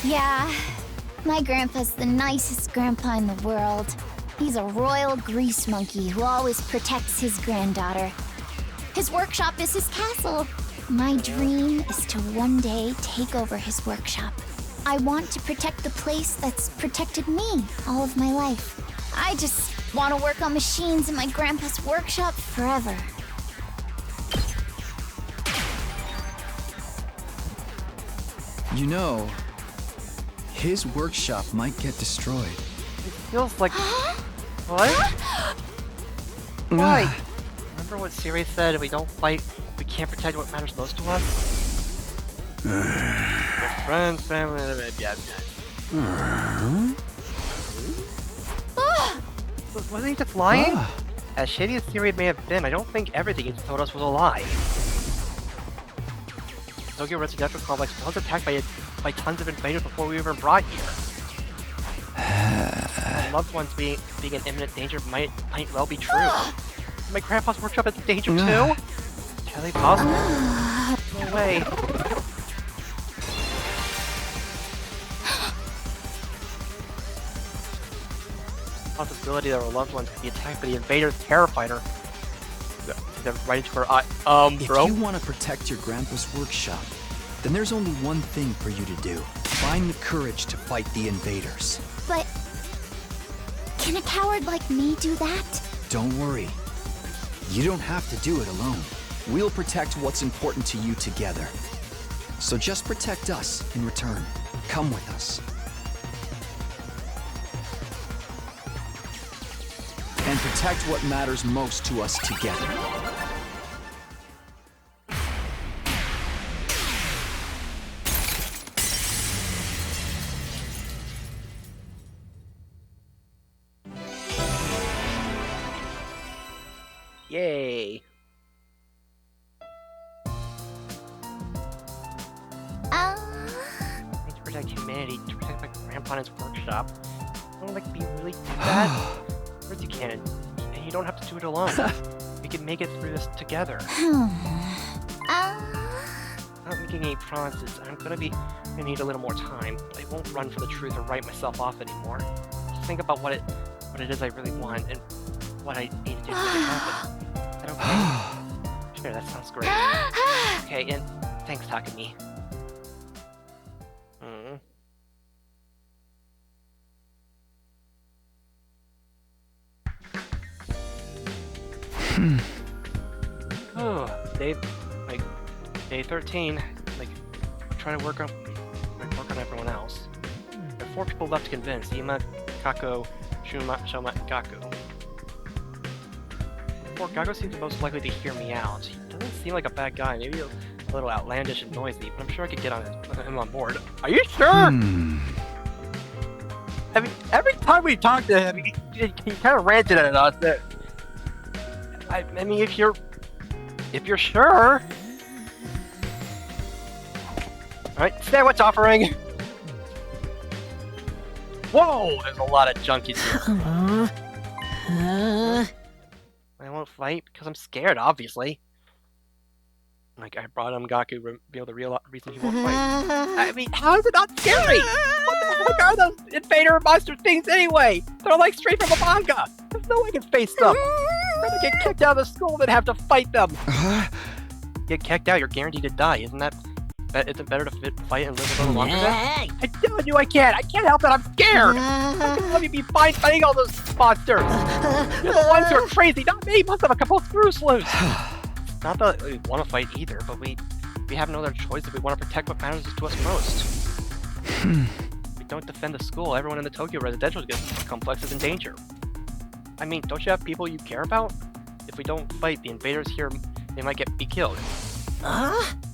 Yeah, my grandpa's the nicest grandpa in the world. He's a royal grease monkey who always protects his granddaughter. His workshop is his castle. My dream is to one day take over his workshop. I want to protect the place that's protected me all of my life. I just want to work on machines in my grandpa's workshop forever. You know, his workshop might get destroyed. It feels like... What? Why? Remember what Siri said? If we don't fight, we can't protect what matters most to us? Friends, family, yeah. Wasn't he just lying? As shady as Siri may have been, I don't think everything he told us was a lie. Tokyo Residential Complex was attacked by tons of invaders before we were brought here. My loved ones being in imminent danger might well be true. My grandpa's workshop is in danger too? Entirely possible. No way. Possibility that our loved ones could be attacked by the invaders terrified her. Right into her eye. If you want to protect your grandpa's workshop, then there's only one thing for you to do. Find the courage to fight the invaders. But... can a coward like me do that? Don't worry. You don't have to do it alone. We'll protect what's important to you together. So just protect us in return. Come with us. And protect what matters most to us together. Yay. finance workshop. Don't like be really do that. Of course you can, and you don't have to do it alone. We can make it through this together. I'm not making any promises. I'm gonna need a little more time. I won't run for the truth or write myself off anymore. Just think about what it is I really want and what I need to do to make it happen. Is that okay? Sure, that sounds great. Okay, and thanks, Takumi. Oh, day 13. Like, trying to work on everyone else. There are 4 people left to convince: Ima, Kako, Shoma, Gaku. Gaku seems most likely to hear me out. He doesn't seem like a bad guy. Maybe a little outlandish and noisy, but I'm sure I could get him on board. Are you sure? I mean, every time we talk to him, he kind of ranted at us. I mean, if you're sure. Alright, say what's offering. Whoa, there's a lot of junkies here. I won't fight because I'm scared, obviously. Like, I brought him Gaku reveal the real reason he won't fight. I mean, how is it not scary? What the heck are those invader monster things anyway? They're like straight from a manga. There's no way I can face them. I'd rather get kicked out of the school than have to fight them. Get kicked out, you're guaranteed to die. Isn't it better to fight and live a little longer then? I'm telling you I can't help it, I'm scared! How can let me be fine fighting all those monsters? You're the ones who are crazy, not me! Must have a couple of screws loose! Not that we want to fight either, but we have no other choice if we want to protect what matters to us most. If we don't defend the school, everyone in the Tokyo residential complex is in danger. I mean, don't you have people you care about? If we don't fight, the invaders here, they might be killed.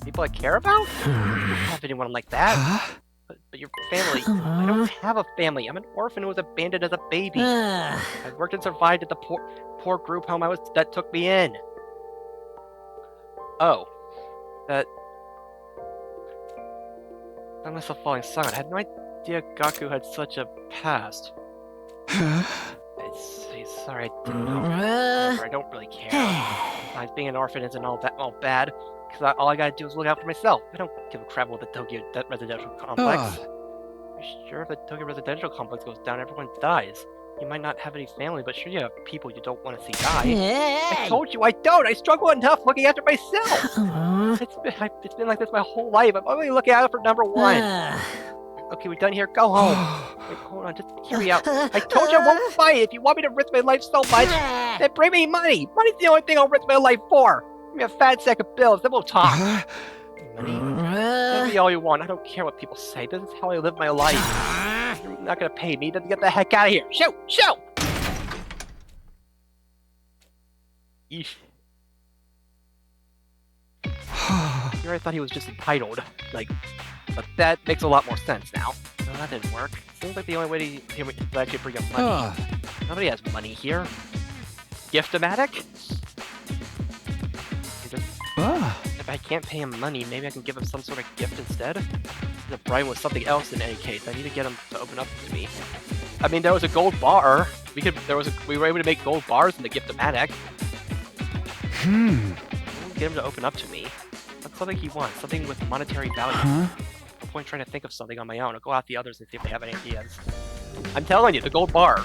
People I care about? I don't have anyone like that. But your family. I don't have a family. I'm an orphan who was abandoned as a baby. I worked and survived at the poor group home that took me in. Oh. I myself falling silent. I had no idea Gaku had such a past. Sorry, I didn't know. I don't really care. Besides, being an orphan isn't all bad. Because all I gotta do is look out for myself. I don't give a crap about the Tokyo residential complex. You're sure if the Tokyo residential complex goes down, everyone dies. You might not have any family, but sure you have people you don't want to see die. I told you I don't! I struggle enough looking after myself! It's been like this my whole life. I'm only looking out for number 1. Okay, we're done here. Go home. Wait, hold on, just hear me out. I told you I won't fight. If you want me to risk my life so much, then bring me money. Money's the only thing I'll risk my life for. Give me a fat sack of bills, then we'll talk. Money? Give me all you want. I don't care what people say. This is how I live my life. You're not gonna pay me, then get the heck out of here. Shoot! Shoot! Yeesh. Here I thought he was just entitled. But that makes a lot more sense now. No, that didn't work. Seems like the only way to actually bring up money. Nobody has money here. Gift-o-matic? If I can't pay him money, maybe I can give him some sort of gift instead? The Brian was something else in any case. I need to get him to open up to me. I mean, there was a gold bar. We were able to make gold bars in the gift-o-matic. Get him to open up to me. What's something he wants? Something with monetary value. No point trying to think of something on my own. I'll go out the others and see if they have any ideas. I'm telling you, the gold bar.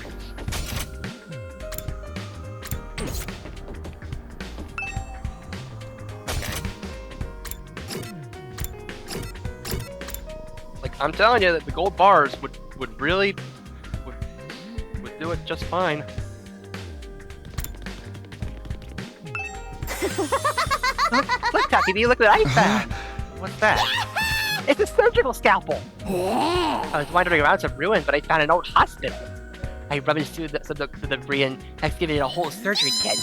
I'm telling you that the gold bars would really do it just fine. Look, Takumi, look what I found! What's that? It's a surgical scalpel! I was wandering around some ruins, but I found an old hospital. I rummaged through the debris and excavated a whole surgery kit.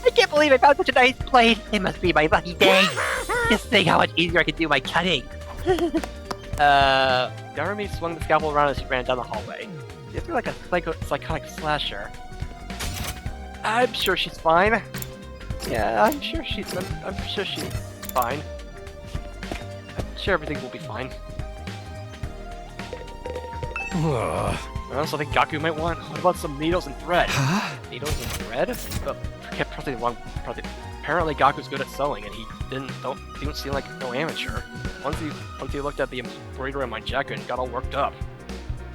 I can't believe I found such a nice blade! It must be my lucky day! Just think how much easier I could do my cutting! Garumi swung the scalpel around as she ran down the hallway. She feel like a psychotic slasher. I'm sure she's fine. Yeah, I'm sure she's fine. I'm sure everything will be fine. I also think Gaku might want. What about some needles and thread? Needles and thread? Oh, probably the wrong. Apparently, Gaku's good at sewing, and he didn't seem like no amateur. Once he looked at the embroidery on my jacket and got all worked up.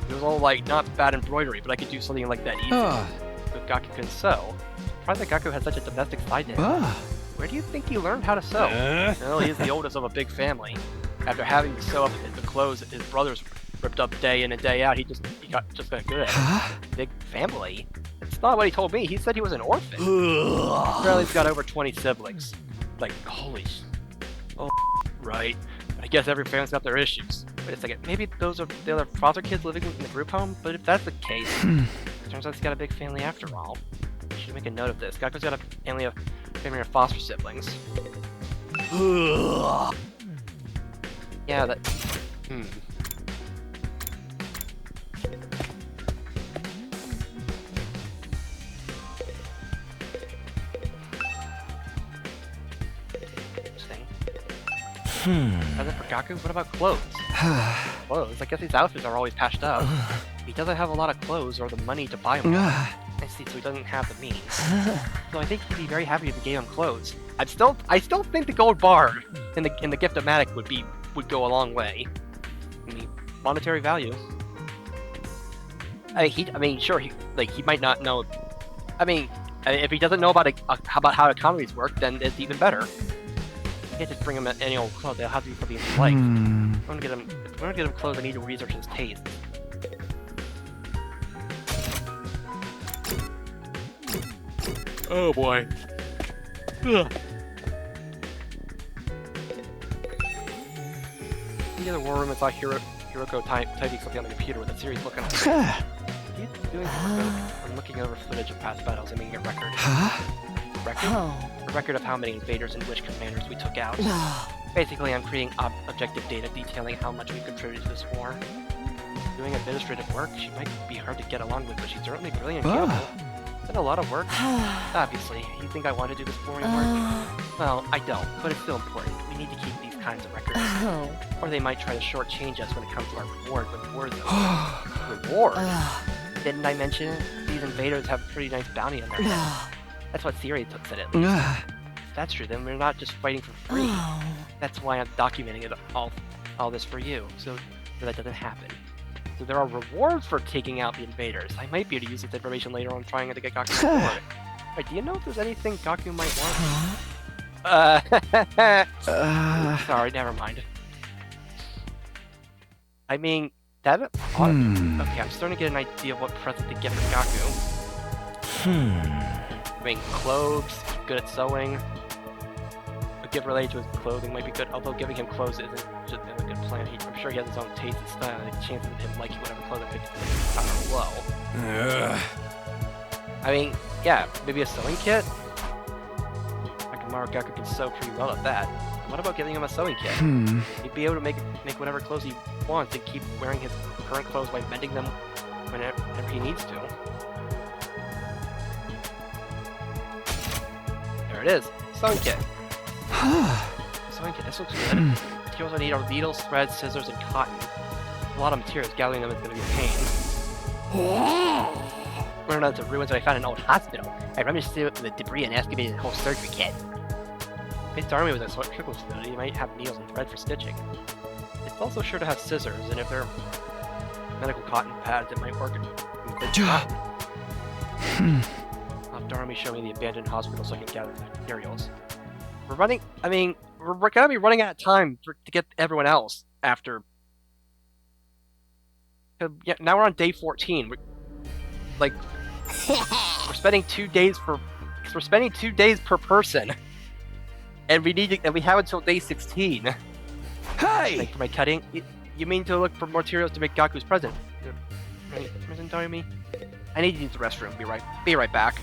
It was all like not bad embroidery, but I could do something like that easy. But Gaku can sew. Surprised that Gaku has such a domestic side to him. Where do you think he learned how to sew? Well, he is the oldest of a big family. After having to sew up the clothes that his brothers ripped up day in and day out, he got good at it. Big family? That's not what he told me. He said he was an orphan. Apparently he's got over 20 siblings. Like, holy oh, right. But I guess every family's got their issues. Wait a second, maybe those are the other foster kids living in the group home? But if that's the case, it turns out he's got a big family after all. I should make a note of this. Gaku's got a family of foster siblings. Yeah, that... As for Gaku, what about clothes? Clothes? I guess his outfits are always patched up. He doesn't have a lot of clothes or the money to buy them. I see, so he doesn't have the means. So I think he'd be very happy if we gave him clothes. I still think the gold bar in the gift-o-matic would go a long way. I mean, monetary value. Sure, he might not know. I mean, if he doesn't know about how economies work, then it's even better. You can't just bring him any old clothes. They'll have to be something he likes. If we're gonna get him clothes, I need to research his taste. Oh boy. Ugh. In the other war room, I saw Hiroko typing something on the computer with a series looking at it. He's doing I'm looking over footage of past battles and making a record. A record of how many invaders and which commanders we took out. Basically, I'm creating objective data detailing how much we contributed to this war. Doing administrative work, she might be hard to get along with, but she's certainly brilliant and capable. Is that a lot of work? Obviously. You think I want to do this boring work? Well, I don't, but it's still important. We need to keep these kinds of records. Or they might try to shortchange us when it comes to our reward when the war is over. Reward? Didn't I mention it? These invaders have a pretty nice bounty on their heads. That's what Siri said at least. If that's true, then we're not just fighting for free. That's why I'm documenting it all this for you, so that doesn't happen. So there are rewards for taking out the invaders. I might be able to use this information later on trying to get Gaku on board. Wait, do you know if there's anything Gaku might want? Sorry, never mind. I mean, that... Okay, I'm starting to get an idea of what present to get for Gaku. I mean, clothes, good at sewing. A gift related to his clothing might be good, although giving him clothes isn't just a good plan. I'm sure he has his own taste and style, and the chances of him liking whatever clothing fits are low. I mean, yeah, maybe a sewing kit? Gaku can sew pretty well at that. What about giving him a sewing kit? He'd be able to make whatever clothes he wants and keep wearing his current clothes by mending them whenever he needs to. There it is. Sewing kit. Sewing kit, this looks good. Materials I need are needles, threads, scissors, and cotton. A lot of materials, gathering them is going to be a pain. Learned out the ruins that I found in an old hospital. I rummaged through the debris and excavated a whole surgery kit. If it's army with a surgical facility, you might have needles and thread for stitching. It's also sure to have scissors, and if they're medical cotton pads, it might work in good cotton. I'll have Darmy show me the abandoned hospital so I can gather the materials. We're gonna be running out of time to get everyone else after. Yeah, now we're on day 14. We're spending 2 days we're spending 2 days per person, and we have until day 16. Hey! Thank you for my cutting. You mean to look for materials to make Gaku's present? Present, Darmy? I need to use the restroom. Be right back.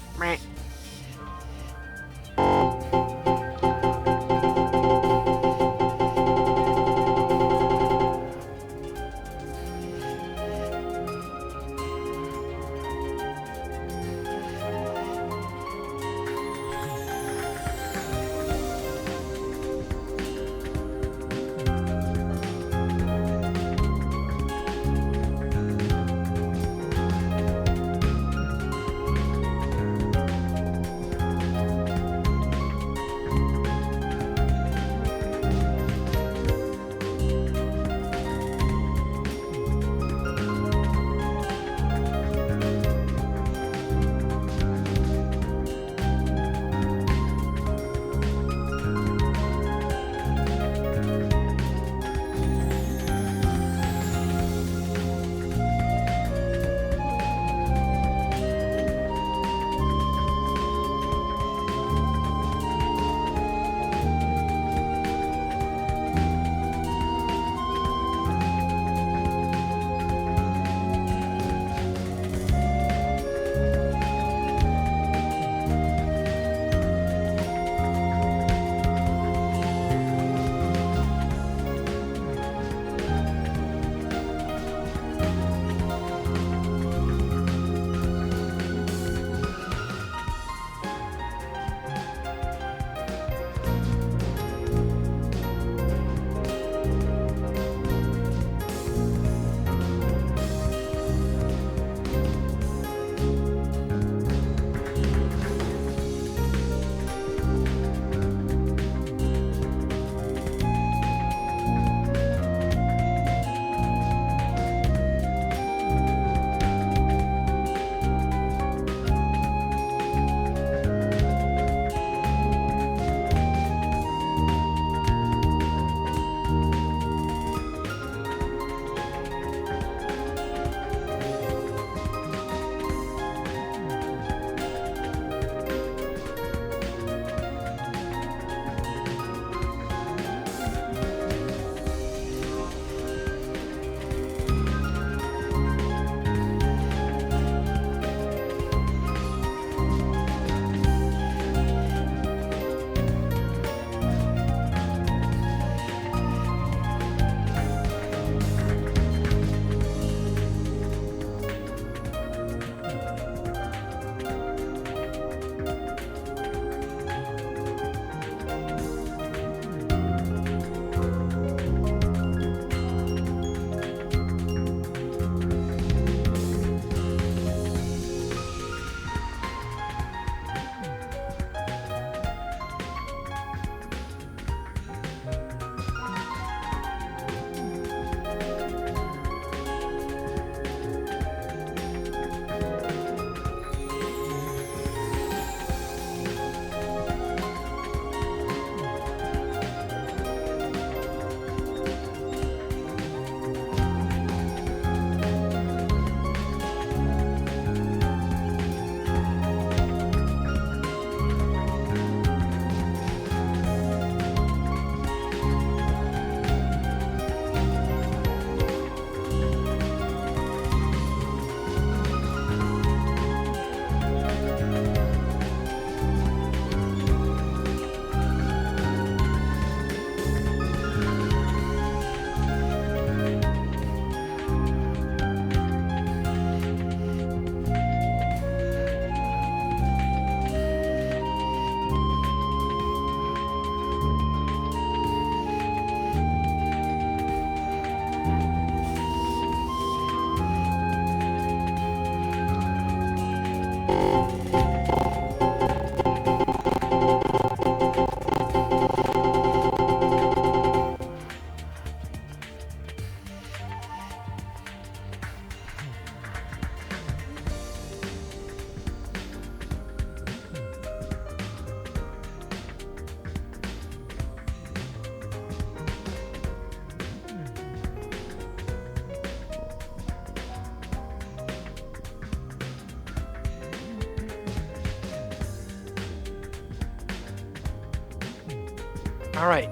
Alright.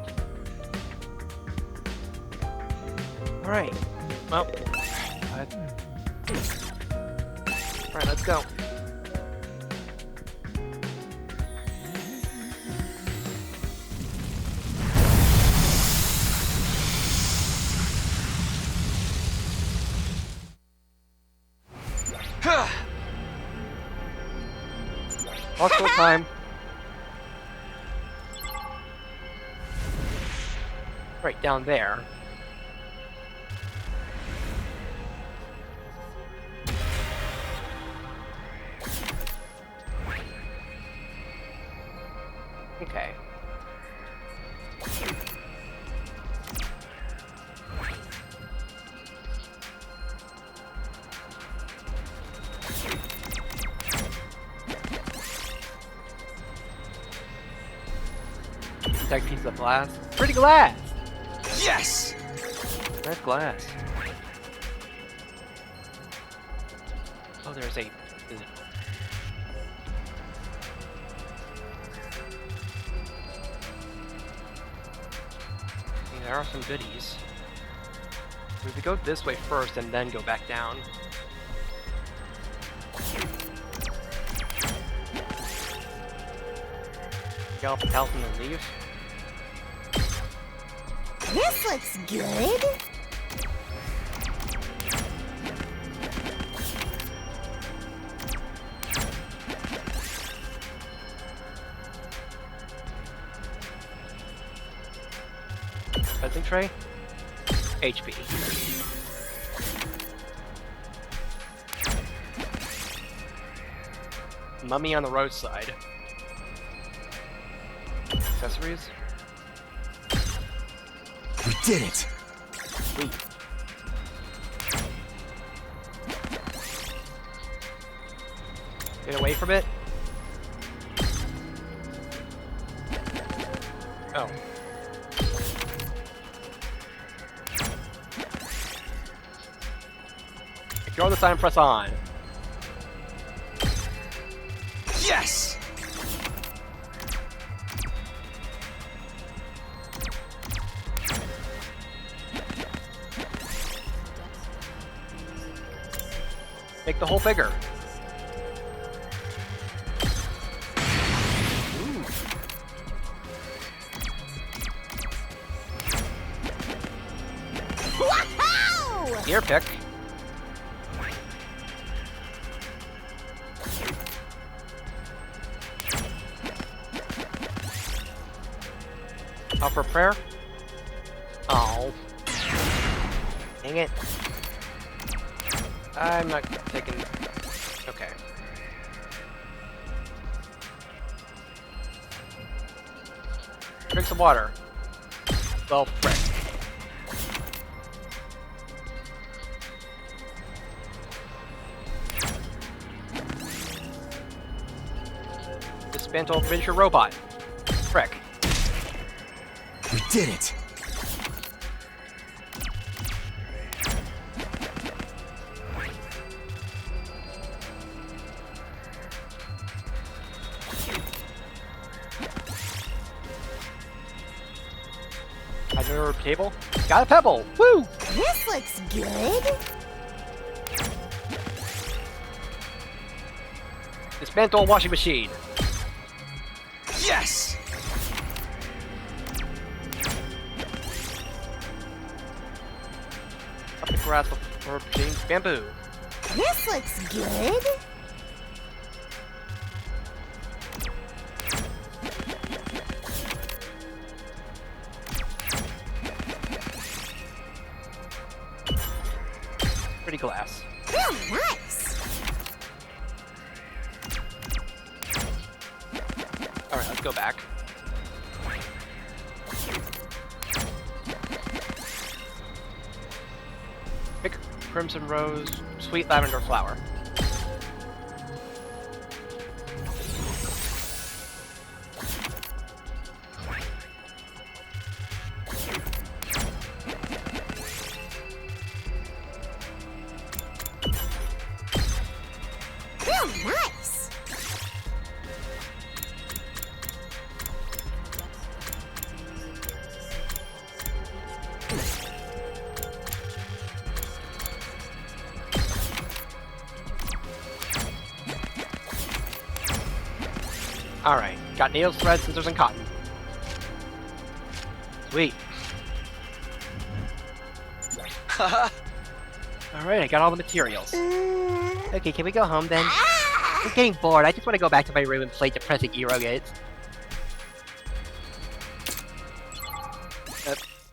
Alright. Well. Alright, let's go. Multiple time. Right down there. Okay. Protect piece of glass. Pretty glass! Yes! Nice glass. Oh, there's a... There are some goodies. We could go this way first and then go back down. Get off the house and then leave. This looks good. Fencing tray? HP. Mummy on the roadside. Accessories? We did it! Sweet. Get away from it? Oh. Ignore the sign and press on. Yes! Make the hole bigger. Wow! Ear pick. Out for prayer? Oh. Dang it. I'm not taking... Okay. Drink some water. Well, frick. Dismantle miniature robot. Frick. We did it! Another table. Got a pebble. Woo! This looks good. Dismantle washing machine. Yes! Up the grass for James bamboo. This looks good. Pretty glass. Oh, nice. go back. Pick crimson rose, sweet lavender flower. Nice. Alright, got needles, thread, scissors, and cotton. Sweet. Alright, I got all the materials. Okay, can we go home then? I'm getting bored. I just want to go back to my room and play depressing Eero games.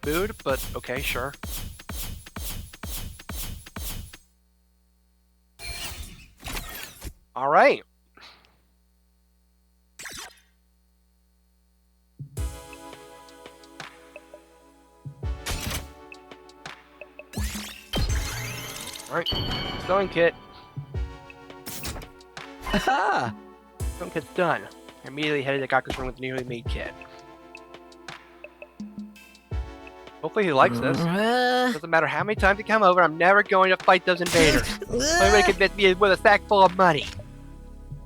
Mood, but okay, sure. Alright. Alright, sewing kit. Aha! Sewing kit's done. I immediately headed to Gaku's room with the newly made kit. Hopefully he likes this. Doesn't matter how many times he come over, I'm never going to fight those invaders. Nobody convinced me with a sack full of money.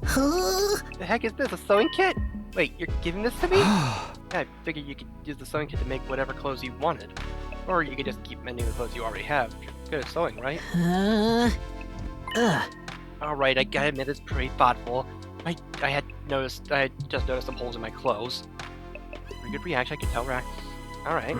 The heck is this, a sewing kit? Wait, you're giving this to me? Yeah, I figured you could use the sewing kit to make whatever clothes you wanted. Or you could just keep mending the clothes you already have. You're good at sewing, right? Alright, I gotta admit it's pretty thoughtful. I had just noticed some holes in my clothes. Pretty good reaction, I can tell, right? Alright.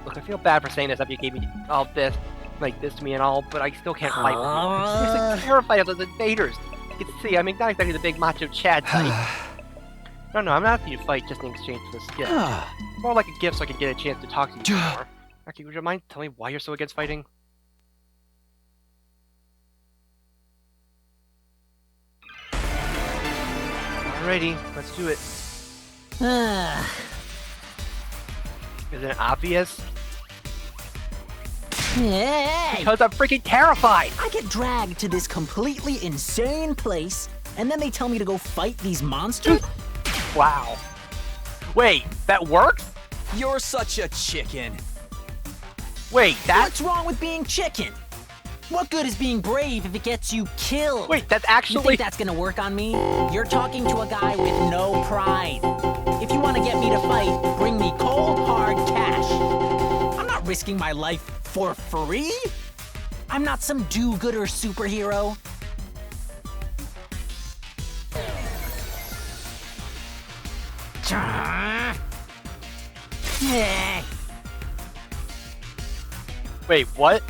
Look, I feel bad for saying this after you gave me all this, like this to me and all, but I still can't fight with you. I'm seriously terrified of those invaders. You can see, I mean, not exactly the big macho Chad type. No, I'm not after you to fight just in exchange for this gift. More like a gift so I can get a chance to talk to you more. Aki, would you mind telling me why you're so against fighting? Alrighty, let's do it. Is it obvious? Hey! Because I'm freaking terrified! I get dragged to this completely insane place, and then they tell me to go fight these monsters? Wow. Wait, that works? You're such a chicken. Wait, What's wrong with being chicken? What good is being brave if it gets you killed? Wait, that's You actually... think that's gonna work on me? You're talking to a guy with no pride. If you want to get me to fight, bring me cold, hard cash. I'm not risking my life for free. I'm not some do-gooder superhero. Wait, what?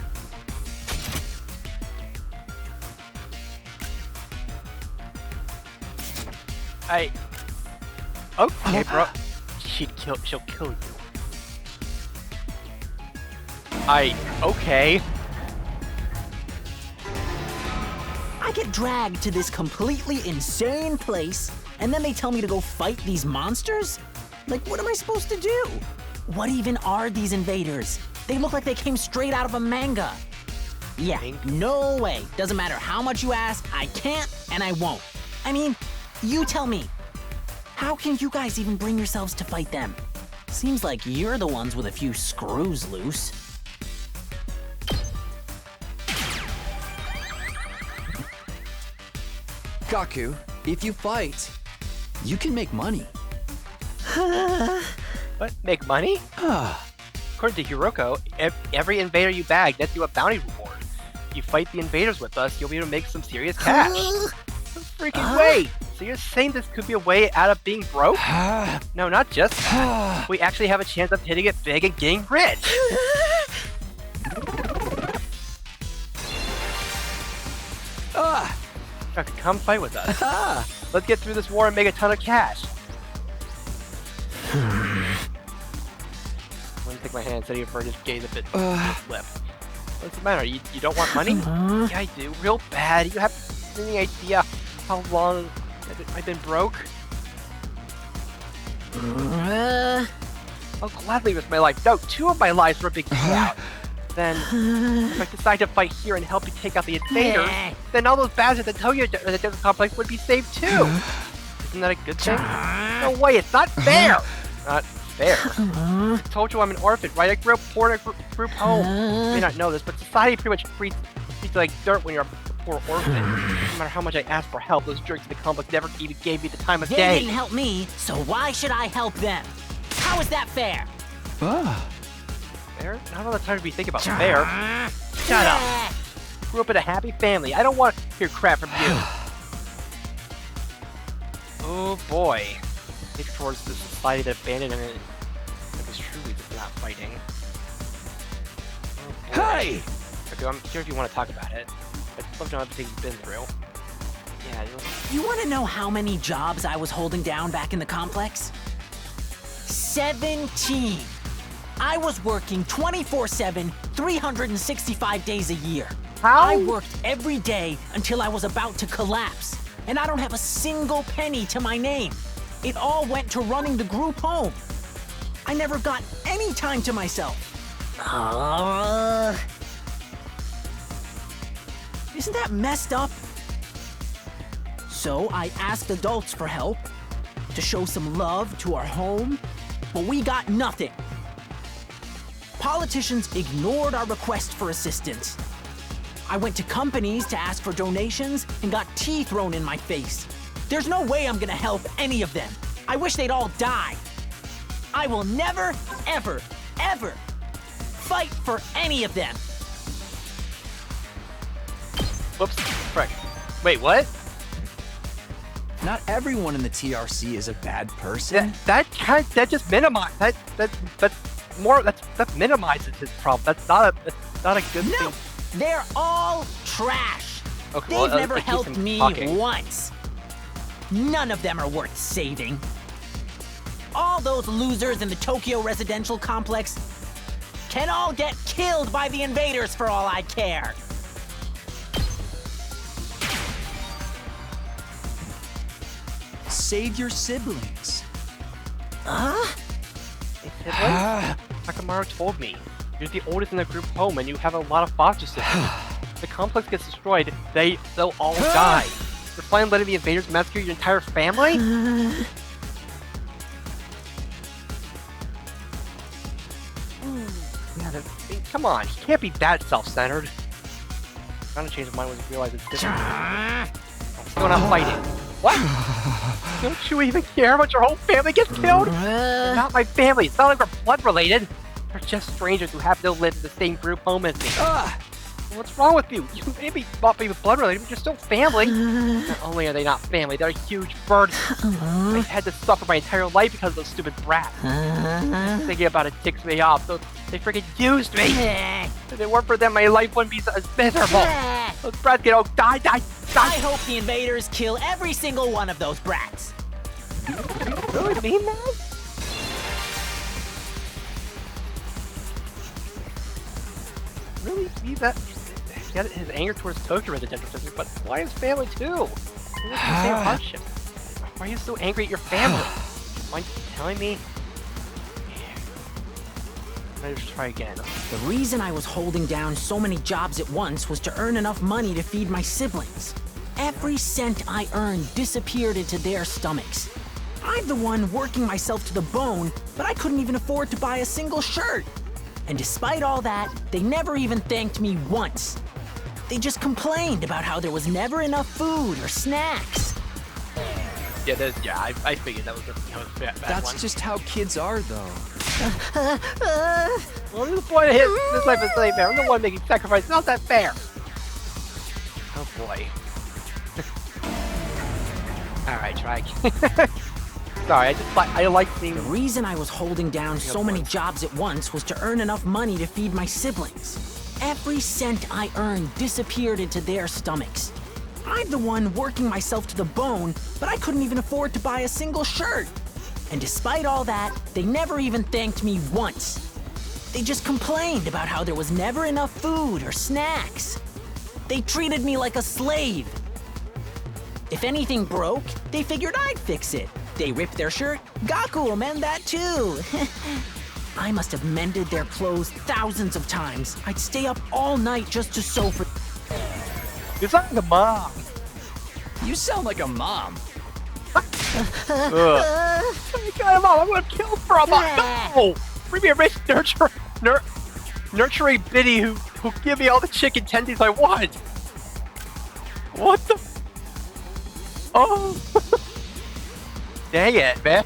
Okay, bro. She'll kill you. Okay. I get dragged to this completely insane place, and then they tell me to go fight these monsters? Like, what am I supposed to do? What even are these invaders? They look like they came straight out of a manga. Yeah, no way. Doesn't matter how much you ask, I can't and I won't. I mean, you tell me. How can you guys even bring yourselves to fight them? Seems like you're the ones with a few screws loose. Gaku, if you fight, you can make money. What? Make money? According to Hiroko, every invader you bag nets you a bounty reward. You fight the invaders with us, you'll be able to make some serious cash. No freaking way! So you're saying this could be a way out of being broke? No, not just that. We actually have a chance of hitting it big and getting rich. Gaku, come fight with us. Let's get through this war and make a ton of cash. I'm gonna take my hand, setting it for just gaze a bit lip. What's the matter? You don't want money? Yeah, I do. Real bad. You have any idea how long I've been broke? I'll gladly risk my life. No, 2 of my lives were a big payout. Then, if I decide to fight here and help you take out the invaders, then all those bads at the Tokyo Residential Complex would be saved too. Isn't that a good thing? No way, it's not fair! Not fair. I told you I'm an orphan, right? I grew up poor in a group home. You may not know this, but society pretty much treats you like dirt when you're a poor orphan. No matter how much I asked for help, those jerks at the complex never even gave me the time of They day. didn't help me, so why should I help them? How is that fair? Fair? Not all the time to be thinking about fair. Shut up. Grew up in a happy family. I don't want to hear crap from you. Oh boy. Head towards the society that abandoned it. That was truly just not fighting. Oh, Hey! Okay, I'm here if you want to talk about it. I'd love to know everything you've been through. Yeah, You want to know how many jobs I was holding down back in the complex? 17. I was working 24/7, 365 days a year. How? I worked every day until I was about to collapse, and I don't have a single penny to my name. It all went to running the group home. I never got any time to myself. Isn't that messed up? So I asked adults for help, to show some love to our home, but we got nothing. Politicians ignored our request for assistance. I went to companies to ask for donations and got tea thrown in my face. There's no way I'm gonna help any of them. I wish they'd all die. I will never, ever, ever fight for any of them. whoops. Frick. Wait, what? Not everyone in the TRC is a bad person. That just minimizes that minimizes his problem. That's not a good No, thing. they're all trash. Okay, They've well, never keep helped him me talking. once. None of them are worth saving. All those losers in the Tokyo Residential Complex can all get killed by the invaders for all I care. Save your siblings. Hey, siblings? Takamaru told me. You're the oldest in the group home and you have a lot of foster siblings. If the complex gets destroyed, they'll all die. You're planning on letting the invaders massacre your entire family? Come on, he can't be that self-centered. Trying to change his mind when he realizes it's different. I'm still not fighting. What? Don't you even care about your whole family gets killed? They're not my family. It's not like we're blood related. They're just strangers who happen to live in the same group home as me. What's wrong with you? You may be not be blood related, but you're still family. Not only are they not family, they're a huge burden. I've had to suffer my entire life because of those stupid brats. Thinking about it ticks me off. They freaking used me. If it weren't for them, my life wouldn't be as miserable. Those brats get die. I hope the invaders kill every single one of those brats. You really mean that? Really mean that? He had his anger towards Tokyo Residential District, but why his family too? He lives in the same hardship. Why are you so angry at your family? Mind telling me? Let me just try again. The reason I was holding down so many jobs at once was to earn enough money to feed my siblings. Every cent I earned disappeared into their stomachs. I'm the one working myself to the bone, but I couldn't even afford to buy a single shirt. And despite all that, they never even thanked me once. They just complained about how there was never enough food or snacks. I figured that was a bad That's one. just how kids are, though. Well, the point of this life is slave fair. I'm the one making sacrifices. Not that fair. Oh boy. Alright, try again. Sorry, I like seeing. The reason I was holding down so many jobs at once was to earn enough money to feed my siblings. Every cent I earned disappeared into their stomachs. I'm the one working myself to the bone, but I couldn't even afford to buy a single shirt. And despite all that, they never even thanked me once. They just complained about how there was never enough food or snacks. They treated me like a slave. If anything broke, they figured I'd fix it. They rip their shirt, Gaku will mend that too. I must have mended their clothes thousands of times. I'd stay up all night just to sew for... You sound like a mom. You sound like a mom. Ugh. Come on, I'm gonna kill for a mom. No! Bring me a rich nurturing biddy who give me all the chicken tendies I want. What the? Oh! Dang it, man.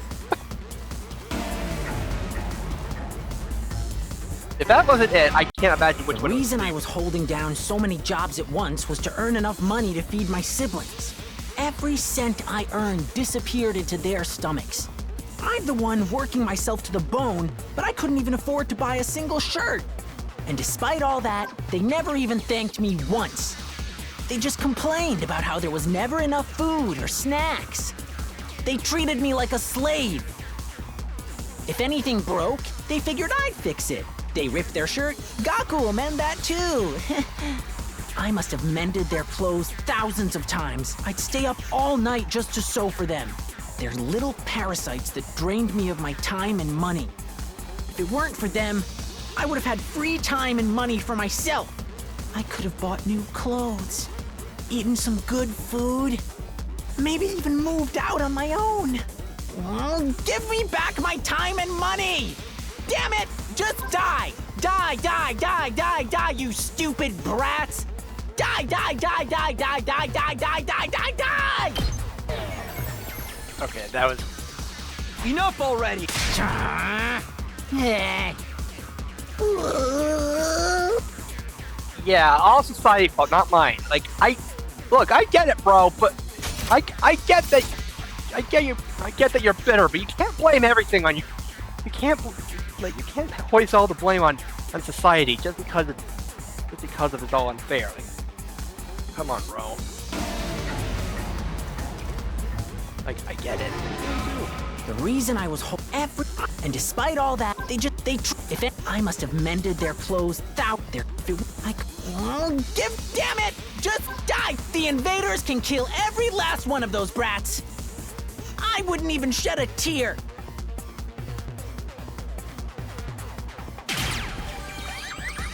If that wasn't it, I can't imagine which one. The reason I was holding down so many jobs at once was to earn enough money to feed my siblings. Every cent I earned disappeared into their stomachs. I'm the one working myself to the bone, but I couldn't even afford to buy a single shirt. And despite all that, they never even thanked me once. They just complained about how there was never enough food or snacks. They treated me like a slave. If anything broke, they figured I'd fix it. They ripped their shirt, Gaku will mend that too. I must have mended their clothes thousands of times. I'd stay up all night just to sew for them. They're little parasites that drained me of my time and money. If it weren't for them, I would have had free time and money for myself. I could have bought new clothes, eaten some good food, maybe even moved out on my own. Oh, give me back my time and money! Damn it! Just die! Die, die, die, die, die, you stupid brats! Die, die, die, die, die, die, die, die, die, die, die! Okay, that was Enough already! yeah, all society fault, not mine. Like I get it, bro, but I get that you're bitter, but you can't blame everything on you. You can't hoist all the blame on society just because it's all unfair. Like, come on, bro. Like, I get it. The reason I was and despite all that, I must have mended their clothes damn it! Just die! The invaders can kill every last one of those brats. I wouldn't even shed a tear.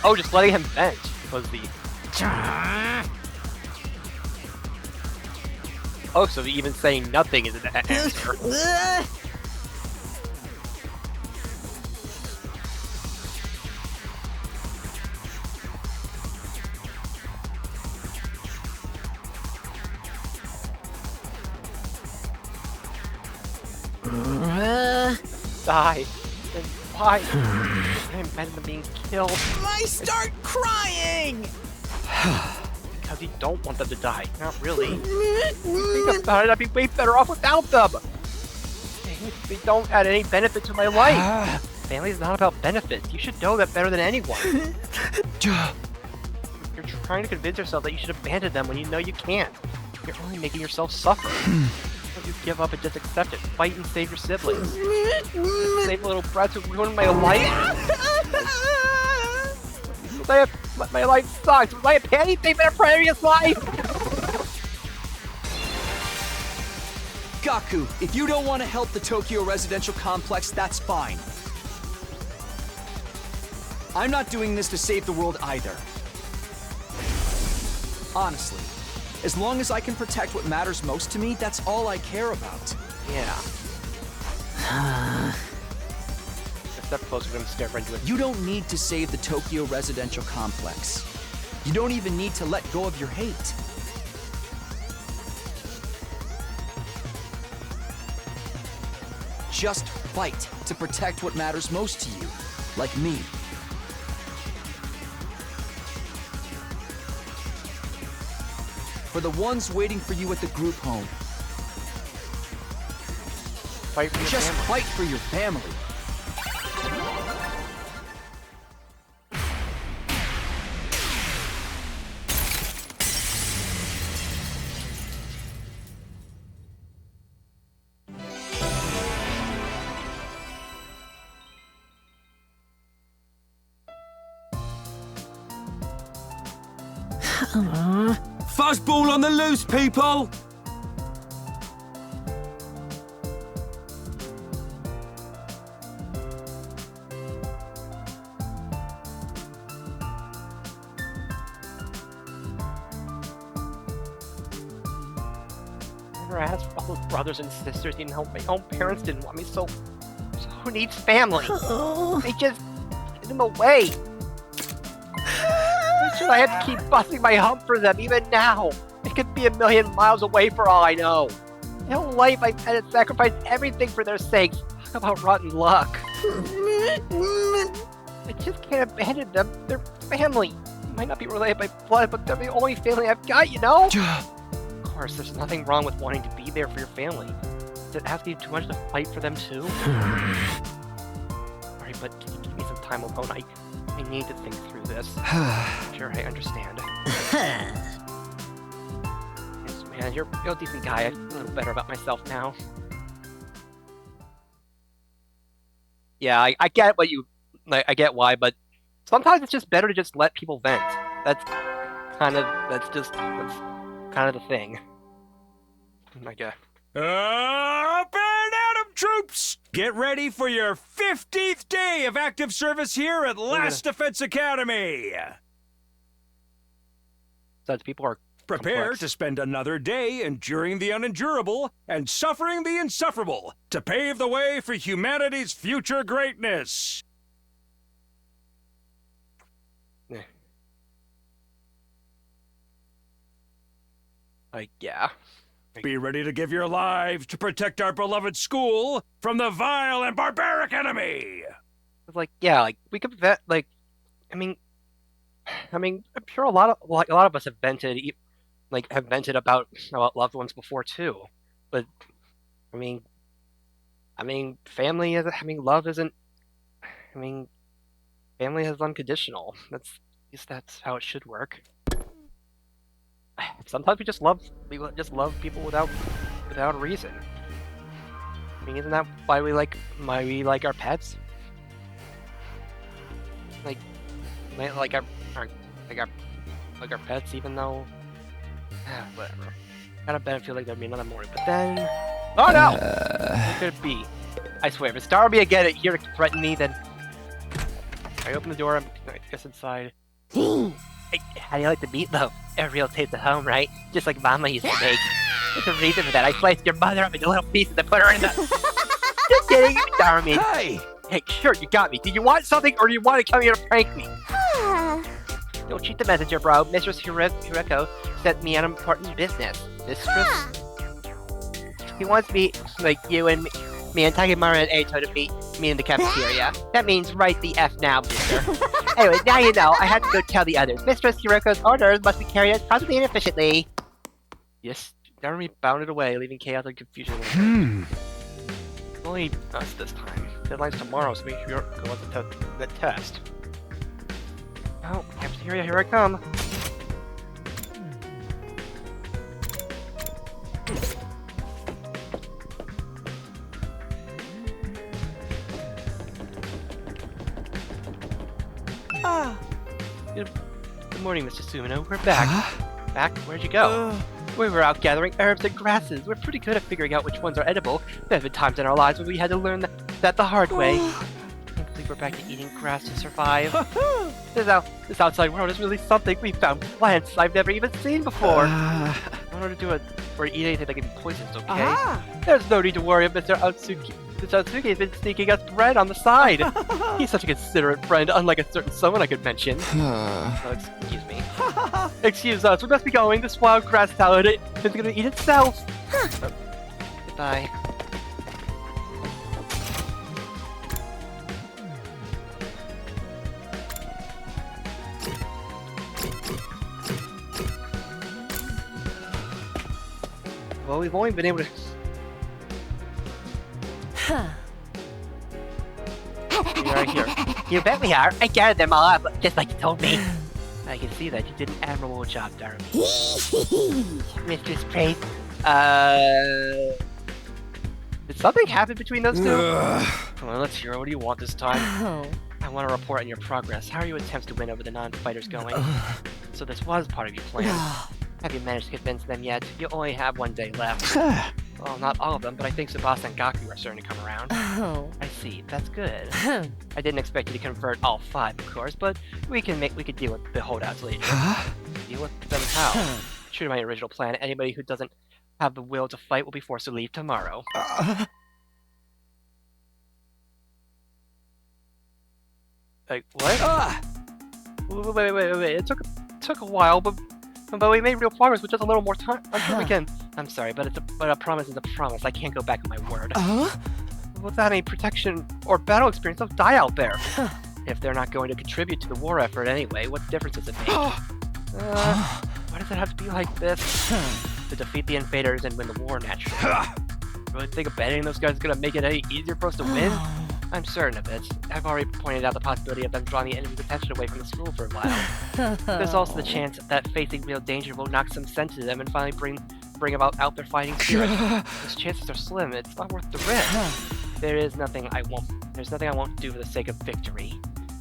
Oh, just letting him vent was the. Oh, so even saying nothing is an answer. Die. Then why? I'm better than being killed. I start crying! Because you don't want them to die. Not really. Think about it, I'd be way better off without them. They don't add any benefit to my life. Family is not about benefits. You should know that better than anyone. You're trying to convince yourself that you should abandon them when you know you can't. You're only making yourself suffer. Don't you give up and just accept it. Fight and save your siblings. Save little brats who ruined my life. My life sucks. Was I a panty thief in a previous life? Gaku, if you don't want to help the Tokyo residential complex, that's fine. I'm not doing this to save the world either. Honestly, as long as I can protect what matters most to me, that's all I care about. Yeah. A step closer to him, stare right into it. You don't need to save the Tokyo residential complex. You don't even need to let go of your hate. Just fight to protect what matters most to you, like me. For the ones waiting for you at the group home. Fight for your Just family. fight for your family. Fuzzball on the loose, people! never asked for all those brothers and sisters, you know, my own parents didn't want me, so who needs family? They just get in the way. Why should I have to keep busting my hump for them even now? I could be a million miles away for all I know. My whole life I've had to sacrifice everything for their sakes. Talk about rotten luck. I just can't abandon them. They're family. Might not be related by blood, but they're the only family I've got, you know? Of course, there's nothing wrong with wanting to be there for your family. Does it ask you too much to fight for them too? Sorry, but can you give me some time alone? I need to think through this. Sure, I understand. Yes, man, you're a decent guy. I feel a little better about myself now. Yeah, I get what you... I get why, but sometimes it's just better to just let people vent. That's kind of the thing. I guess. Up and Atom troops! Get ready for your 50th day of active service here at Last Defense Academy! Such people are Prepare complex. to spend another day enduring the unendurable and suffering the insufferable to pave the way for humanity's future greatness. Yeah. Be ready to give your lives to protect our beloved school from the vile and barbaric enemy! Like, yeah, like, we could vet, like, I mean, I'm sure a lot of us have vented, about loved ones before too, but I mean, family is, love isn't, family is unconditional. At least that's how it should work. Sometimes we just love people without a reason. Isn't that why we like our pets? Like our pets, even though whatever. Kind of feel like there'd be another morning, but then oh no! What could it be? I swear, if it's Darby again here to threaten me, then I open the door. I guess inside. Hey, how do you like the meatloaf? A real taste of home, right? Just like Mama used to make. There's a reason for that. I sliced your mother up into little pieces and put her in the. Just kidding, Darby. Hey! Hey, sure, you got me. Do you want something, or do you want to come here to prank me? Don't cheat the messenger, bro. Mistress Hireko sent me on important business. Mistress? He wants me, like you and me and Takemura and Eito to meet me in the cafeteria. That means write the F now, mister. Anyway, now you know. I have to go tell the others. Mistress Hiroko's orders must be carried out promptly and efficiently. Yes, Darby bounded away, leaving chaos and confusion. Only us this time. Deadline's tomorrow, so make sure you go on the test. Oh, cafeteria, here I come. Good morning, Mr. Sumino. We're back. Back? Where'd you go? We were out gathering herbs and grasses. We're pretty good at figuring out which ones are edible. There have been times in our lives when we had to learn that the hard way. Can't believe we're back to eating grass to survive. This outside world is really something. We found plants I've never even seen before. In order to do it or eat anything that can be poisoned, okay? There's no need to worry, Mr. Otsuki. Mr. Otsuki has been sneaking us bread on the side. He's such a considerate friend, unlike a certain someone I could mention. Excuse me. Excuse us, we must be going. This wild grass salad is going to eat itself. Goodbye. Well, we've only been able to... We are here. You bet we are. I gathered them all up, just like you told me. I can see that you did an admirable job, Darby. Mistress Praise, did something happen between those two? Come on, let's hear it. What do you want this time? I want to report on your progress. How are your attempts to win over the non-fighters going? So this was part of your plan. Have you managed to convince them yet? You only have one day left. Well, not all of them, but I think Tsubasa and Gaku are starting to come around. I see. That's good. I didn't expect you to convert all 5, of course, but we could deal with the holdouts later. Deal with them how? True to my original plan, anybody who doesn't have the will to fight will be forced to leave tomorrow. Like, what? Wait. It took a while, but we made real progress with just a little more time. I'm sure we can. I'm sorry, but a promise is a promise. I can't go back on my word. Without any protection or battle experience, they'll die out there. If they're not going to contribute to the war effort anyway, what difference does it make? Why does it have to be like this? To defeat the invaders and win the war, naturally. Really think abandoning those guys is gonna make it any easier for us to win? I'm certain of it. I've already pointed out the possibility of them drawing the enemy's attention away from the school for a while. There's also the chance that facing real danger will knock some sense into them and finally bring about out their fighting spirit. Those chances are slim. It's not worth the risk. There's nothing I won't do for the sake of victory.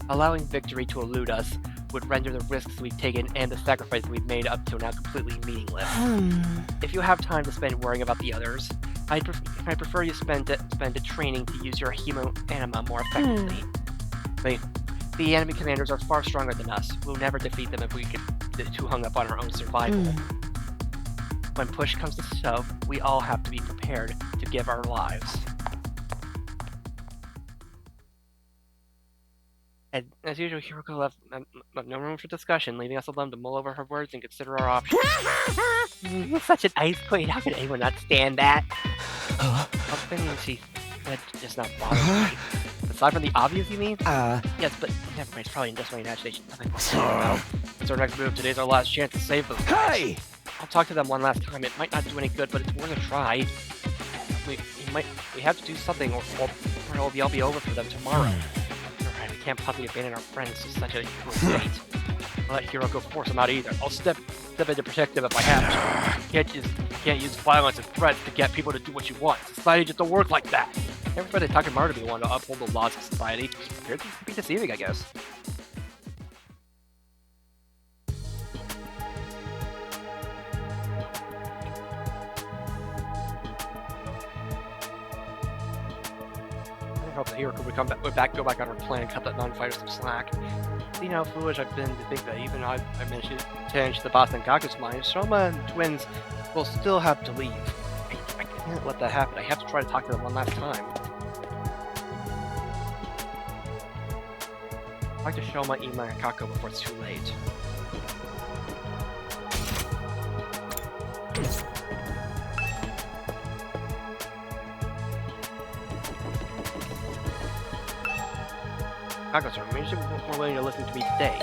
Allowing victory to elude us would render the risks we've taken and the sacrifices we've made up till now completely meaningless. If you have time to spend worrying about the others, I prefer you spend it training to use your hemo anima more effectively. The enemy commanders are far stronger than us. We'll never defeat them if we get too hung up on our own survival. When push comes to shove, we all have to be prepared to give our lives. And as usual, Hiroko left no room for discussion, leaving us alone to mull over her words and consider our options. You're such an ice queen. How could anyone not stand that? Something she said just not bothering me. Aside from the obvious, you mean? Yes, but never mind. It's probably in just my imagination. Nothing more to think about. It's our next move. Today's our last chance to save them. Hey! I'll talk to them one last time. It might not do any good, but it's worth a try. We have to do something, or it'll be over for them tomorrow. We can't possibly abandon our friends to such a cruel fate. I'll let Hiroko force them out either. I'll step into protect them if I have to. Can't use violence and threats to get people to do what you want. Society just don't work like that. Everybody talking Maru to be one to uphold the laws of society. Appears to be deceiving, I guess. I hope that Hiroko would go back on her plan and cut that non-fighter some slack. See how foolish I've been to think that even I managed to change the boss and Gaku's mind, Soma and the twins will still have to leave. I can't let that happen. I have to try to talk to them one last time. I'd like to show my Ima and Kako before it's too late. Kako-sir, maybe you should be more willing to listen to me today.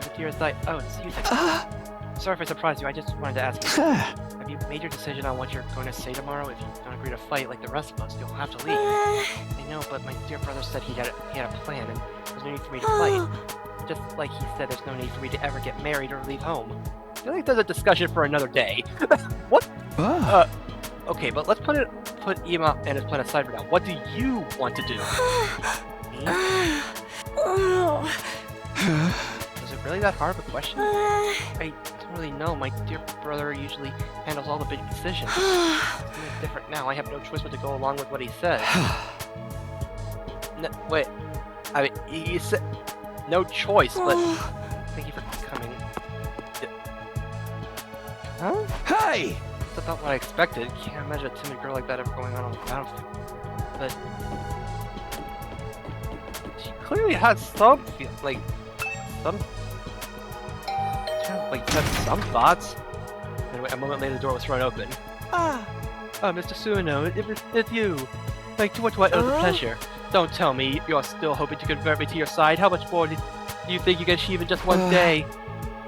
Look to your side. Oh, it's you. Sorry if I surprised you. I just wanted to ask you. Have you made your decision on what you're going to say tomorrow? If you don't agree to fight like the rest of us, you'll have to leave. I know, but my dear brother said he had a plan, and there's no need for me to fight. Just like he said, there's no need for me to ever get married or leave home. I feel like there's a discussion for another day. What? Okay, but let's put Ima and his plan aside for now. What do you want to do? Is it really that hard of a question? I don't really know. My dear brother usually handles all the big decisions. It's different now. I have no choice but to go along with what he says. No, wait. I mean, he said no choice, but thank you for coming. Huh? Hey! It's about what I expected. Can't imagine a timid girl like that ever going on the battlefield. But she clearly has some some thoughts. Anyway, a moment later, the door was thrown open. Mr. Suino, it's you. Like, to what do I owe the pleasure? Don't tell me you're still hoping to convert me to your side. How much more do you think you can achieve in just one day?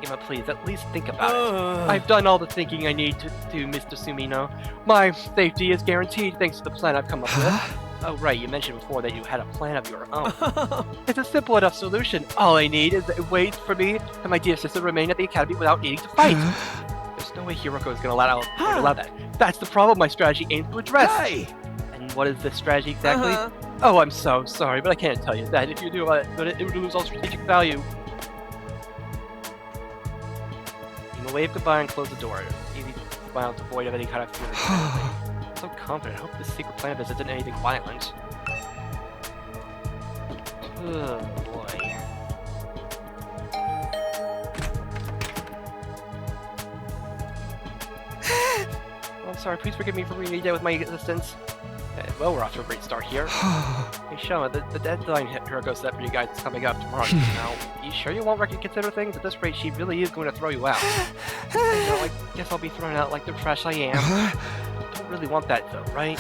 Ima, please, at least think about it. I've done all the thinking I need to do, Mr. Sumino. My safety is guaranteed thanks to the plan I've come up with. Oh, right, you mentioned before that you had a plan of your own. It's a simple enough solution. All I need is to wait for me and my dear sister to remain at the academy without needing to fight. There's no way Hiroko is going to allow that. That's the problem my strategy aims to address. Hey! And what is this strategy exactly? Oh, I'm so sorry, but I can't tell you that. If you do it would lose all strategic value. Ima waved goodbye and closed the door. Easy smile devoid of any kind of fear. I'm so confident. I hope this secret plan of his isn't anything violent. Oh boy. sorry. Please forgive me for ruining your day with my existence. Well, we're off to a great start here. Hey, Shoma, the deadline Hiroko set for you guys is coming up tomorrow. Now, you sure you won't reconsider things? At this rate, she really is going to throw you out. I guess I'll be thrown out like the trash I am. Don't really want that, though, right?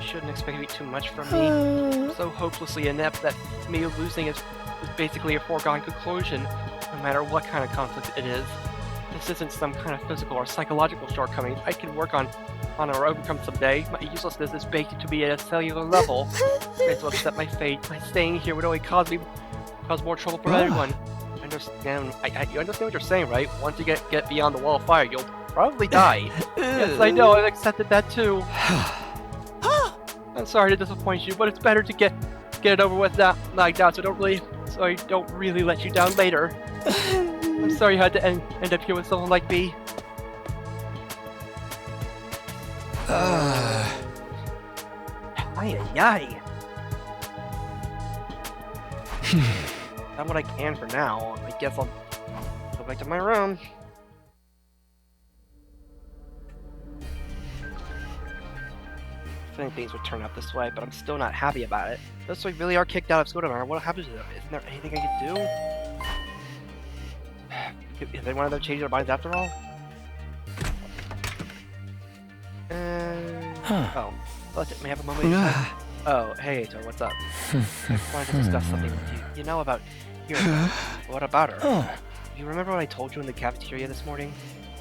Shouldn't expect too much from me. I'm so hopelessly inept that me losing is basically a foregone conclusion, no matter what kind of conflict it is. This isn't some kind of physical or psychological shortcoming I can work on or overcome someday. My uselessness is baked to be at a cellular level. May as well accept my fate. My staying here would only cause more trouble for everyone. You understand what you're saying, right? Once you get beyond the wall of fire, you'll probably die. Yes, I know. I've accepted that too. I'm sorry to disappoint you, but it's better to get it over with now, so I don't really let you down later. I'm sorry you had to end up here with someone like me. Ay. Done what I can for now. I guess I'll go back to my room. Feeling things would turn out this way, but I'm still not happy about it. Those three really are kicked out of school tomorrow. What happens to them? Isn't there anything I could do? Is they one of them changing their minds after all? Oh, let me have a moment. Oh, hey, Ato, what's up? I wanted to discuss something with you. You know about Hiroko. What about her? You remember what I told you in the cafeteria this morning?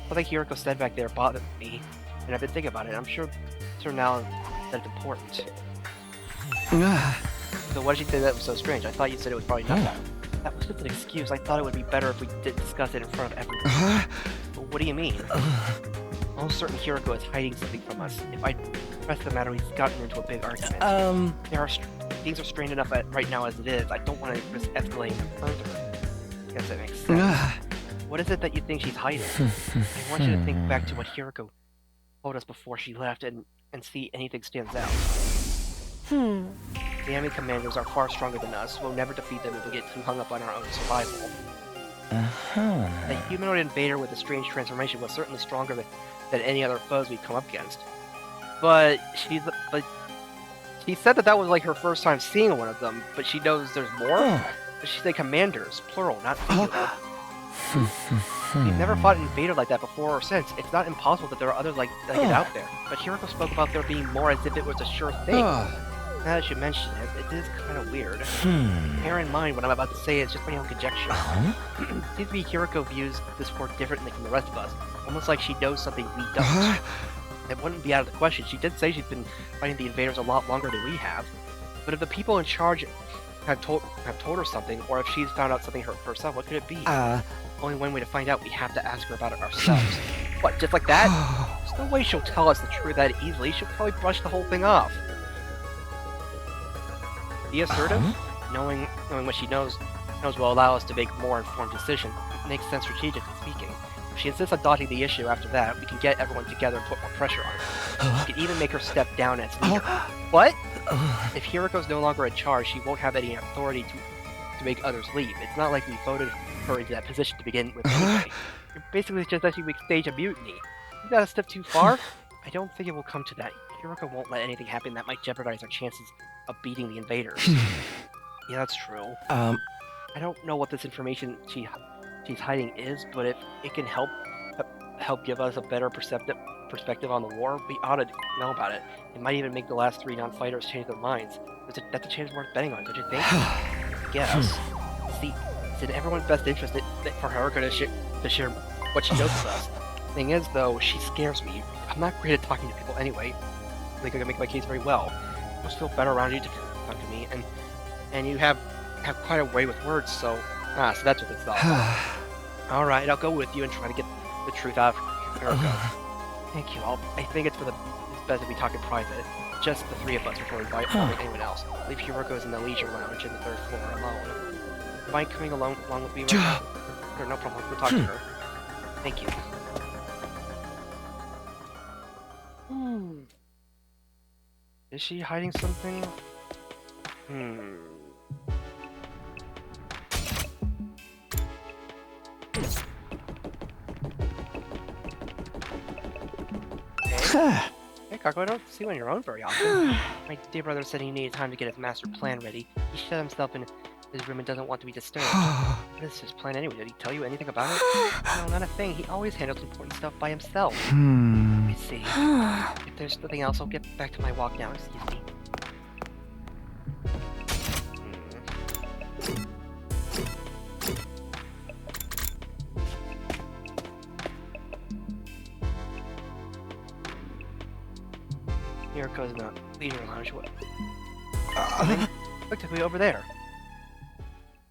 Something Hiroko said back there bothered me, and I've been thinking about it. I'm sure now that it's important. So what did you say that was so strange? I thought you said it was probably not that. That was just an excuse. I thought it would be better if we didn't discuss it in front of everyone. But what do you mean? I'm certain Hiroko is hiding something from us. If I press the matter, we've gotten into a big argument. Things are strained enough right now as it is. I don't want to risk escalating them further. I guess that makes sense. What is it that you think she's hiding? I want you to think back to what Hiroko told us before she left and see anything stands out. The enemy commanders are far stronger than us. We'll never defeat them if we get too hung up on our own survival. The humanoid invader with a strange transformation was certainly stronger than any other foes we've come up against. But she said that was like her first time seeing one of them, but she knows there's more? But she said commanders, plural, not singular. We've never fought an invader like that before or since. It's not impossible that there are others like it out there. But Hiroko spoke about there being more as if it was a sure thing. Now that you mention it, it is kind of weird. Bear in mind what I'm about to say is just my own conjecture. Seems to be Hiroko views this war differently from the rest of us, almost like she knows something we don't. It wouldn't be out of the question. She did say she's been fighting the invaders a lot longer than we have. But if the people in charge have told her something, or if she's found out something herself, what could it be? Only one way to find out. We have to ask her about it ourselves. What, just like that? There's no way she'll tell us the truth that easily. She'll probably brush the whole thing off. Be assertive, knowing what she knows will allow us to make more informed decisions. It makes sense strategically speaking. If she insists on dodging the issue after that, we can get everyone together and put more pressure on her. We can even make her step down as leader. What? If Hiroko's no longer in charge, she won't have any authority to make others leave. It's not like we voted her into that position to begin with anyway. You're basically suggesting we stage a mutiny. Is that a step too far? I don't think it will come to that. Hiroko won't let anything happen that might jeopardize our chances of beating the invaders. Yeah, that's true. I don't know what this information she's hiding is, but if it can help give us a better perspective on the war, we ought to know about it. It might even make the last three non-fighters change their minds. That's a chance worth betting on, don't you think? Yes. See, it's in everyone's best interest for Hiroko to share what she knows with us. Thing is, though, she scares me. I'm not great at talking to people anyway. I think I can make my case very well. I must feel better around you to talk to me, and you have quite a way with words, so that's what it's all about. Alright, I'll go with you and try to get the truth out of Hiroko. Thank you. I think it's best if we talk in private. Just the three of us before we invite anyone else. Leave Hiroko's in the leisure lounge in the third floor alone. Mind coming along with me right now? Sure, no problem. We'll talk to her. Thank you. Is she hiding something? Hey, Kako, I don't see you on your own very often. My dear brother said he needed time to get his master plan ready. He shut himself in his room and doesn't want to be disturbed. What is his plan anyway? Did he tell you anything about it? No, not a thing. He always handles important stuff by himself. Let me see. If there's nothing else, I'll get back to my walk now. Excuse me. Mirko's in the leader lounge. What? Look, way over there.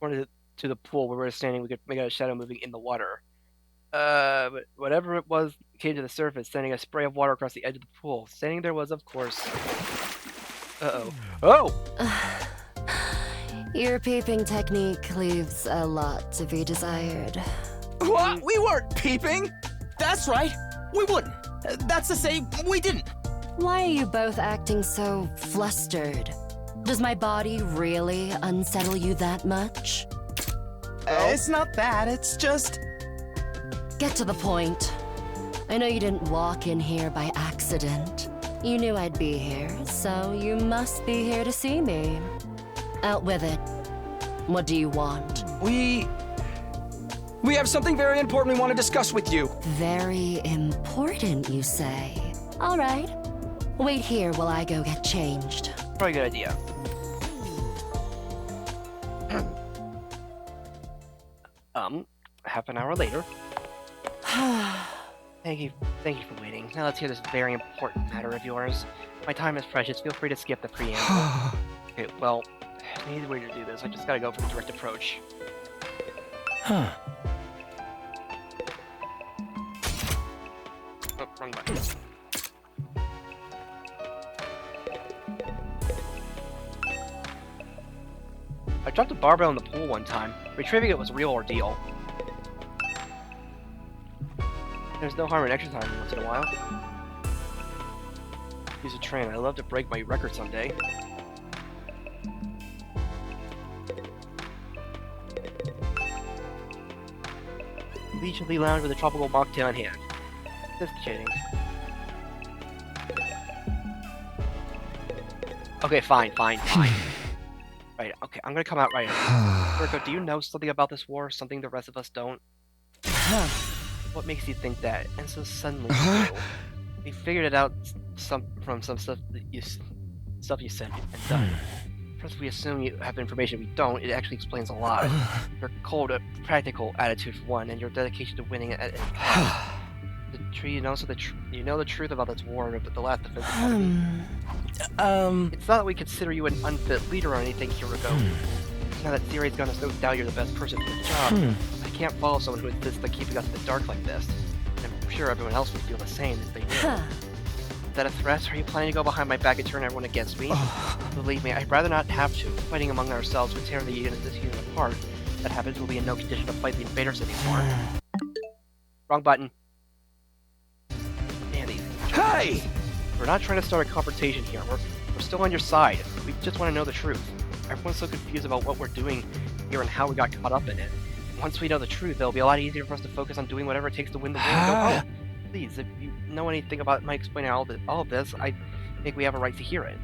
Pointed to the pool where we were standing. We could make out a shadow moving in the water. But whatever it was came to the surface, sending a spray of water across the edge of the pool. Standing there was, of course. Uh-oh. Oh! Your peeping technique leaves a lot to be desired. What? We weren't peeping! That's right! We wouldn't! That's to say, we didn't! Why are you both acting so flustered? Does my body really unsettle you that much? It's not that, it's just... Get to the point. I know you didn't walk in here by accident. You knew I'd be here, so you must be here to see me. Out with it. What do you want? We have something very important we want to discuss with you. Very important, you say? All right. Wait here while I go get changed. Probably a good idea. Half an hour later. Thank you for waiting. Now let's hear this very important matter of yours. My time is precious. Feel free to skip the preamble. Okay, well, neither way to do this. I just gotta go for the direct approach. Oh, wrong button. I dropped a barbell in the pool one time. Retrieving it was a real ordeal. There's no harm in exercising once in a while. Use a train. I'd love to break my record someday. Leisurely lounge with a tropical mocktail in hand. Just kidding. Okay, fine. Right, okay, I'm gonna come out right now. Mirko, do you know something about this war? Something the rest of us don't? What makes you think that? And so suddenly, we figured it out from some stuff that you said and done. First, we assume you have information we don't. It actually explains a lot. Your cold, practical attitude for one, and your dedication to winning at any cost. The tree, you know the truth about this war, but the last defense academy. It's not that we consider you an unfit leader or anything, Hiroko. Now that theory's gone, there's no doubt you're the best person for the job. I can't follow someone who insists on keeping us in the dark like this. And I'm sure everyone else would feel the same if they knew. Is that a threat? Are you planning to go behind my back and turn everyone against me? Believe me, I'd rather not have to. Fighting among ourselves would tear this unit apart. If that happens, we'll be in no condition to fight the invaders anymore. Wrong button. Andy. Hey! We're not trying to start a confrontation here. We're still on your side. We just want to know the truth. Everyone's so confused about what we're doing here and how we got caught up in it. Once we know the truth, it'll be a lot easier for us to focus on doing whatever it takes to win the war. Oh, please, if you know anything about my explaining all of this, I think we have a right to hear it.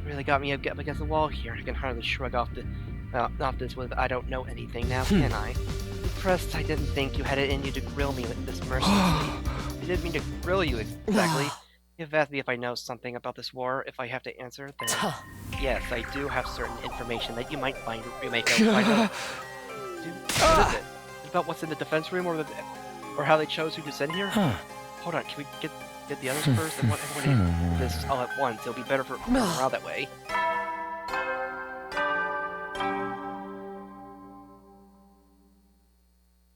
Really got me up against the wall here. I can hardly shrug off this with "I don't know anything" now, can I? Impressed, I didn't think you had it in you to grill me with this mercilessly. I didn't mean to grill you exactly. You've asked me if I know something about this war. If I have to answer, then yes, I do have certain information that you might find Rumiko. What is it? Is it about what's in the defense room, or how they chose who to send here? Hold on, can we get the others first? I want everyone in this all at once. It'll be better for morale that way.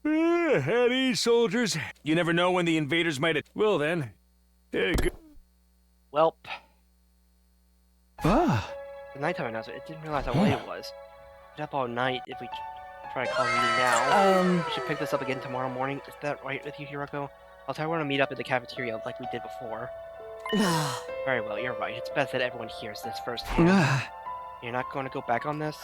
At ease, soldiers. You never know when the invaders might... Well then. Good. Welp. The nighttime announcement. It didn't realize how late it was. It's up all night if we try to call a meeting now. We should pick this up again tomorrow morning. Is that right with you, Hiroko? I'll tell everyone to meet up in the cafeteria like we did before. Very well, you're right. It's best that everyone hears this firsthand. You're not going to go back on this?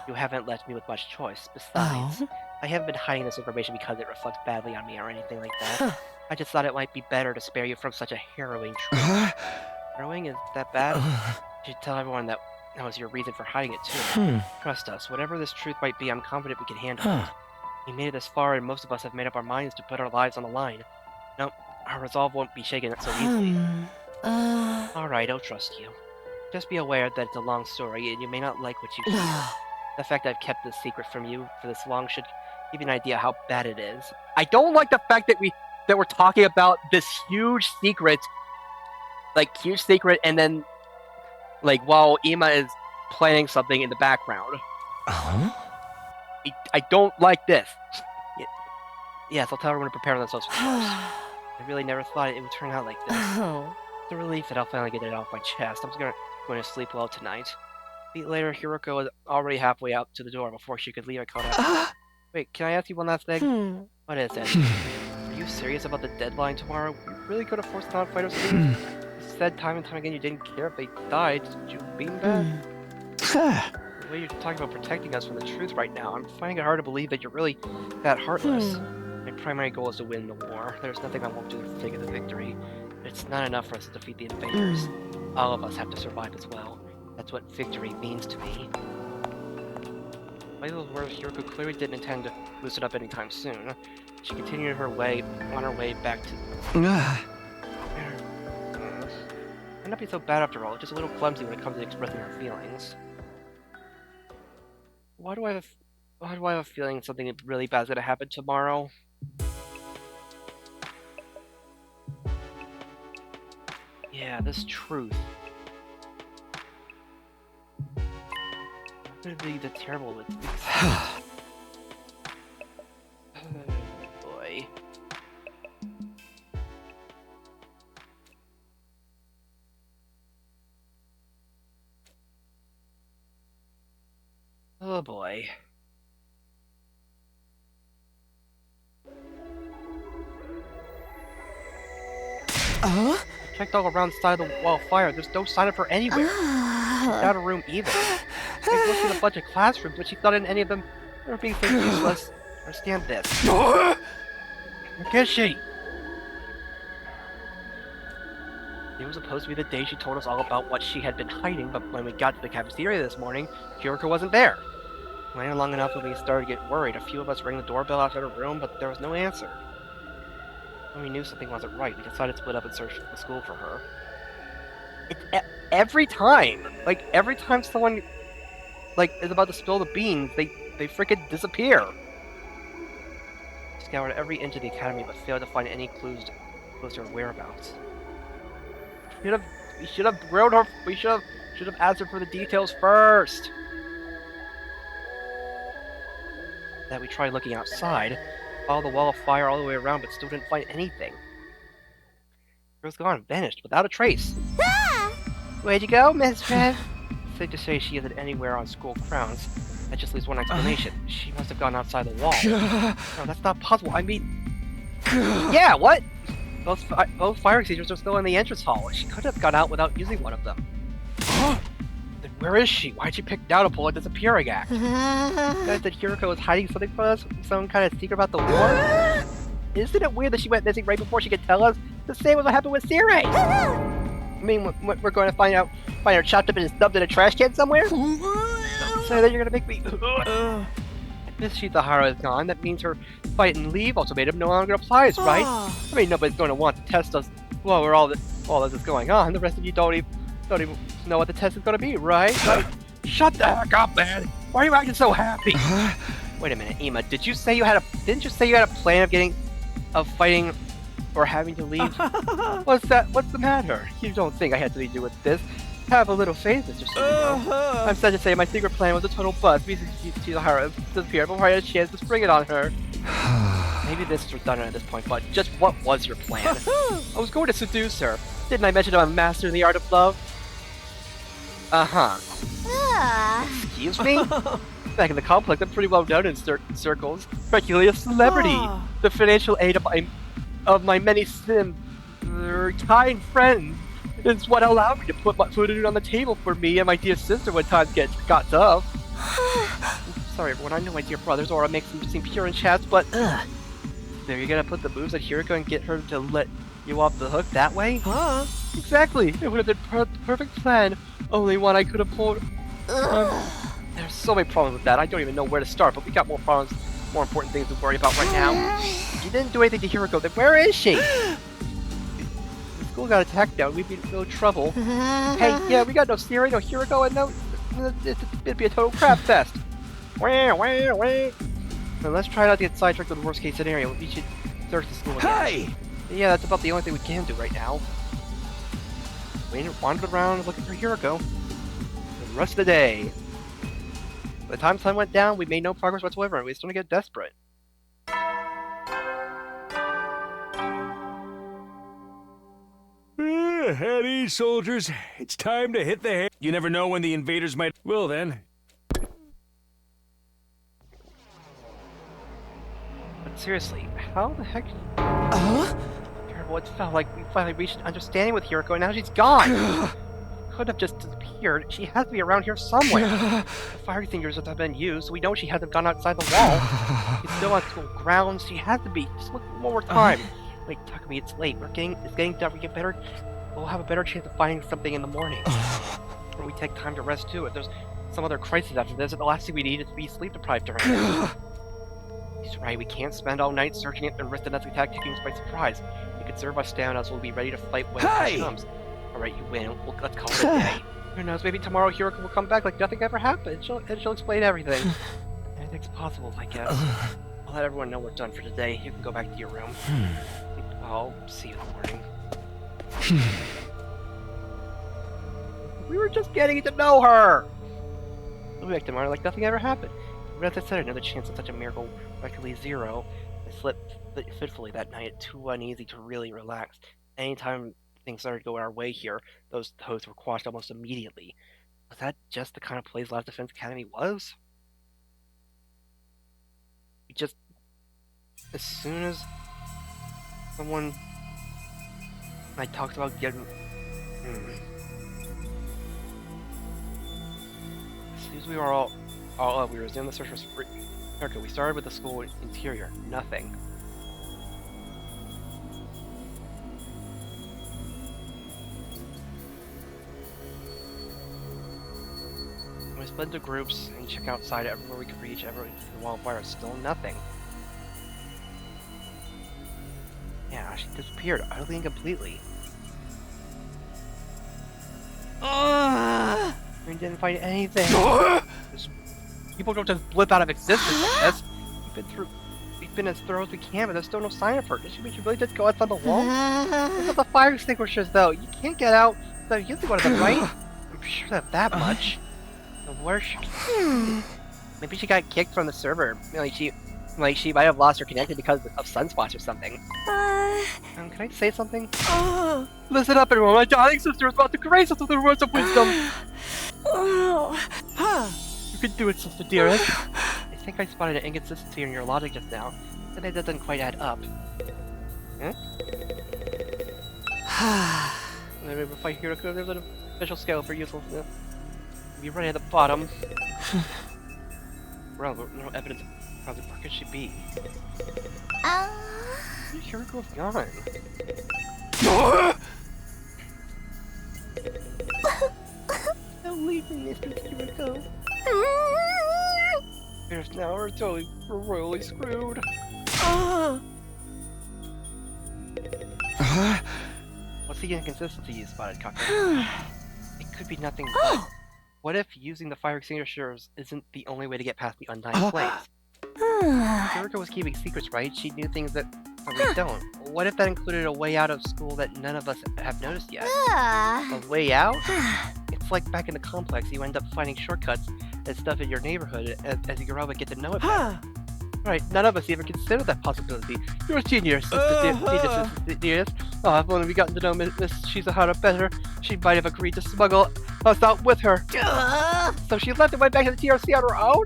You haven't left me with much choice. Besides, I haven't been hiding this information because it reflects badly on me or anything like that. I just thought it might be better to spare you from such a harrowing truth. Harrowing? Is that bad? You should tell everyone that was your reason for hiding it too. Trust us, whatever this truth might be, I'm confident we can handle it. We made it this far, and most of us have made up our minds to put our lives on the line. Nope, our resolve won't be shaken so easily. Alright, I'll trust you. Just be aware that it's a long story, and you may not like what you hear. The fact I've kept this secret from you for this long should give you an idea how bad it is. I don't like the fact that we're talking about this huge secret, and then, while Ima is planning something in the background. I don't like this. Yes, I'll tell everyone to prepare themselves for this. I really never thought it would turn out like this. It's a relief that I'll finally get it off my chest. I'm just going to sleep well tonight. A week later, Hiroko was already halfway out to the door before she could leave. I caught up. Wait, can I ask you one last thing? What is it? Are you serious about the deadline tomorrow? You really could have forced the non-fighters to leave? You said time and time again you didn't care if they died. Did you mean that? The way you're talking about protecting us from the truth right now, I'm finding it hard to believe that you're really that heartless. My primary goal is to win the war. There's nothing I won't do to take the victory. It's not enough for us to defeat the invaders. All of us have to survive as well. That's what victory means to me. By those words, Hiroko clearly didn't intend to loosen up anytime soon. She continued on her way back to... Might not be so bad after all, just a little clumsy when it comes to expressing her feelings. Why do I have a feeling something really bad's gonna happen tomorrow? Yeah, this truth. What could be the terrible with oh boy. Oh boy. Checked all around the side of the wall of fire. There's no sign of her anywhere. Not a room either. I looked at a bunch of classrooms, but she's not in any of them. They're being so useless. Understand this. Where is she? It was supposed to be the day she told us all about what she had been hiding, but when we got to the cafeteria this morning, Hiroko wasn't there. We waited long enough when we started to get worried. A few of us rang the doorbell outside her room, but there was no answer. When we knew something wasn't right, we decided to split up and search the school for her. It's every time! Every time someone, is about to spill the beans, they frickin' disappear! We scoured every inch of the academy, but failed to find any clues to her whereabouts. We should have grilled her. We should have asked her for the details first. That we tried looking outside, followed the wall of fire all the way around, but still didn't find anything. She was gone, vanished, without a trace. Where'd you go, Miss Red? Safe to say she isn't anywhere on school grounds. That just leaves one explanation. She must have gone outside the wall. No, that's not possible. I mean... Yeah, what? Both fire extinguishers are still in the entrance hall. She could have gone out without using one of them. Then where is she? Why'd she pick down a pull a disappearing act? You guys said Hiroko was hiding something from us? Some kind of secret about the war? Isn't it weird that she went missing right before she could tell us? The same was what happened with Sirei! I mean, we're going to find her chopped up and stuffed in a trash can somewhere? Don't say that you're gonna make me... Miss Shitahara is gone. That means her fight and leave ultimatum no longer applies, right? I mean, nobody's going to want to test us while all this is going on. The rest of you don't even know what the test is going to be, right? Shut the heck up, man! Why are you acting so happy? Wait a minute, Ima. Didn't you say you had a plan of fighting or having to leave? What's the matter? You don't think I had to do with this? Have a little faith, Mr. Sugino. I'm sad to say my secret plan was a total bust. Shitahara disappeared before I had a chance to spring it on her. Maybe this is redundant at this point, but just what was your plan? I was going to seduce her. Didn't I mention I'm a master in the art of love? Excuse me? Back in the complex, I'm pretty well known in certain circles. Practically a celebrity. The financial aid of my many kind friends is what allowed me to put food on the table for me and my dear sister when times got tough. Sorry everyone, I know my dear brother's aura makes him seem pure and chaste, but this there, you're gonna put the moves on Hiroko and get her to let you off the hook that way? Huh? Exactly! It would have been the perfect plan. Only one I could have pulled. There's so many problems with that, I don't even know where to start, but we got more problems, more important things to worry about right now. If you didn't do anything to Hiroko, then where is she? The school got attacked now, we'd be in no trouble. Hey, yeah, we got no Siri, no Hiroko, and no... It'd be a total crap fest. Wah, wah, wah. Now let's try not to get sidetracked with the worst case scenario. We should search the school again. Hey! Yeah, that's about the only thing we can do right now. We wandered around looking for Hiroko. The rest of the day. By the time the sun went down, we made no progress whatsoever, and we started to get desperate. At ease, soldiers. It's time to hit the hay. You never know when the invaders might... Well then. But seriously, how the heck... Terrible, it felt like we finally reached an understanding with Hiroko, and now she's gone! Could have just disappeared. She has to be around here somewhere. The fire extinguishers have been used, so we know she hasn't gone outside the wall. She's still on school grounds. She has to be. Just look one more time. Wait, Takumi, it's late. It's getting dark. We get better. We'll have a better chance of finding something in the morning. When we take time to rest too. If there's some other crisis after this, the last thing we need is to be sleep deprived during this. He's right. We can't spend all night searching it and risk the next attack taking us by surprise. It could serve us down, as we'll be ready to fight when it comes. Alright, you win. Let's call it a day. Who knows, maybe tomorrow Hiroko will come back like nothing ever happened. She'll explain everything. Anything's possible, I guess. I'll let everyone know we're done for today. You can go back to your room. I'll see you in the morning. We were just getting to know her! We'll be back tomorrow like nothing ever happened. But as I said, another chance of such a miracle, practically zero. I slept fitfully that night, too uneasy to really relax. Anytime things started going our way here, those hopes were quashed almost immediately. Was that just the kind of place Last Defense Academy was? We just... As soon as someone... I talked about getting... As soon as we were all up, we resumed the search for Hiroko. We started with the school interior. Nothing. We split into groups and check outside everywhere we could reach, everywhere to the wildfire. Still nothing. Yeah, she disappeared utterly and completely. We didn't find anything. People don't just blip out of existence like this. We've been as thorough as we can, but there's still no sign of her. Did she really just go outside the wall? Look at the fire extinguishers, though. You can't get out without using one of them, right? I'm sure that much. Where maybe she got kicked from the server. She might have lost her connection because of sunspots or something. Can I say something? Listen up, everyone. My darling sister is about to grace us with her words of wisdom. You can do it, sister dearest. I think I spotted an inconsistency in your logic just now, but it doesn't quite add up. Huh? Maybe if I hear there's an official scale for uselessness. Be right at the bottom. Well, no evidence of probably where could she be? Hiriko's gone. Don't leave me, Mr. Hiroko. There's now we're royally screwed. What's the inconsistency you spotted, Kaka? It could be nothing but... What if using the fire extinguishers isn't the only way to get past the undying flames? Hiroko was keeping secrets, right? She knew things that we don't. What if that included a way out of school that none of us have noticed yet? A way out? It's like back in the complex, you end up finding shortcuts and stuff in your neighborhood as you grow up and get to know it better. Right, none of us even considered that possibility. You're a genius, genius. Oh, if only we gotten to know Miss Shizuhara better, she might have agreed to smuggle us out with her. So she left and went back to the TRC on her own?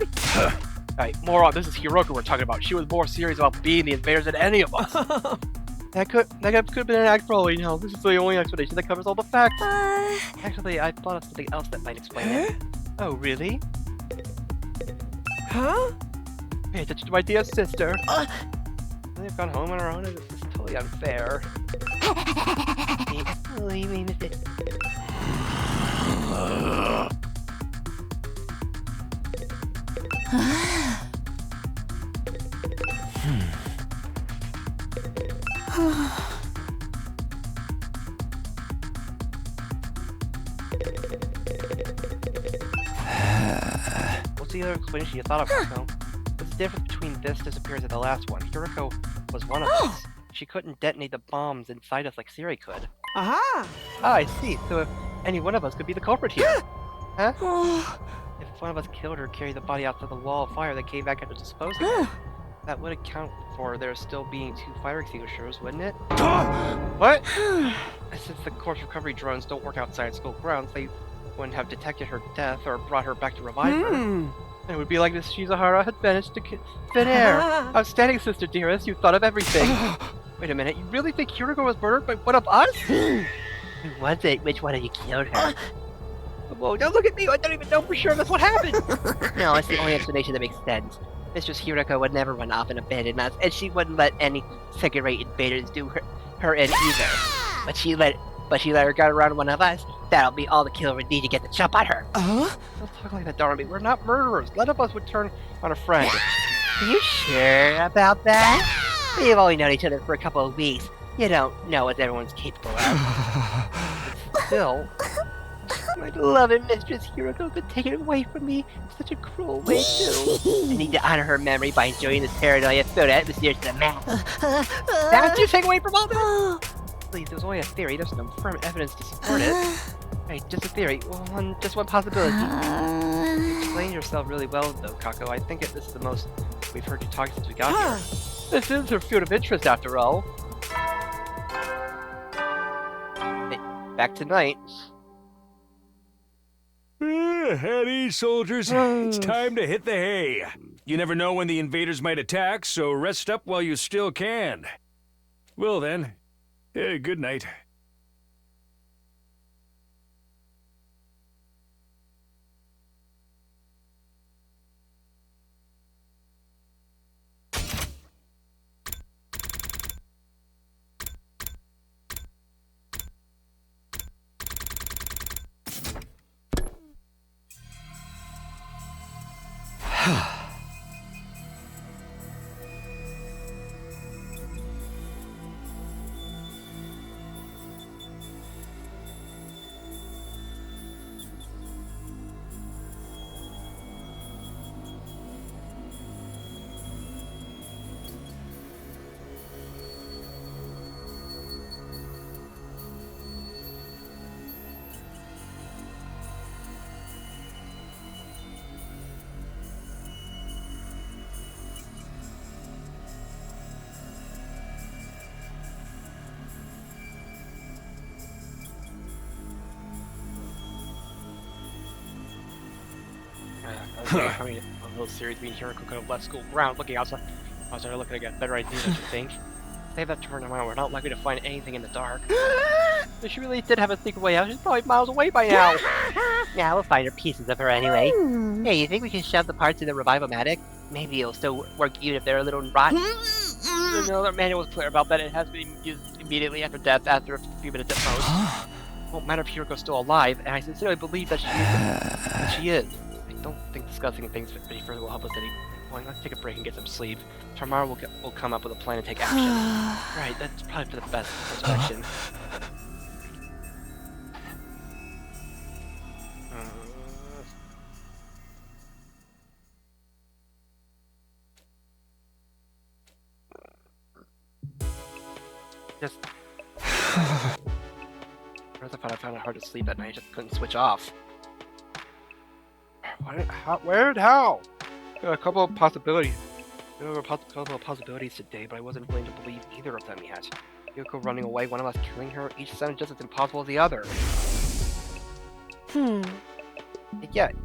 Alright, moron, this is Hiroko we're talking about. She was more serious about being the invaders than any of us. That could have been an act for all we know. This is the only explanation that covers all the facts. Actually, I thought of something else that might explain it. Oh, really? Huh? Pay attention to my dear sister. They've gone home on our own. It's totally unfair. What's the other explanation you thought of, Hiroko? What's the difference between this disappearance and the last one? Hiroko was one of us. She couldn't detonate the bombs inside us like Siri could. Aha! Ah, I see. So any one of us could be the culprit here. Huh? If one of us killed her, carried the body out to the wall of fire that came back after disposing of it, that would account for there still being 2 fire extinguishers, wouldn't it? What? Since the corpse recovery drones don't work outside school grounds, they wouldn't have detected her death or brought her back to revive her. It would be like Miss Shizuhara had vanished to thin air. Outstanding, Sister Dearest. You thought of everything. Wait a minute. You really think Hiroko was murdered by one of us? Who was it? Which one of you killed her? Whoa, don't look at me. I don't even know for sure that's what happened. No, it's the only explanation that makes sense. Mistress Hiroko would never run off and abandon us, and she wouldn't let any second-rate invaders do her in either. But she let her guard around one of us. That'll be all the killer would need to get the jump on her. Don't talk like that, Darby. We're not murderers. None of us would turn on a friend. Are you sure about that? We've only known each other for a couple of weeks. You don't know what everyone's capable of. But still, my beloved Mistress Hiroko could take it away from me in such a cruel way, too. I need to honor her memory by enjoying this paranoia-filled atmosphere to the max. That's your take away from all this? Please, there's only a theory. There's no firm evidence to support it. Right, just a theory. Well, just one possibility. You explain yourself really well, though, Kako. I think this is the most we've heard you talk since we got here. This is her field of interest, after all. Hey, back tonight. At ease, soldiers. It's time to hit the hay. You never know when the invaders might attack, so rest up while you still can. Well then, good night. I mean, a little series being Hiroko could have left school ground looking outside. I was already looking to get better ideas, don't you think? Save that turn around, we're not likely to find anything in the dark. If she really did have a secret way out, she's probably miles away by now. Yeah, we'll find her pieces of her anyway. Hey, you think we can shove the parts in the revival-matic? Maybe it'll still work even if they're a little rotten. No, the manual was clear about that. It has to be used immediately after death, after a few minutes at most. It won't matter if Hiroko's still alive, and I sincerely believe that she is. I don't think discussing things any further will help us any. Well, let's take a break and get some sleep. Tomorrow we'll come up with a plan and take action. Right, that's probably for the best course of action. Just... I found it hard to sleep at night. I just couldn't switch off. Where and how? There are a couple of possibilities. There were a couple of possibilities today, but I wasn't willing to believe either of them yet. Yoko running away, one of us killing her, each sounded just as impossible as the other. And yet,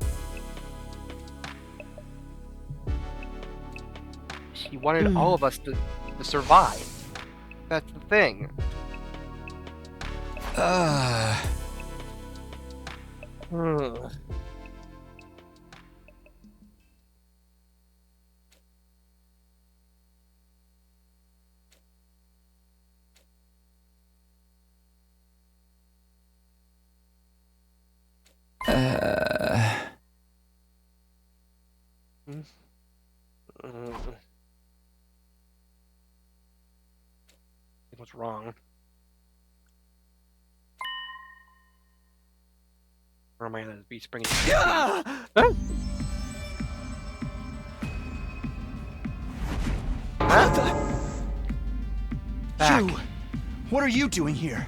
she wanted all of us to survive. That's the thing. What's wrong? Or am I gonna be springing? Huh? Back. You! What are you doing here?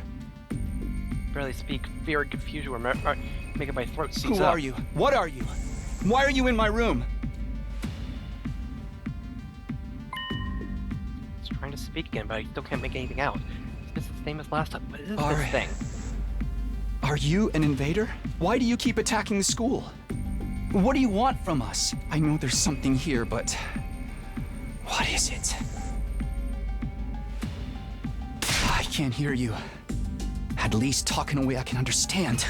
Barely speak. Fear and confusion were making my throat seize Who up. are you? What are you? Why are you in my room? He's trying to speak again, but I still can't make anything out. It's the same as last time. What is All this right. thing? Are you an invader? Why do you keep attacking the school? What do you want from us? I know there's something here, but what is it? I can't hear you. At least talk in a way I can understand.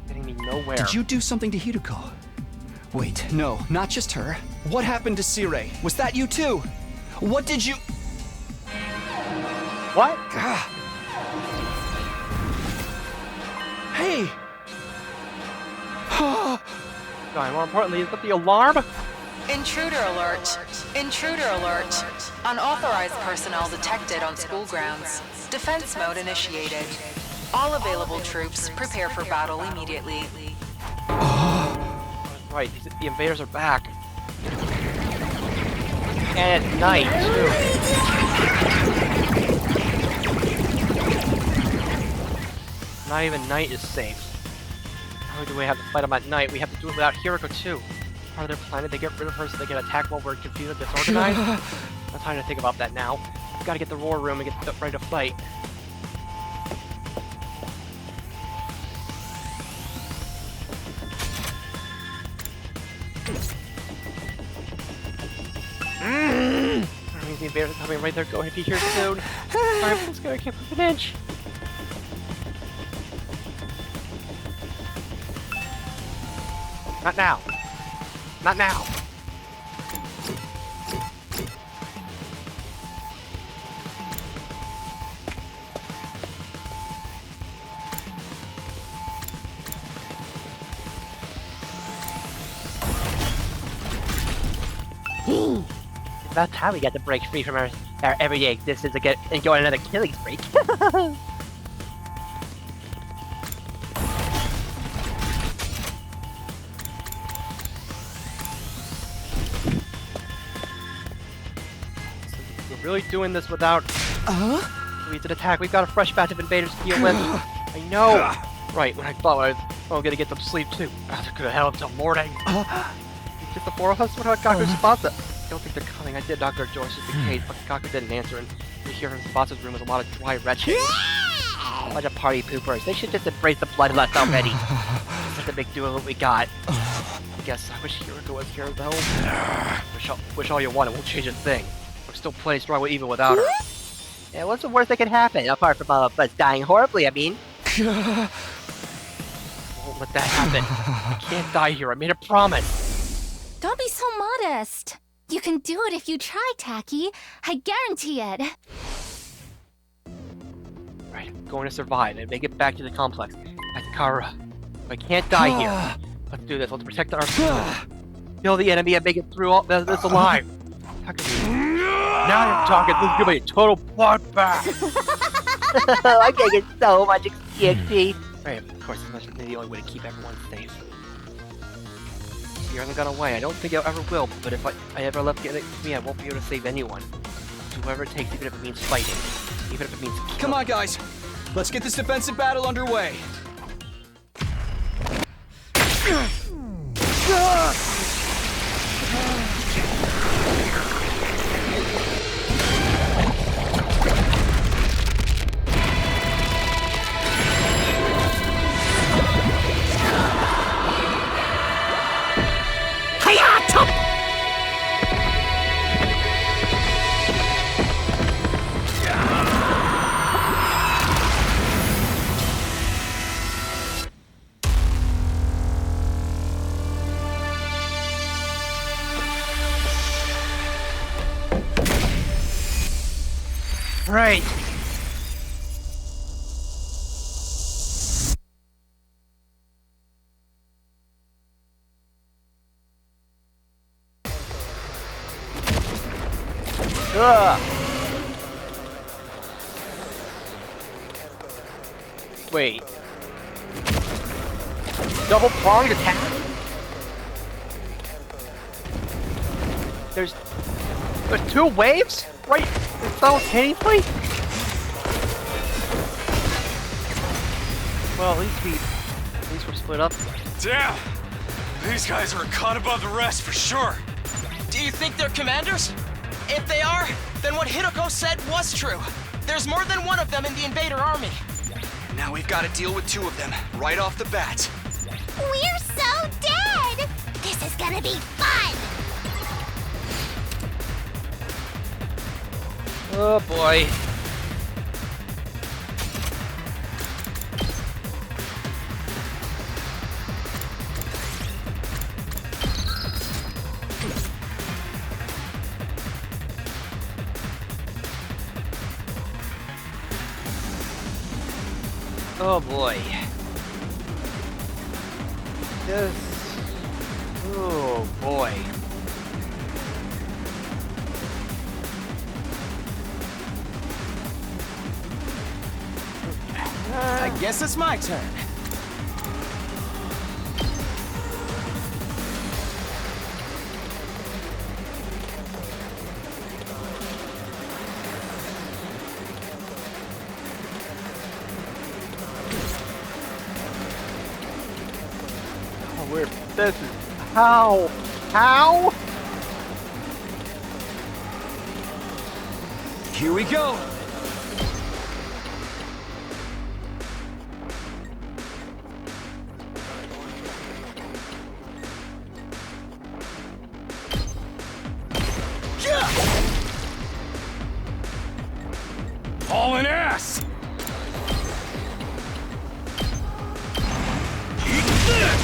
Getting me nowhere. Did you do something to Hiruko? Wait, no, not just her. What happened to Sirei? Was that you too? What did you... What? Hey! No, more importantly, is that the alarm? Intruder alert. Intruder alert. Unauthorized personnel detected on school grounds. Defense mode initiated. All available troops prepare for battle immediately. Right, the invaders are back. And it's night, too. Not even night is safe. Not only do we have to fight them at night, we have to do it without Hiroko, too. Part of their plan, they get rid of her so they can attack while we're confused and disorganized? No time to think about that now. We've got to get the war room and get ready to fight. The invaders are coming right there, going to be here soon. Alright, let's go, I can't move an inch. Not now. Not now. That's how we got to break free from our everyday existence and go on another killing spree. We're really doing this without recent attack. We've got a fresh batch of invaders to deal with. I know. Right, when I thought I was gonna get some sleep too. I could have held until morning. Just the four of us? What about Dr. Sabasa? I don't think they're coming. I did knock their doors just in case, but Kaku didn't answer, and we hear from Sabasa's room is a lot of dry retching. A bunch of party poopers. They should just embrace the bloodlust already. It's such a big deal what we got. I guess I wish Hiroko was here though. Wish all you want, it won't change a thing. We're still plenty strong even without her. Yeah, what's the worst that could happen? Apart from all of us dying horribly, I mean. Won't let that happen. I can't die here, I made a promise. Don't be so modest. You can do it if you try, Taki. I guarantee it. Right, I'm going to survive and make it back to the complex. At Kara. I can't die here. Let's do this. Let's protect our school. Kill the enemy and make it through all this alive. Now you're talking. This is gonna be a total bloodbath. I can't get so much EXP. Right, of course, this must be the only way to keep everyone safe. He hasn't gone away. I don't think I ever will, but if I ever left it to me, I won't be able to save anyone. Whoever it takes, even if it means fighting. Even if it means killing. Come on, guys. Let's get this defensive battle underway. Right. Ugh. Wait. Double pronged attack? There's two waves? Right simultaneously? Well, at least we're split up. Damn! These guys are a cut above the rest for sure. Do you think they're commanders? If they are, then what Hideko said was true. There's more than one of them in the invader army. Now we've got to deal with two of them, right off the bat. We're so dead! This is gonna be fun! Oh boy. Oh boy. Oh boy. I guess it's my turn. This is how? Here we go. Hauling ass! Eat this!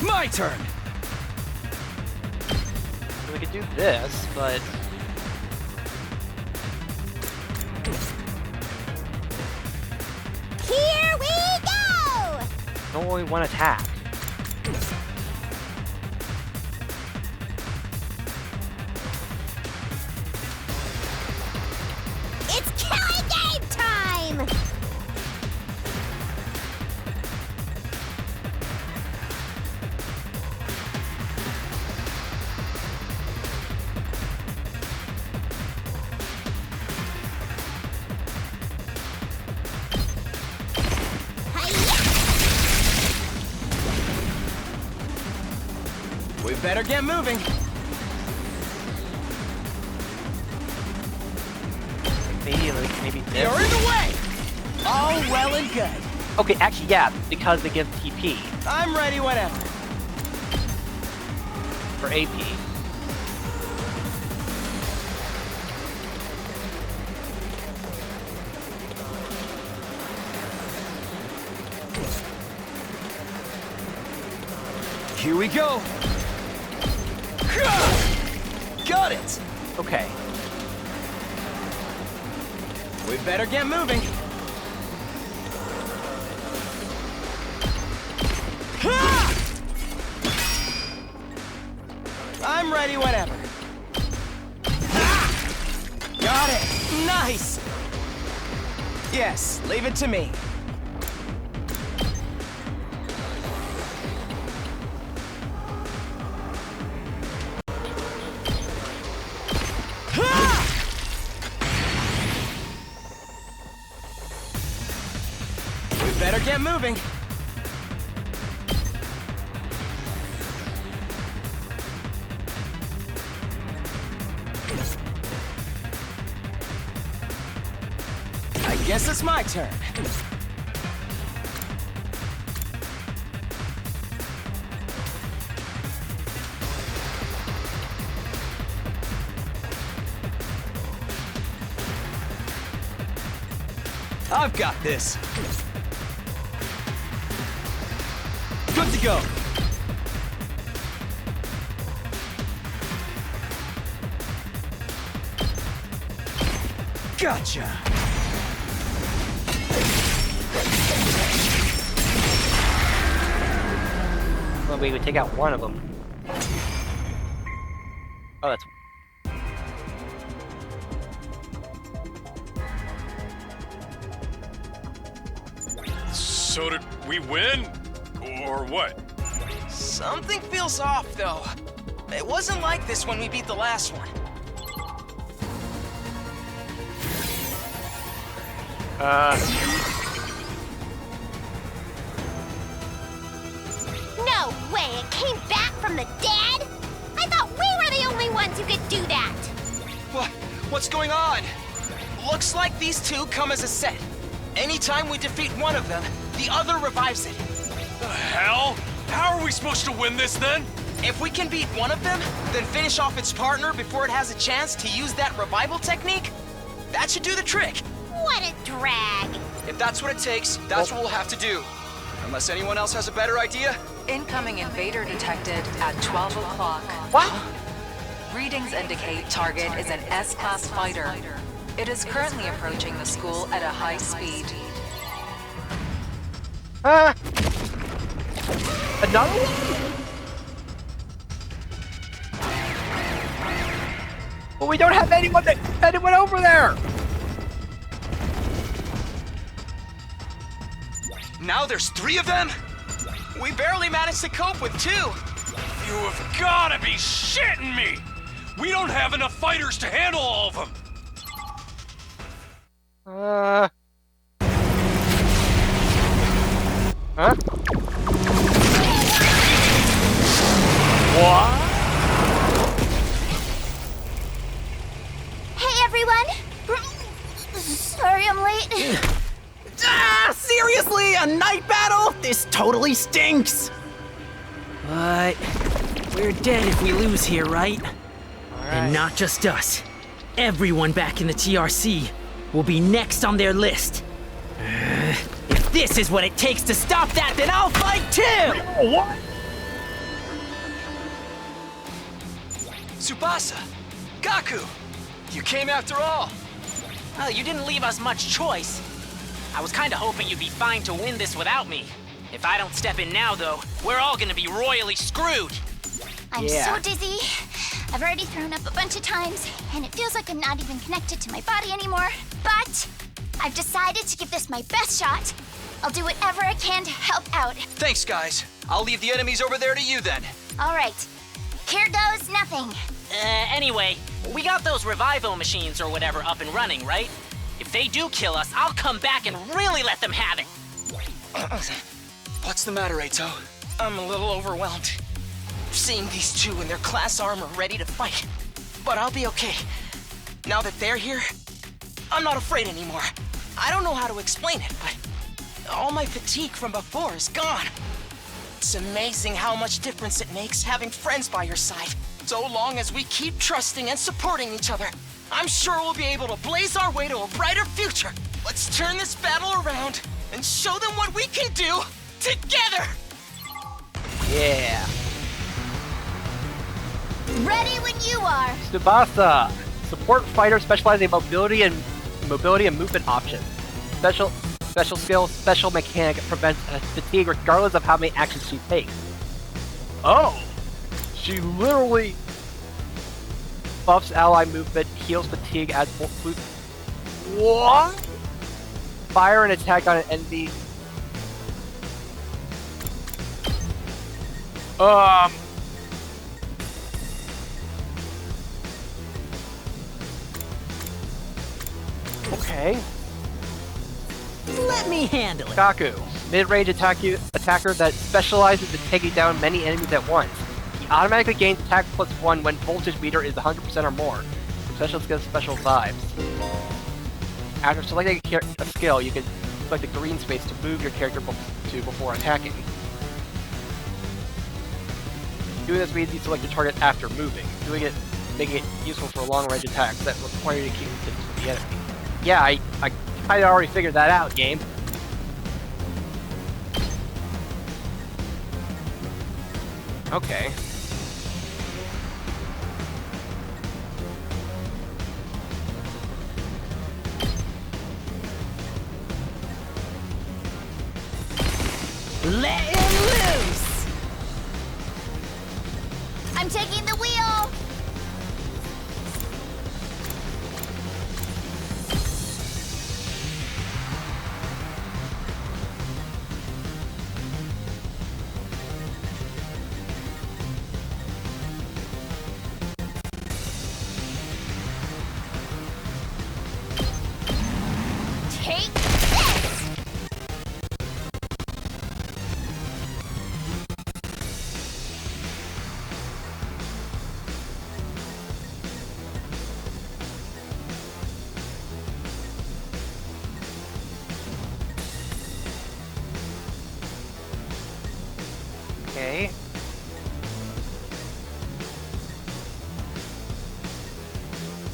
My turn! We could do this, but Here we go! only one attack. It's killing game time! We better get moving. Maybe this. You're in the way! All well and good. Okay, actually, yeah, because they give TP I'm ready whenever. for AP. Here we go. Got it. Okay. We better get moving. I'm ready whenever. Got it. Nice. Yes, leave it to me. We better get moving. I guess it's my turn. I've got this. Good to go. Gotcha. we would take out one of them. Oh, that's... So did we win? Or what? Something feels off, though. It wasn't like this when we beat the last one. No way! It came back from the dead? I thought we were the only ones who could do that! What's going on? Looks like these two come as a set. Anytime we defeat one of them, the other revives it. The hell? How are we supposed to win this then? If we can beat one of them, then finish off its partner before it has a chance to use that revival technique, that should do the trick. What a drag! If that's what it takes, that's what we'll have to do. Unless anyone else has a better idea? Incoming invader detected at 12 o'clock. What? Readings indicate target is an S-class fighter. It is currently approaching the school at a high speed. Another one? But we don't have anyone over there! Now there's 3 of them? We barely managed to cope with 2. You have gotta be shitting me! We don't have enough fighters to handle all of them! Huh? What? Hey everyone! Sorry I'm late. Seriously? A night battle? This totally stinks! But we're dead if we lose here, right? And not just us. Everyone back in the TRC will be next on their list. If this is what it takes to stop that, then I'll fight too! What? Tsubasa! Gaku! You came after all! Well, you didn't leave us much choice. I was kinda hoping you'd be fine to win this without me. If I don't step in now, though, we're all gonna be royally screwed. I'm so dizzy. I've already thrown up a bunch of times, and it feels like I'm not even connected to my body anymore. But I've decided to give this my best shot. I'll do whatever I can to help out. Thanks, guys. I'll leave the enemies over there to you then. All right. Here goes nothing. Anyway, we got those revival machines or whatever up and running, right? If they do kill us, I'll come back and really let them have it. What's the matter, Eito? I'm a little overwhelmed. Seeing these two in their class armor ready to fight. But I'll be okay. Now that they're here, I'm not afraid anymore. I don't know how to explain it, but all my fatigue from before is gone. It's amazing how much difference it makes having friends by your side. So long as we keep trusting and supporting each other, I'm sure we'll be able to blaze our way to a brighter future. Let's turn this battle around and show them what we can do together! Yeah. Ready when you are. Tsubasa. Support fighter specializing in mobility and movement options. Special skill, special mechanic prevents fatigue regardless of how many actions she takes. Oh! She literally buffs ally movement, heals fatigue, adds what? Fire and attack on an enemy. Okay. Let me handle it. Gaku, mid-range attacker that specializes in taking down many enemies at once. He automatically gains attack +1 when voltage meter is 100% or more. Special skills, special vibes. After selecting a skill, you can select the green space to move your character before attacking. Doing this means you select your target after moving, making it useful for long-range attacks that require you to keep distance from the enemy. Yeah, I kinda already figured that out, game. Okay. Let him loose! Okay.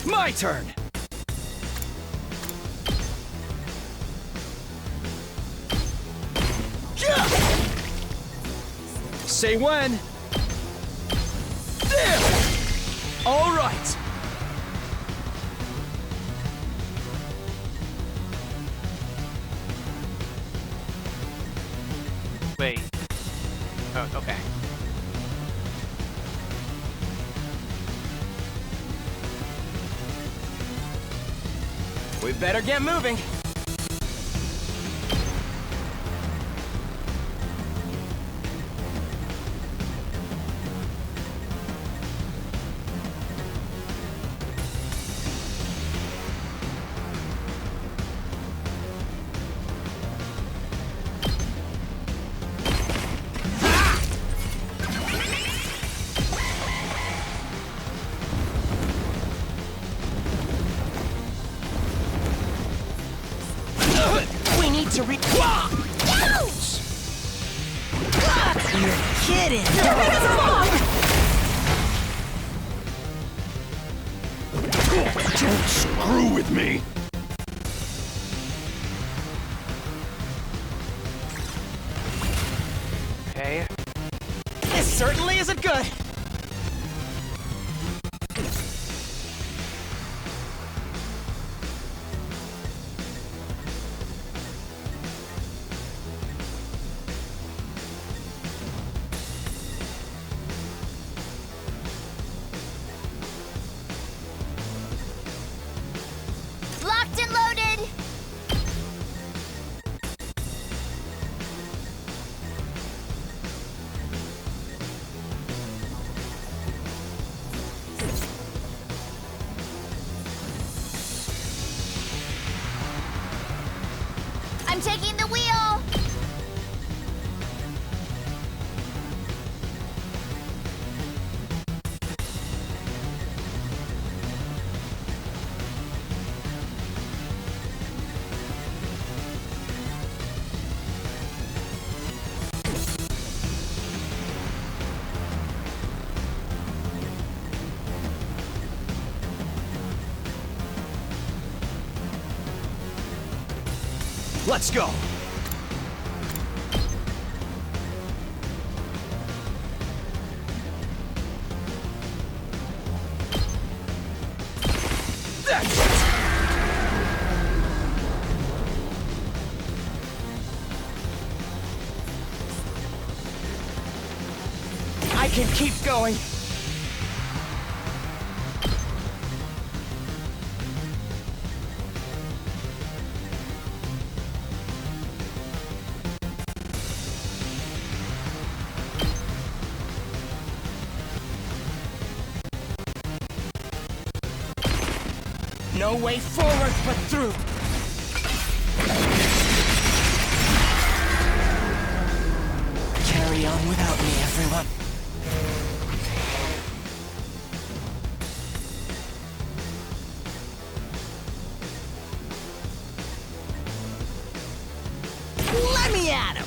My turn! Yeah! Say when. There! All right! Wait. Oh, okay. We better get moving. We need to re- Ouch! You're kidding! Don't screw with me! Okay. This certainly isn't good. Locked and loaded! I'm taking the wheel! Let's go. That's it. I can keep going. No way forward but through. Carry on without me, everyone. Let me at him!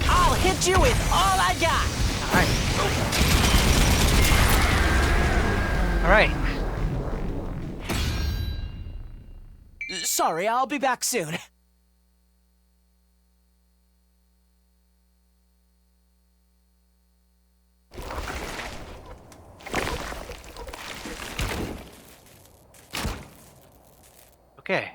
I'll hit you with all I got! Alright. Sorry, I'll be back soon. Okay.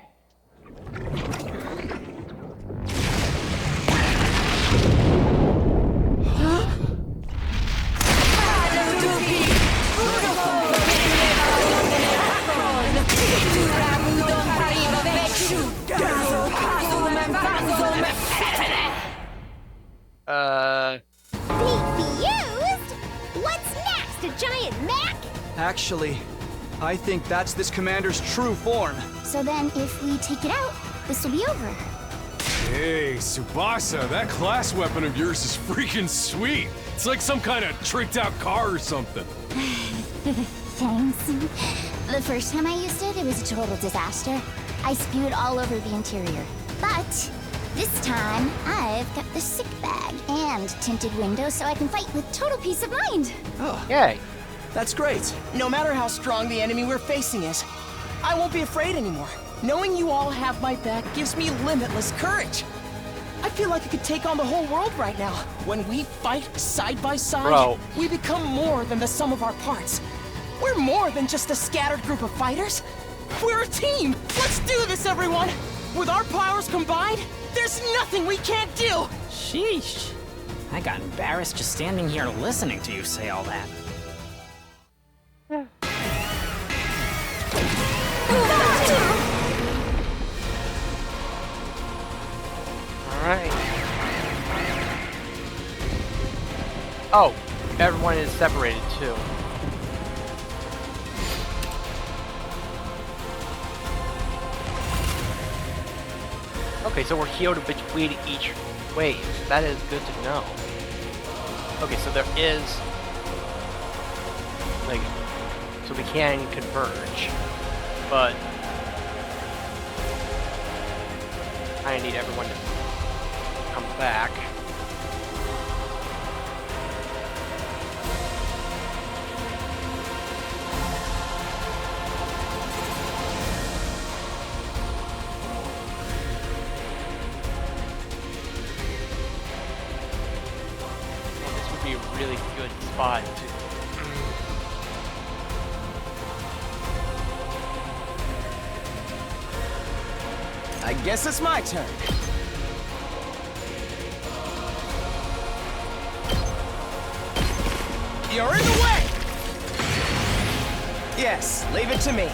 Confused? What's next? A giant Mac? Actually, I think that's this commander's true form. So then, if we take it out, this will be over. Hey, Tsubasa, that class weapon of yours is freaking sweet. It's like some kind of tricked out car or something. Thanks. The first time I used it, it was a total disaster. I spewed all over the interior. But this time, I've got the sick bag and tinted windows so I can fight with total peace of mind. Oh, Yay. that's great. No matter how strong the enemy we're facing is, I won't be afraid anymore. Knowing you all have my back gives me limitless courage. I feel like I could take on the whole world right now. When we fight side by side, Bro. we become more than the sum of our parts. We're more than just a scattered group of fighters. We're a team! Let's do this, everyone! With our powers combined, there's nothing we can't do! Sheesh. I got embarrassed just standing here listening to you say all that. Alright. Oh, everyone is separated too. Okay, so we're healed between each wave. That is good to know. Okay, so there is... like... so we can converge. But... I need everyone to come back. And this would be a really good spot to... I guess it's my turn. You're in the way! Yes, leave it to me.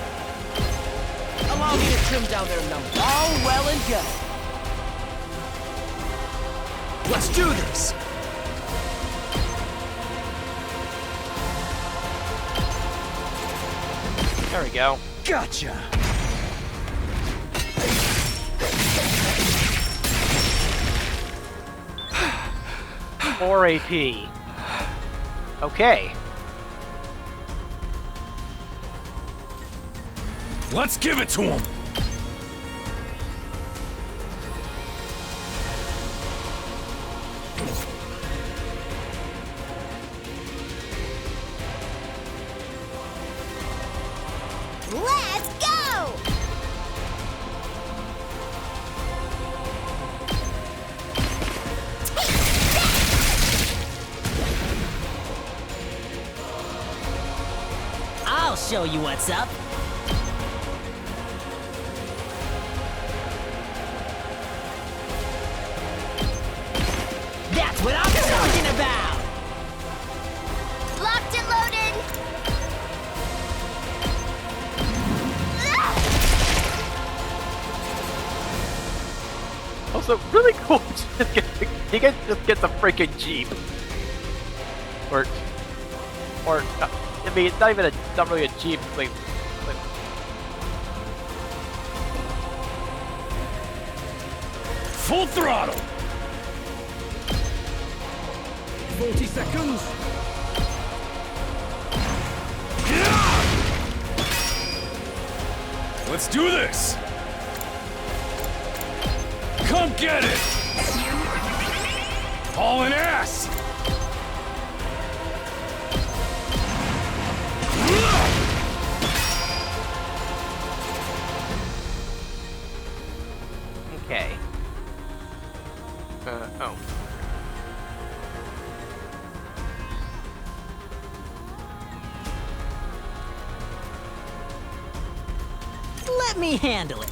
Allow me to trim down their numbers. All well and good. Let's do this! There we go. Gotcha! 4 AP. Okay. Let's give it to him! Let's go! I'll show you what's up. That's what I'm talking about! Locked and loaded! Also, really cool. He just gets a freaking Jeep. Or I mean, it's not even not really a Jeep. It's like Full throttle! 40 seconds. Let's do this! Come get it! Hauling ass! okay. Oh. Let me handle it.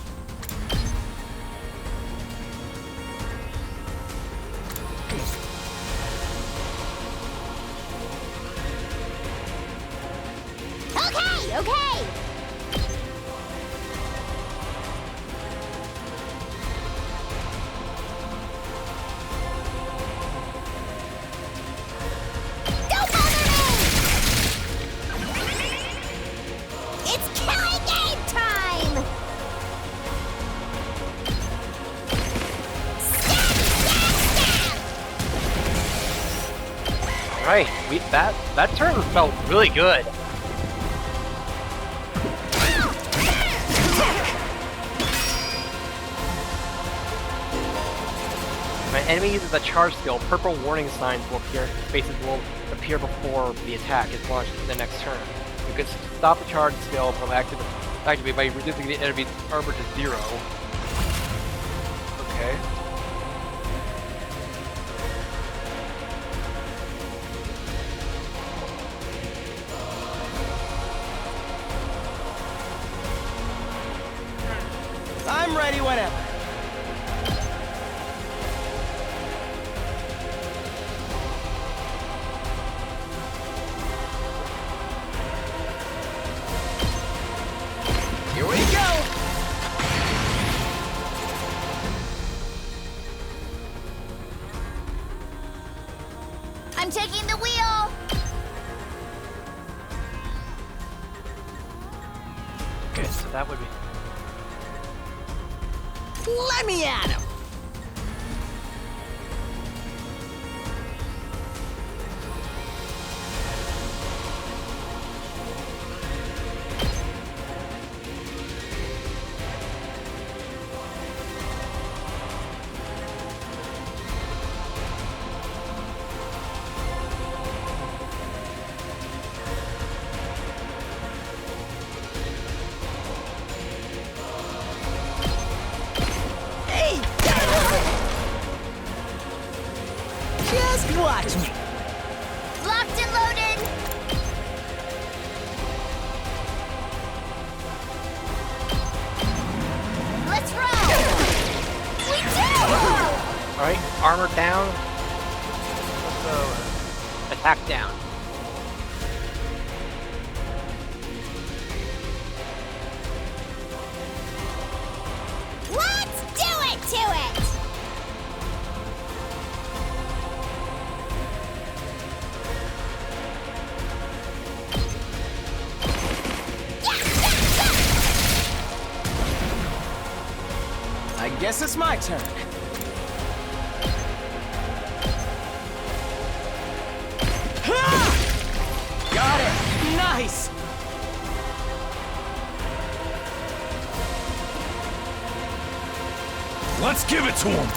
Okay, okay! Don't bother me! It's killing game time! Right, that turn felt really good. When an enemy uses a charge skill, purple warning signs will appear. Spaces will appear before the attack is launched in the next turn. You can stop the charge skill from activate by reducing the enemy's armor to 0. Okay. I'm ready whenever. Here we go! I'm taking the wheel! Okay, so that would be... Let me at him! Just watch me. Locked and loaded! Let's roll! We do! Alright, armor down. Also, attack down. Let's do it to it! I guess it's my turn. Ha! Got it! Nice! Let's give it to him!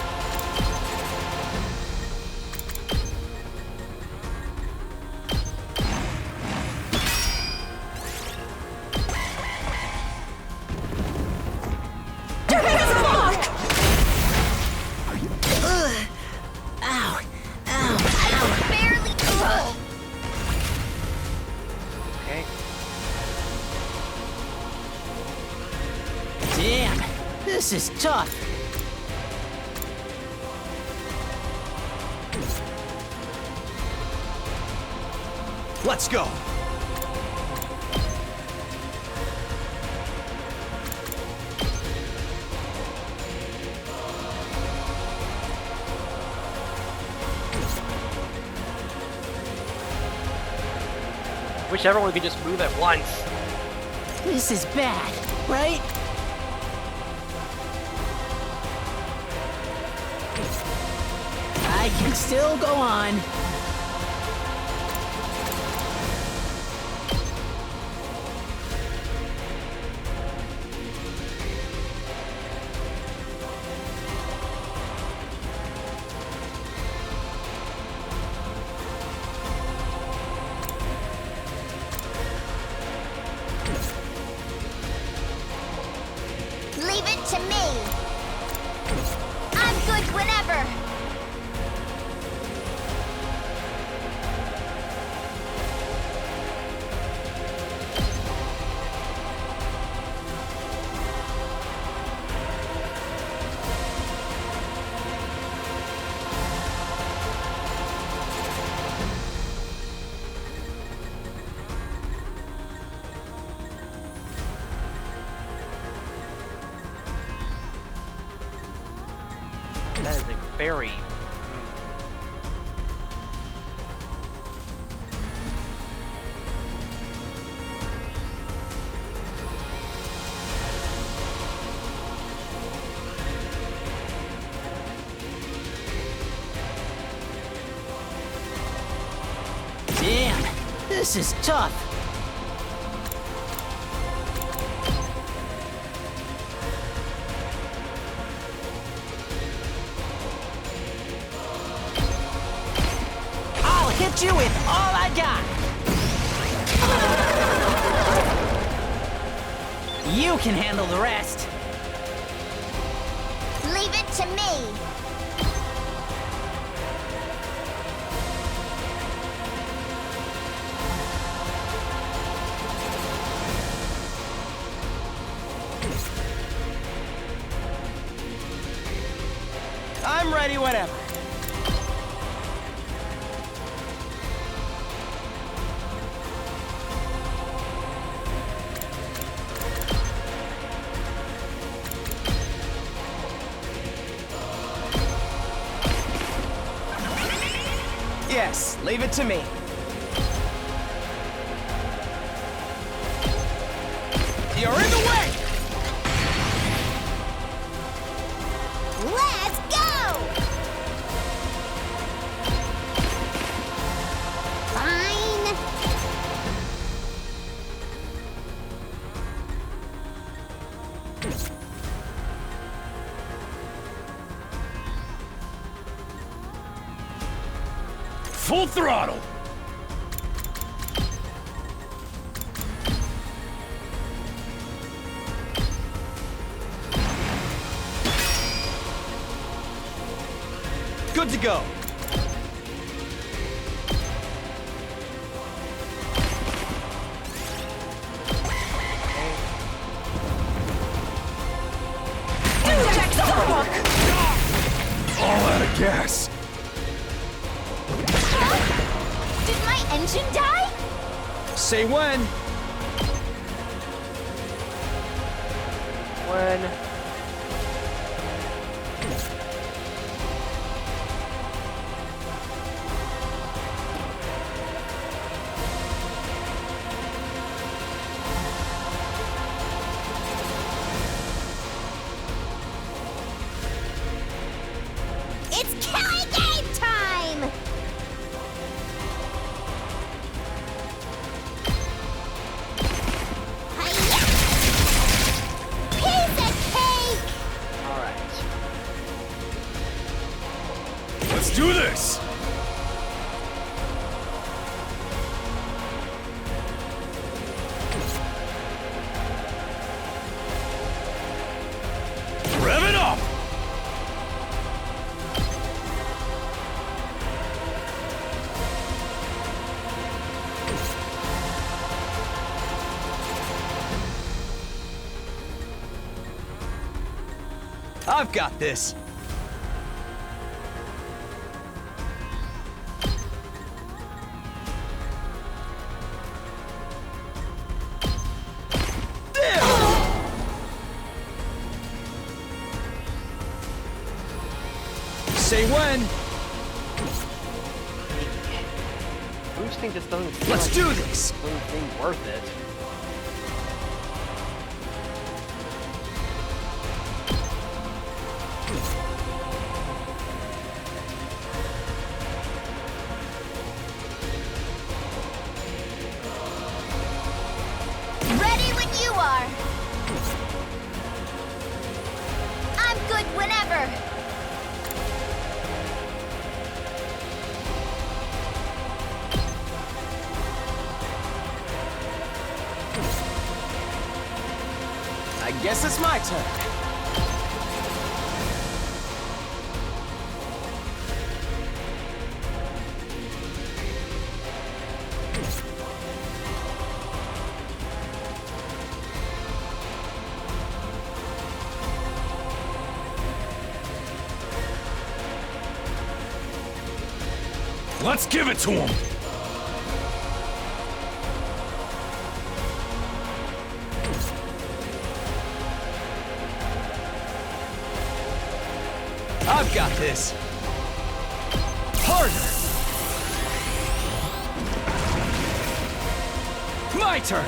Barely. Ugh. Okay. Damn, this is tough. Let's go! Wish everyone could just move at once. This is bad, right? I can still go on. Leave it to me. I'm good whenever. That is a very... This is tough. I'll hit you with all I got. You can handle the rest. Leave it to me. I'm ready whenever. Yes, leave it to me. You're in the way! Let's go! Fine. Full throttle! Good to go. All out of gas! Did my engine die? Say when. When? It's killing game time! Hi-ya! Piece of cake! Alright. Let's do this! Rev it up! I've got this. Say when. Boosting just doesn't feel Let's like do this. anything worth it. Ready when you are! I'm good whenever! I guess it's my turn. Let's give it to him! I've got this. Harder. My turn.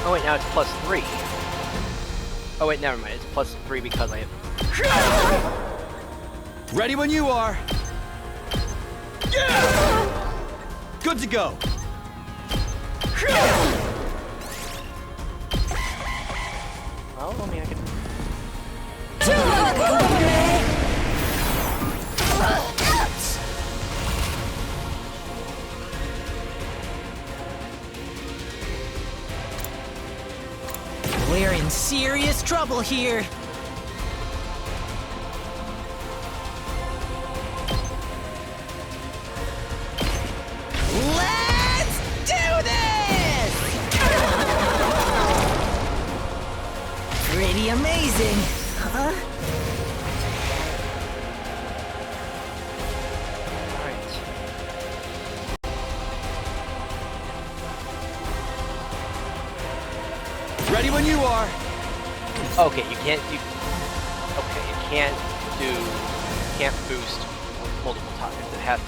Oh wait, now it's +3. Oh wait, never mind. It's +3 because I have... Ready when you are. Yeah! Good Good to go. Oh, I mean, I can. We're in serious trouble here. Let's do this! Pretty amazing, huh? Ready when you are. Okay, you can't do. Okay, you can't do. Can't boost multiple times. It has.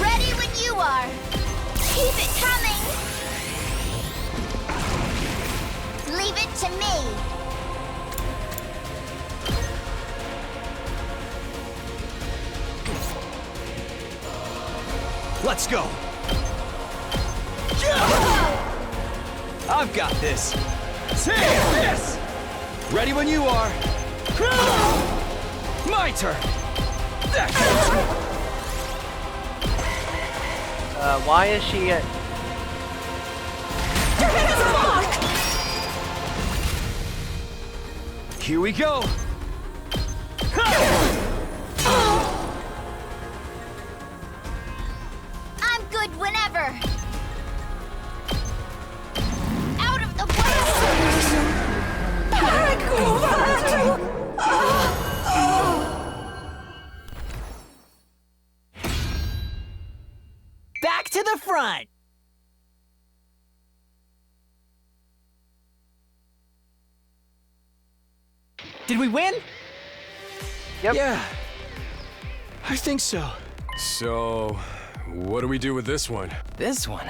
Ready when you are. Keep it coming. Leave it to me. Let's go. I've got this. Take this! Ready when you are. My turn. Why is she? Here we go. I'm good whenever. Out of the way. Back to the front. Did we win? Yep. Yeah. I think so. So, what do we do with this one? This one?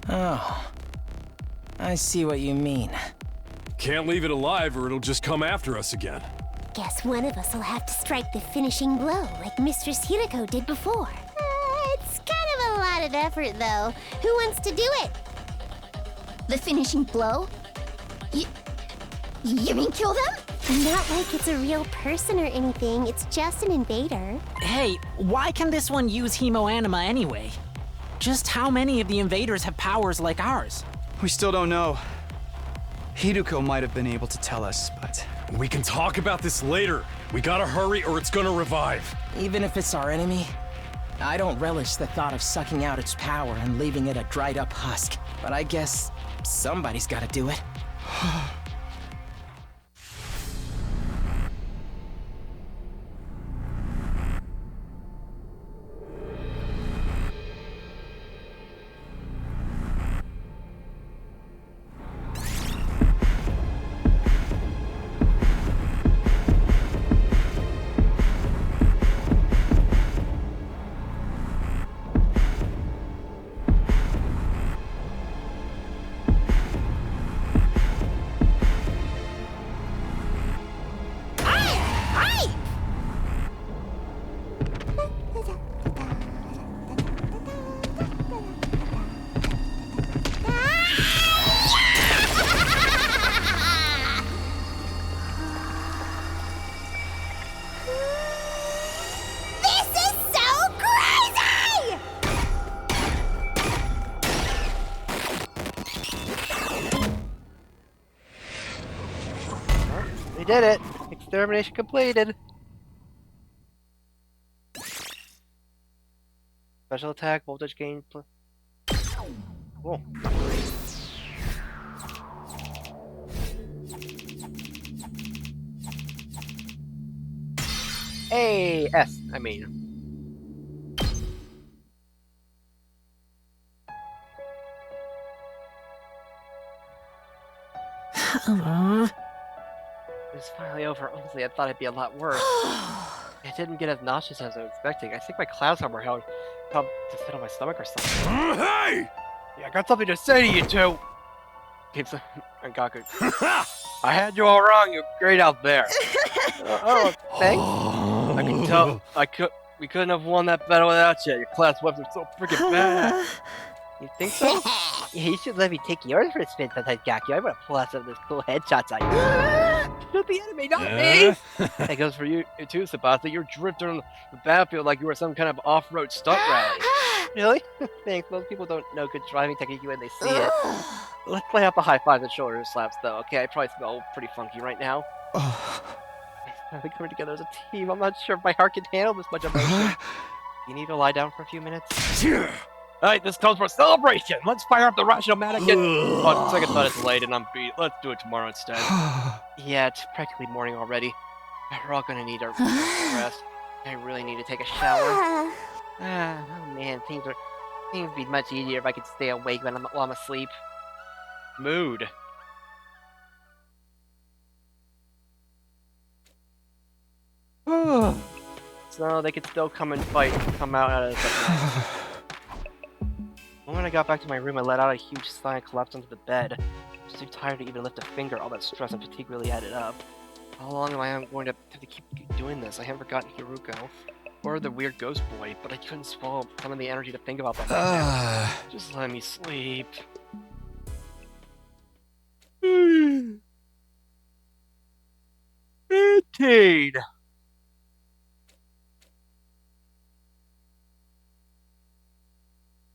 Oh. I see what you mean. Can't leave it alive or it'll just come after us again. Guess one of us will have to strike the finishing blow like Mistress Hirako did before. It's kind of a lot of effort, though. Who wants to do it? The finishing blow? You mean kill them? Not like it's a real person or anything. It's just an invader. Hey, why can this one use Hemoanima anyway? Just how many of the invaders have powers like ours? We still don't know. Hiruko might have been able to tell us, but... We can talk about this later. We gotta hurry or it's gonna revive. Even if it's our enemy, I don't relish the thought of sucking out its power and leaving it a dried up husk. But I guess somebody's gotta do it. We did it! Extermination completed! Special attack, voltage gain. Cool. Hey, S, I mean. It's finally over. Honestly, I thought it'd be a lot worse. It didn't get as nauseous as I was expecting. I think my cloud armor held to sit on my stomach or something. Hey! Yeah, I got something to say to you two. And Gaku. I had you all wrong. You're great out there. Oh, thanks. I could tell. we couldn't have won that battle without you. Your class weapons are so freaking bad. You think so? Yeah, you should let me take yours for a spin sometimes, Gaki. I'm gonna pull out some of those cool headshots on you. Shoot the enemy, not me! That goes for you too, Sebastian. You're drifting on the battlefield like you were some kind of off-road stunt rally. Really? Thanks. Most people don't know good driving technique when they see it. Let's play out the high fives and shoulder slaps, though, okay? I probably smell pretty funky right now. We're coming together as a team. I'm not sure if my heart can handle this much emotion. You need to lie down for a few minutes? Alright, this calls for a celebration! Let's fire up the Rational-matic and... Oh, second thought it's late and I'm beat. Let's do it tomorrow instead. Yeah, it's practically morning already. We're all gonna need our rest. I really need to take a shower. Oh man, things would be much easier if I could stay awake while I'm asleep. Mood. So they could still come and fight and come out of the The moment I got back to my room, I let out a huge sigh and collapsed onto the bed. I was too tired to even lift a finger. All that stress and fatigue really added up. How long am I going to have to keep doing this? I haven't forgotten Hiruko. Or the weird ghost boy, but I couldn't swallow some of the energy to think about that right now. Just let me sleep. Indeed.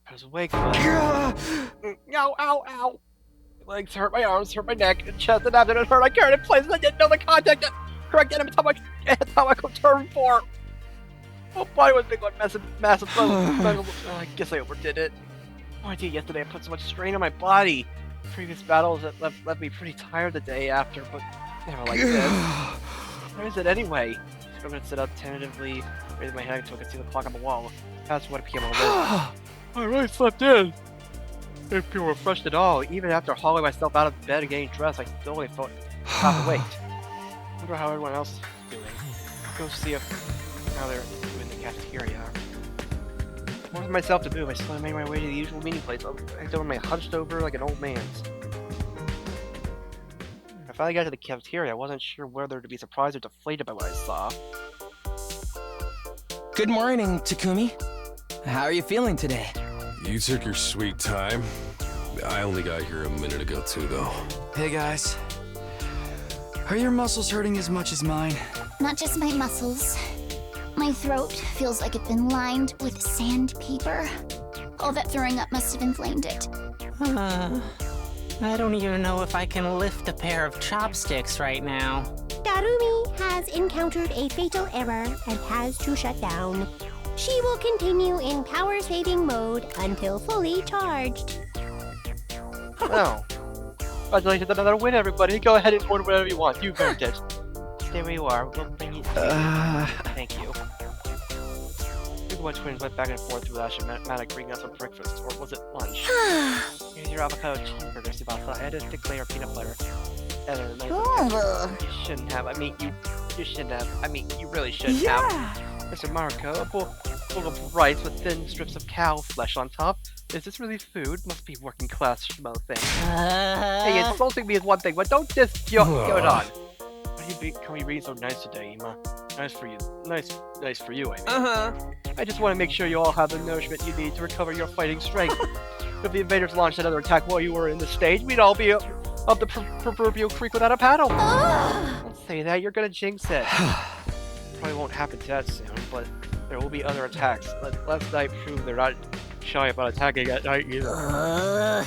I was awake, but... Ow, ow, ow! My legs hurt, my arms hurt, my neck, and chest and abdomen hurt. I carried in places I didn't know the contact. Correct enemy, that's how I could turn for. Oh, body was big, like massive I guess I overdid it. No idea. Yesterday I put so much strain on my body. Previous battles that left me pretty tired the day after, but never like this. Where is it anyway? I'm gonna sit up tentatively, raise my head until I can see the clock on the wall. Past 1 p.m. already. I really slept in. I didn't feel refreshed at all. Even after hauling myself out of bed and getting dressed, I still only felt half awake. I wonder how everyone else is doing. Go see if now they're doing the cafeteria. I forced myself to move. I slowly made my way to the usual meeting place. I told my hunched over like an old man's. I finally got to the cafeteria. I wasn't sure whether to be surprised or deflated by what I saw. Good morning, Takumi. How are you feeling today? You took your sweet time. I only got here a minute ago too, though. Hey guys. Are your muscles hurting as much as mine? Not just my muscles. My throat feels like it's been lined with sandpaper. All that throwing up must have inflamed it. I don't even know if I can lift a pair of chopsticks right now. Darumi has encountered a fatal error and has to shut down. She will continue in power-saving mode until fully charged. Oh. Congratulations on another win, everybody. Go ahead and order whatever you want. You earned it. Stay where you are. We'll bring you... Thank you. The twins went back and forth through Ashmatic bringing us for breakfast, or was it lunch? Here's your avocado cheeseburger, Tsubasa. I added a thick layer of peanut butter. You shouldn't have. I mean, you shouldn't have. I mean, you really shouldn't have. Mr. Marco, a bowl of rice with thin strips of cow flesh on top. Is this really food? Must be working class schmo thing. Hey, insulting me is one thing, but don't just go on. Why can we read so nice today, Ima? Nice for you. Nice for you, I mean. I just want to make sure you all have the nourishment you need to recover your fighting strength. If the invaders launched another attack while you were in the stage, we'd all be up the proverbial creek without a paddle. Don't say that, you're gonna jinx it. Probably won't happen that soon, but there will be other attacks. Last night proved they're not shy about attacking at night either.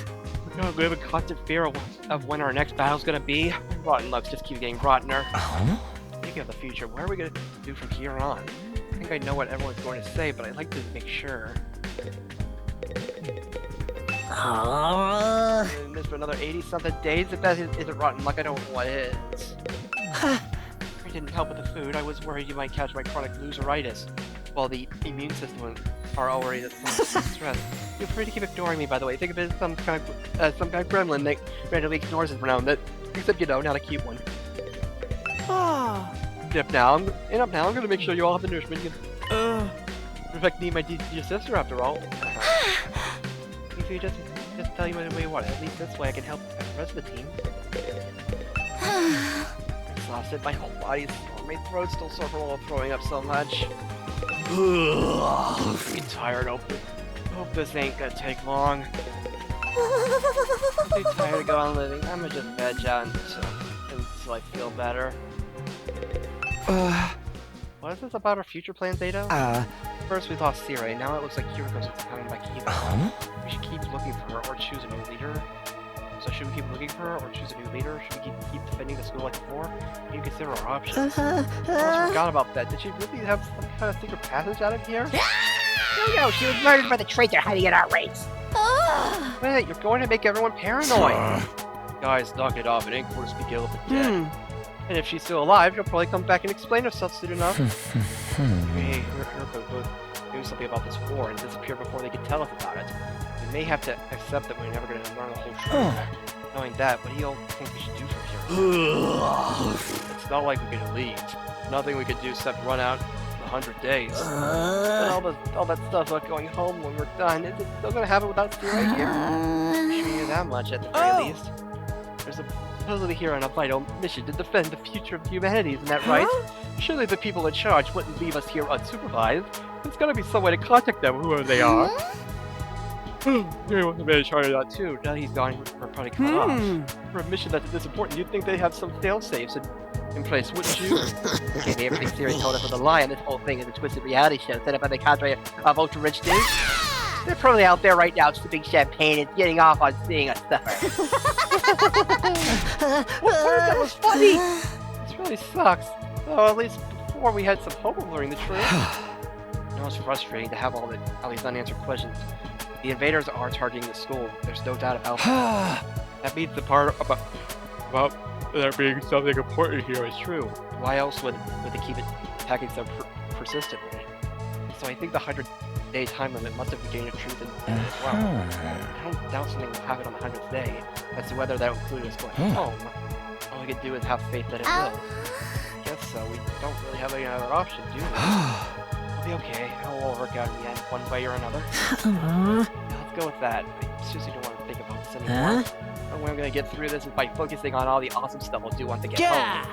We have a constant fear of when our next battle's gonna be. Rotten luck just keeps getting rottener. Speaking of the future, what are we gonna do from here on? I think I know what everyone's going to say, but I'd like to make sure. This for another 80-something days? If that isn't rotten luck, I don't know what is. I didn't help with the food. I was worried you might catch my chronic loseritis. While the immune system are already at some stress. Feel free to keep ignoring me, by the way. Think of it as some kind of gremlin that randomly ignores us now and then. Except, you know, not a cute one. Up now, I'm gonna make sure you all have the nourishment you can protect me and my dear sister after all. If you just tell you what you want, at least this way I can help the rest of the team. I'm exhausted, my whole body's sore, my throat's still sore from all throwing up so much. I'm tired. Hope this ain't gonna take long. I'm too tired to go on living. I'm gonna just veg out until I feel better. What is this about our future plans, Ada? First we lost Sire, now it looks like Kiriko's coming back either. We should keep looking for her or choose a new leader. So should we keep looking for her or choose a new leader? Should we keep defending the school like before? We need to consider our options. I almost forgot about that. Did she really have some kind of secret passage out of here? No, she was murdered by the traitor hiding in our ranks. Wait, you're going to make everyone paranoid. Guys, knock it off. It ain't cool to speak ill of the dead. And if she's still alive, she'll probably come back and explain herself soon enough. Hey, Hiroko both knew something about this war and disappeared before they could tell us about it. We may have to accept that we're never going to learn the whole truth. Knowing that, what do you all think we should do from here? It's not like we could leave. Nothing we could do except run out 100 days. And all that stuff about going home when we're done, is it still going to happen without Steve right here? I'm sure you knew that much at the very least. There's supposedly here on a vital mission to defend the future of humanity, isn't that right? Surely the people in charge wouldn't leave us here unsupervised. There's gotta be some way to contact them, whoever they are. There was a man in charge of that too. Now he's gone, we're probably cut off. For a mission that's this important, you'd think they'd have some fail-safes in place, wouldn't you? Okay, everything Siri told us was a lie, and this whole thing is a twisted reality show set up by the cadre of ultra-rich dudes. They're probably out there right now sipping champagne and getting off on seeing us suffer. That was funny! This really sucks. Though at least before we had some hope of learning the truth. You know, it's frustrating to have all these unanswered questions. The invaders are targeting the school. There's no doubt about that. That means the part about there being something important here is true. Why else would they keep attacking so persistently? So I think the 100-day time limit must have gained a truth in it as well. I don't doubt something will happen on the 100th day. As to whether that will include us going home, all we can do is have faith that it will. I guess so. We don't really have any other option, do we? We'll be okay. It'll all work out in the end, one way or another. Yeah, let's go with that. I seriously don't want to think about this anymore. The way I'm gonna get through this is by focusing on all the awesome stuff I'll do once I get home.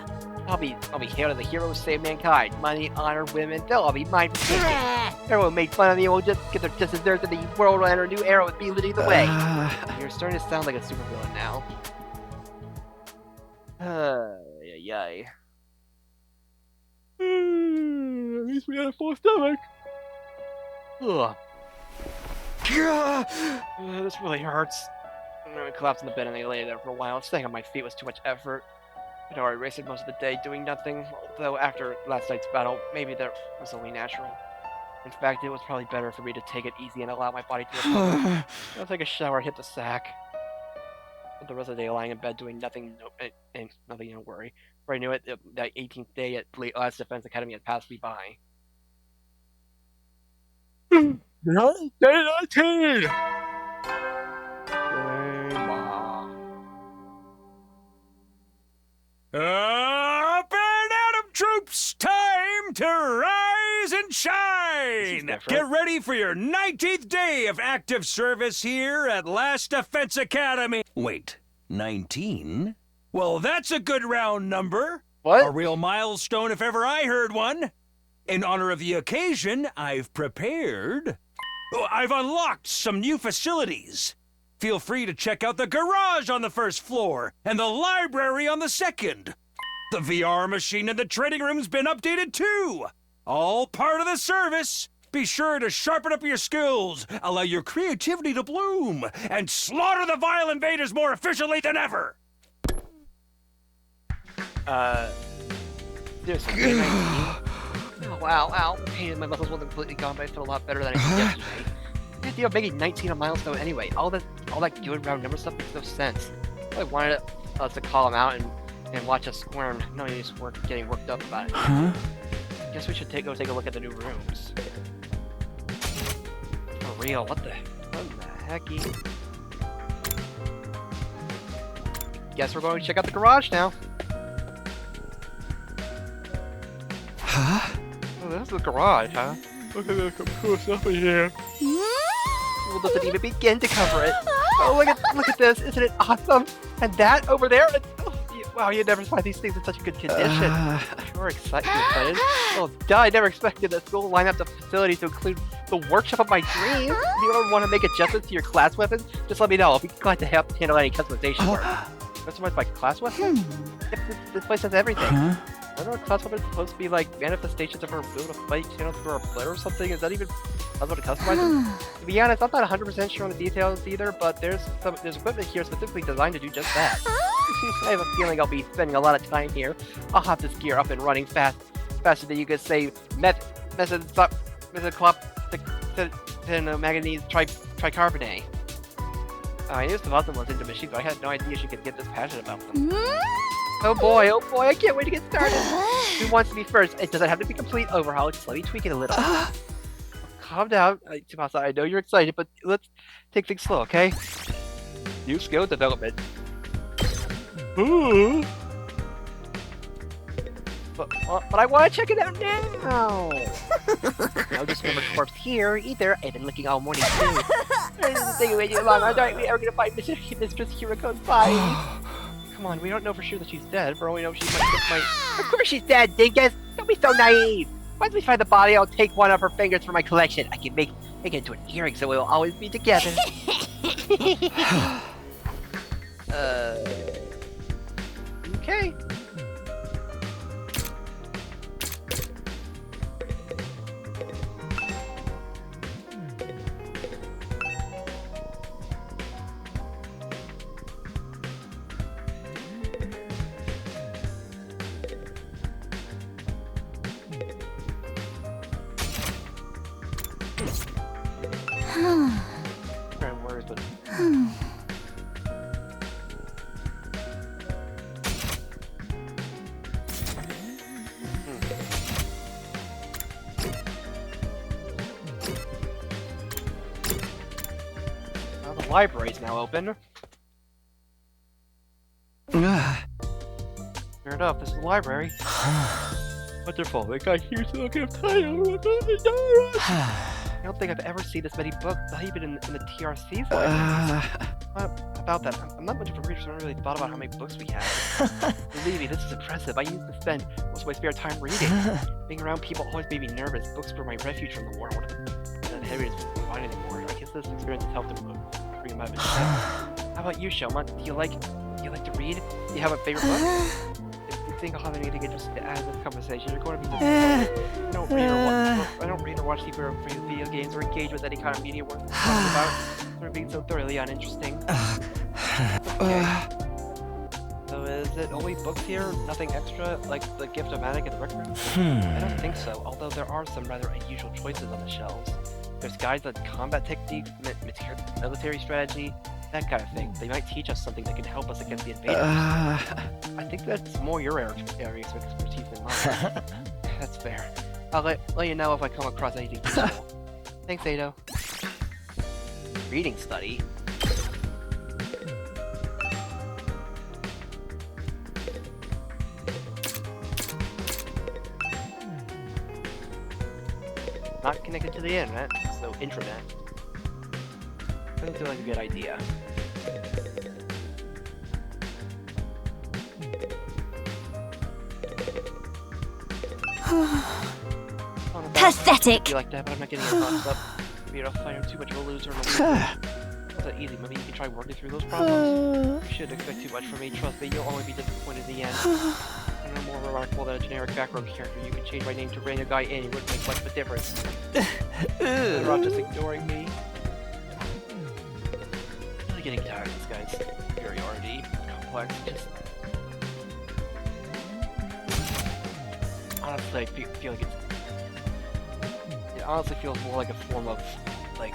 I'll be here to the heroes save mankind. Money, honor, women, they'll all be mine for taking. Everyone made fun of me, we'll just get their just deserves, and the world will enter a new era with me leading the way. You're starting to sound like a supervillain now. Yay. At least we had a full stomach. Ugh. This really hurts. I collapsed in the bed and I lay there for a while. Staying on my feet was too much effort. I'd already wasted most of the day doing nothing, although after last night's battle, maybe that was only natural. In fact, it was probably better for me to take it easy and allow my body to recover. I'll take a shower and hit the sack. Spent the rest of the day lying in bed doing nothing, nothing to worry. Before I knew it, that 18th day at Last Defense Academy had passed me by. Day 19! Up and Atom troops, time to rise and shine! Get ready for your 19th day of active service here at Last Defense Academy. Wait, 19? Well, that's a good round number. What? A real milestone if ever I heard one. In honor of the occasion, I've unlocked some new facilities. Feel free to check out the garage on the first floor and the library on the second. The VR machine in the training room's been updated too. All part of the service. Be sure to sharpen up your skills, allow your creativity to bloom, and slaughter the vile invaders more efficiently than ever. Seriously, day 19? Oh, wow, the pain in my muscles wasn't completely gone, but I felt a lot better than I did yesterday. The idea of making 19 a milestone anyway. All that good round number stuff makes no sense. I wanted us to call him out and watch us squirm. No use getting worked up about it. Guess we should go take a look at the new rooms. For real, what the hecky? Guess we're going to check out the garage now. Oh, this is the garage, huh? Look at the cool stuff in here. Well, doesn't even begin to cover it. Oh, look at this! Isn't it awesome? And that over there, Wow, you never find these things in such good condition. Sure, excited. Oh, duh, I never expected the school to line up the facility to include the workshop of my dreams. If you ever want to make adjustments to your class weapons, just let me know. I'll be glad to help handle any customization work. Customize my class weapons? This place has everything. I don't know, class weapons supposed to be like manifestations of our will to fight channels through our blood or something. Is that even possible to customize them? To be honest, I'm not 100% sure on the details either, but there's equipment here specifically designed to do just that. I have a feeling I'll be spending a lot of time here. I'll have this gear up and running faster than you could say manganese tricarbonate. I knew some other was into machines, but I had no idea she could get this passionate about them. Oh boy, I can't wait to get started. Who wants to be first? It doesn't have to be a complete overhaul, just let me tweak it a little. Calm down, Tsubasa, I know you're excited, but let's take things slow, okay? New skill development. Ooh. But I want to check it out now! No dismembered corpse here, either. I've been looking all morning too. This is taking way too long. Aren't we ever gonna find Mistress Hiriko's body? Come on, we don't know for sure that she's dead. For all we know, she might. Of course she's dead, dingus! Don't be so naive! Once we find the body, I'll take one of her fingers for my collection. I can make it into an earring so we'll always be together. Okay. Words, but well, the library's now open. Fair enough, this is the library. Wonderful, they got here so I can have time. I don't think I've ever seen this many books, not even in the TRC's library. About that, I'm not much of a reader, so I haven't really thought about how many books we have. Believe me, this is impressive. I used to spend most of my spare time reading. Being around people always made me nervous. Books were my refuge from the war. One of the heaviest books we find anymore. I guess this experience has helped them bring them out of his head. How about you, Shoma? Do you like to read? Do you have a favorite book? If you think I'll have anything interesting to add to this conversation, you're going to be disappointed. I don't read or watch TV or video games or engage with any kind of media worth talking about. They're being so thoroughly uninteresting. Okay. So is it only books here? Nothing extra, like the gift of magic and the rec room? I don't think so, although there are some rather unusual choices on the shelves. There's guides on combat techniques, military strategy, that kind of thing. They might teach us something that can help us against the invaders. I think that's more your area of expertise than mine. That's fair. I'll let you know if I come across anything useful. Thanks, Ado. Reading study? Not connected to the internet, so intranet. Doesn't seem like a good idea. Pathetic! I feel like that, but I'm not getting your thoughts up. Maybe I'll find too much of a loser in the world. It's not easy. Maybe you can try working through those problems. You shouldn't expect too much from me. Trust me, you'll only be disappointed in the end. I'm no more remarkable than a generic background character. You can change my name to rein a guy in. It wouldn't make much of a difference. Better off just ignoring me. I'm really getting tired of this guy's superiority. Complex. Just... honestly, I feel like it's... it honestly feels more like a form of, like...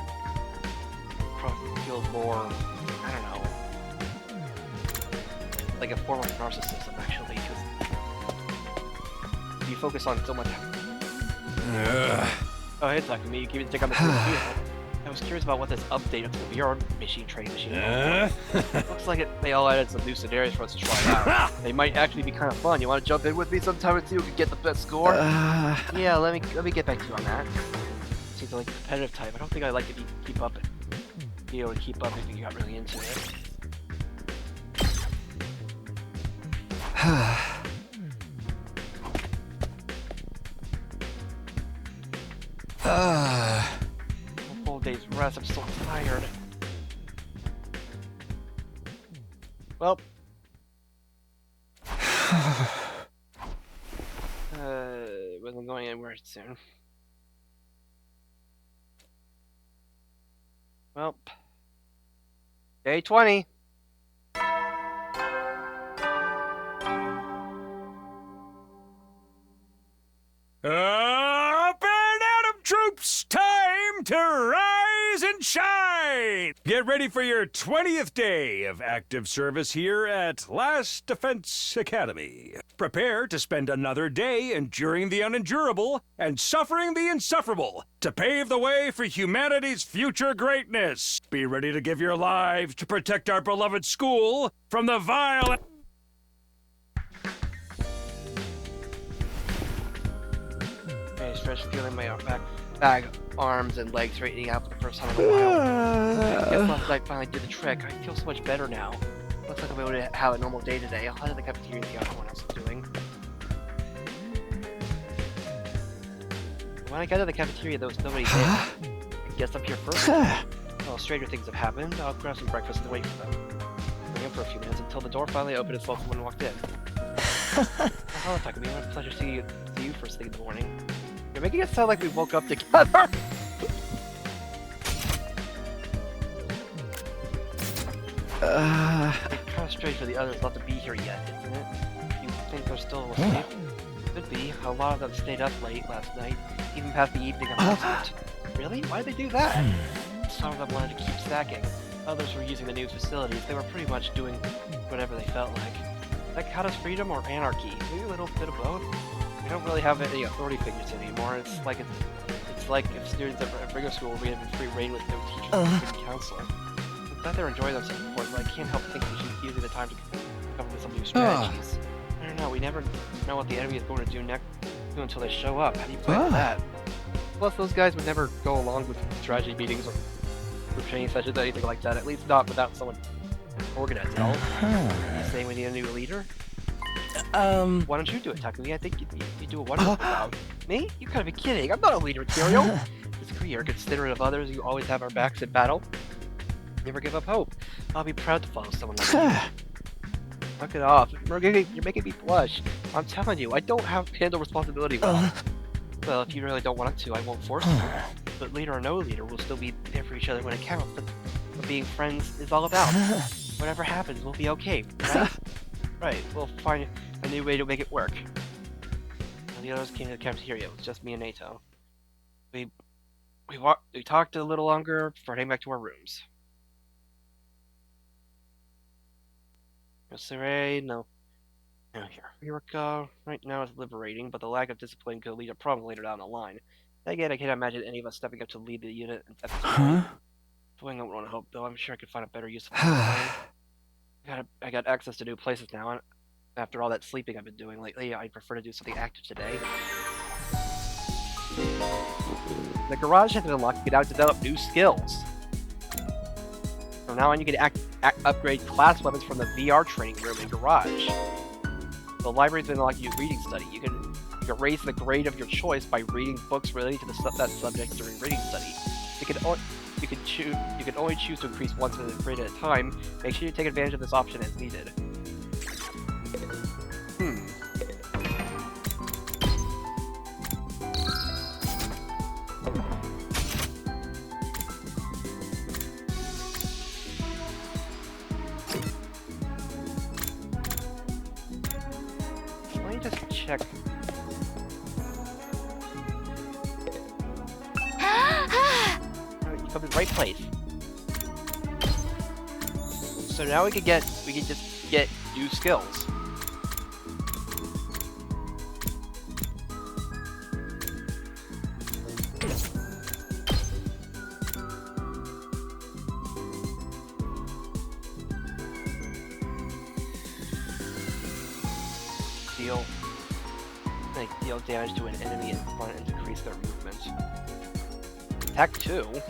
feels more... I don't know... like a form of narcissism, actually, because... you focus on so much... Oh, hey, talking to me. You keep it stick on the field. I was curious about what this update of the VR machine training machine looks like. They all added some new scenarios for us to try out. They might actually be kind of fun. You want to jump in with me sometime and see who can get the best score? Yeah, let me get back to you on that. Seems like a competitive type. I don't think I'd like to be able to keep up if you got really into it. Full day's rest, I'm so tired. Well. Wasn't going anywhere soon. Well. Day 20. Up and Atom troops, time to rise and shine! Get ready for your 20th day of active service here at Last Defense Academy. Prepare to spend another day enduring the unendurable and suffering the insufferable to pave the way for humanity's future greatness. Be ready to give your lives to protect our beloved school from the vile... I stretch feeling my back, arms, and legs straightening out for the first time in a while. I guess last night finally did the trick. I feel so much better now. Looks like I'm able to have a normal day today. I'll head to the cafeteria and see how everyone else is doing. When I got to the cafeteria, there was nobody there. I guess I'm here first. Well, stranger things have happened. I'll grab some breakfast and wait for them. Wait in for a few minutes until the door finally opened and someone walked in. Oh, it's like me. What a pleasure to see you first thing in the morning. You're making it sound like we woke up together. It's kind of strange for the others not to be here yet, isn't it? You think they're still asleep? Could be. A lot of them stayed up late last night, even past the evening announcement. Really? Why did they do that? Some of them wanted to keep stacking. Others were using the new facilities. They were pretty much doing whatever they felt like. That count as freedom or anarchy? Maybe a little bit of both. We don't really have any authority figures anymore. It's like if students at regular school were given free reign with no teachers or student counselor. I'm glad they're enjoying themselves, of course, but I can't help thinking we should be using the time to come up with some new strategies. I don't know. We never know what the enemy is going to do next until they show up. How do you plan for that? Plus, those guys would never go along with strategy meetings or training sessions or anything like that. At least not without someone organized it all. You saying we need a new leader? Why don't you do it, Takumi? I think you do a wonderful job. Me? You gotta be kidding. I'm not a leader material. Disagree. You're considerate of others. You always have our backs in battle. Never give up hope. I'll be proud to follow someone like you. Knock it off. You're making me blush. I'm telling you, I don't have to handle responsibility well. Well, if you really don't want to, I won't force you. But leader or no leader, we'll still be there for each other when it counts. That's what being friends is all about. Whatever happens, we'll be okay, right? Right, we'll find a new way to make it work. And the others came to the cafeteria. It was just me and Nato. We talked a little longer before heading back to our rooms. No Saray, no here. Yurika, right now is liberating, but the lack of discipline could lead to problems later down the line. Again, I can't imagine any of us stepping up to lead the unit at this point. Doing what I want to hope, though. I'm sure I could find a better use of time. I got access to new places now, and after all that sleeping I've been doing lately, I prefer to do something active today. The garage has been unlocked. You can now develop new skills. From now on, you can upgrade class weapons from the VR training room in garage. The library's been unlocked. You reading study. You can raise the grade of your choice by reading books related to that subject during reading study. You can only choose to increase one grade at a time. Make sure you take advantage of this option as needed. Let me just check. You come to the right place. So now we can just get new skills. Deal damage to an enemy in front and decrease their movement. Attack 2.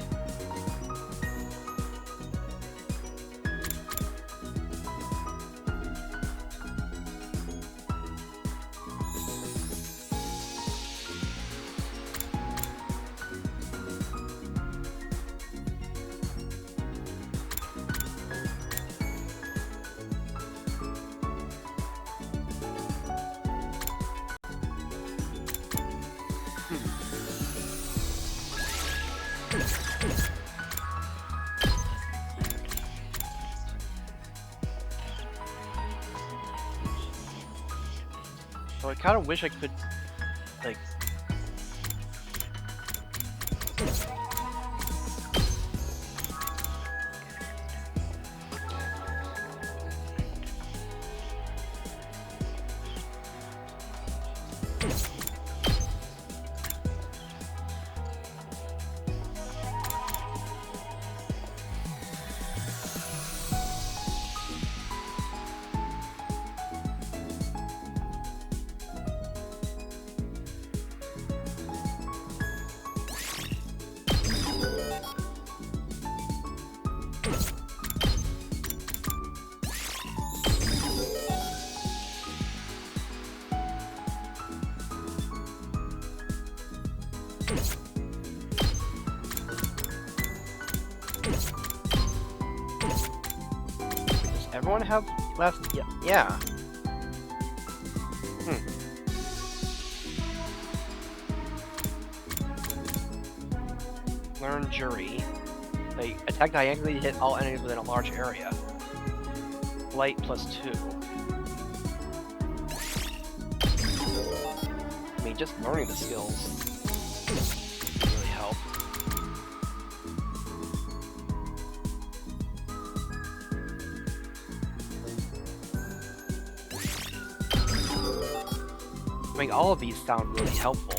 So I kind of wish I could, like... Does everyone have left? Yeah. Yeah. Learn Jury. They attack diagonally to hit all enemies within a large area. Light +2. I mean, just learning the skills really help. I mean, all of these sound really helpful.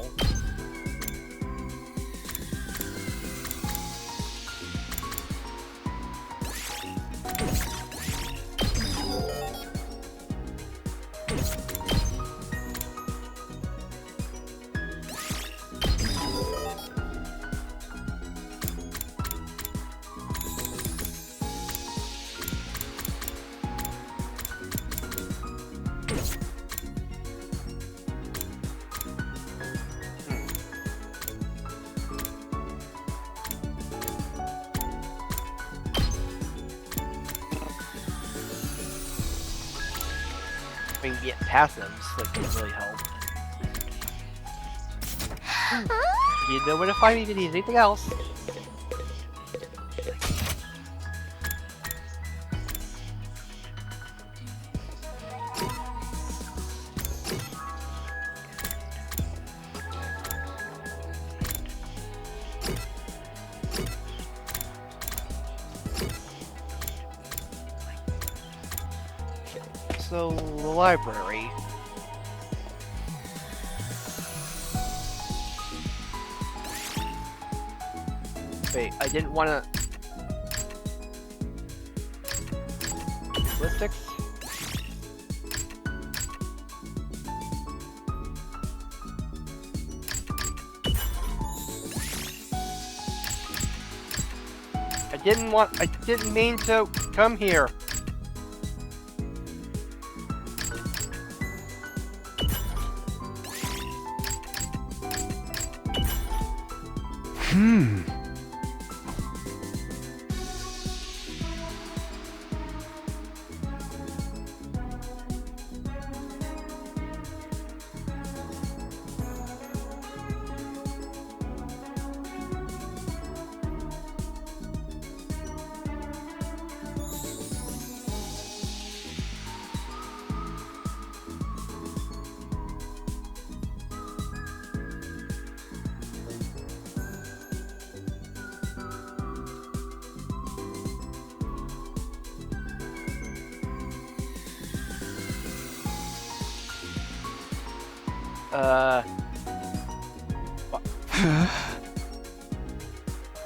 I mean, get passives, like, would really help. You know where to find me if you need anything else. So, the library. Wait, I didn't want to... Ballistics? I didn't mean to come here.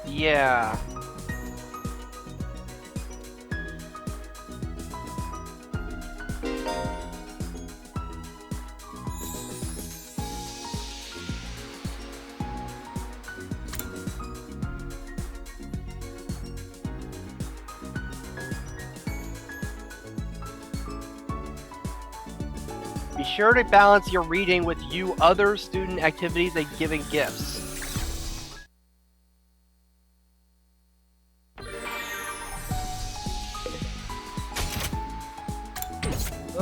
Yeah. Be sure to balance your reading with other student activities and giving gifts.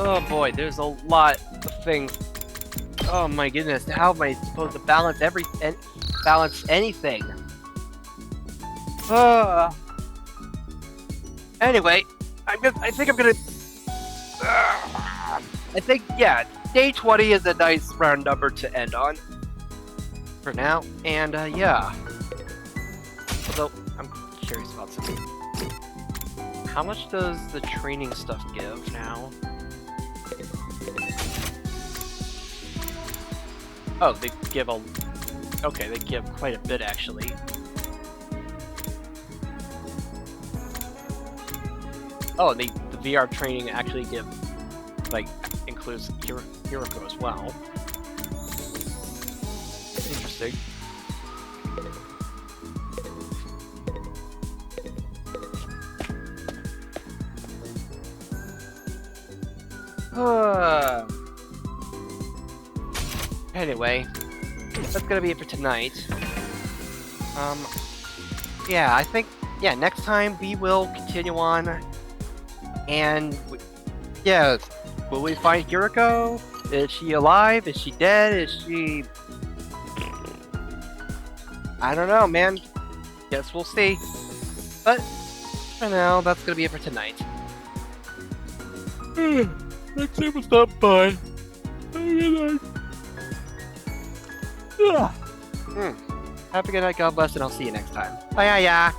Oh boy, there's a lot of things. Oh my goodness, how am I supposed to balance balance anything? Anyway, I think, yeah, day 20 is a nice round number to end on. For now, and yeah. Although, I'm curious about something. How much does the training stuff give now? Oh, they give a... Okay, they give quite a bit, actually. Oh, and the VR training actually give, like, includes Hiroko as well. Interesting. Anyway, that's gonna be it for tonight. Yeah, I think, yeah, next time we will continue on, and, yeah, will we find Hiroko? Is she alive? Is she dead? Is she... I don't know, man. Guess we'll see. But, for now, that's gonna be it for tonight. Next time was not fun. Have a good night, God bless, and I'll see you next time. Bye, yeah.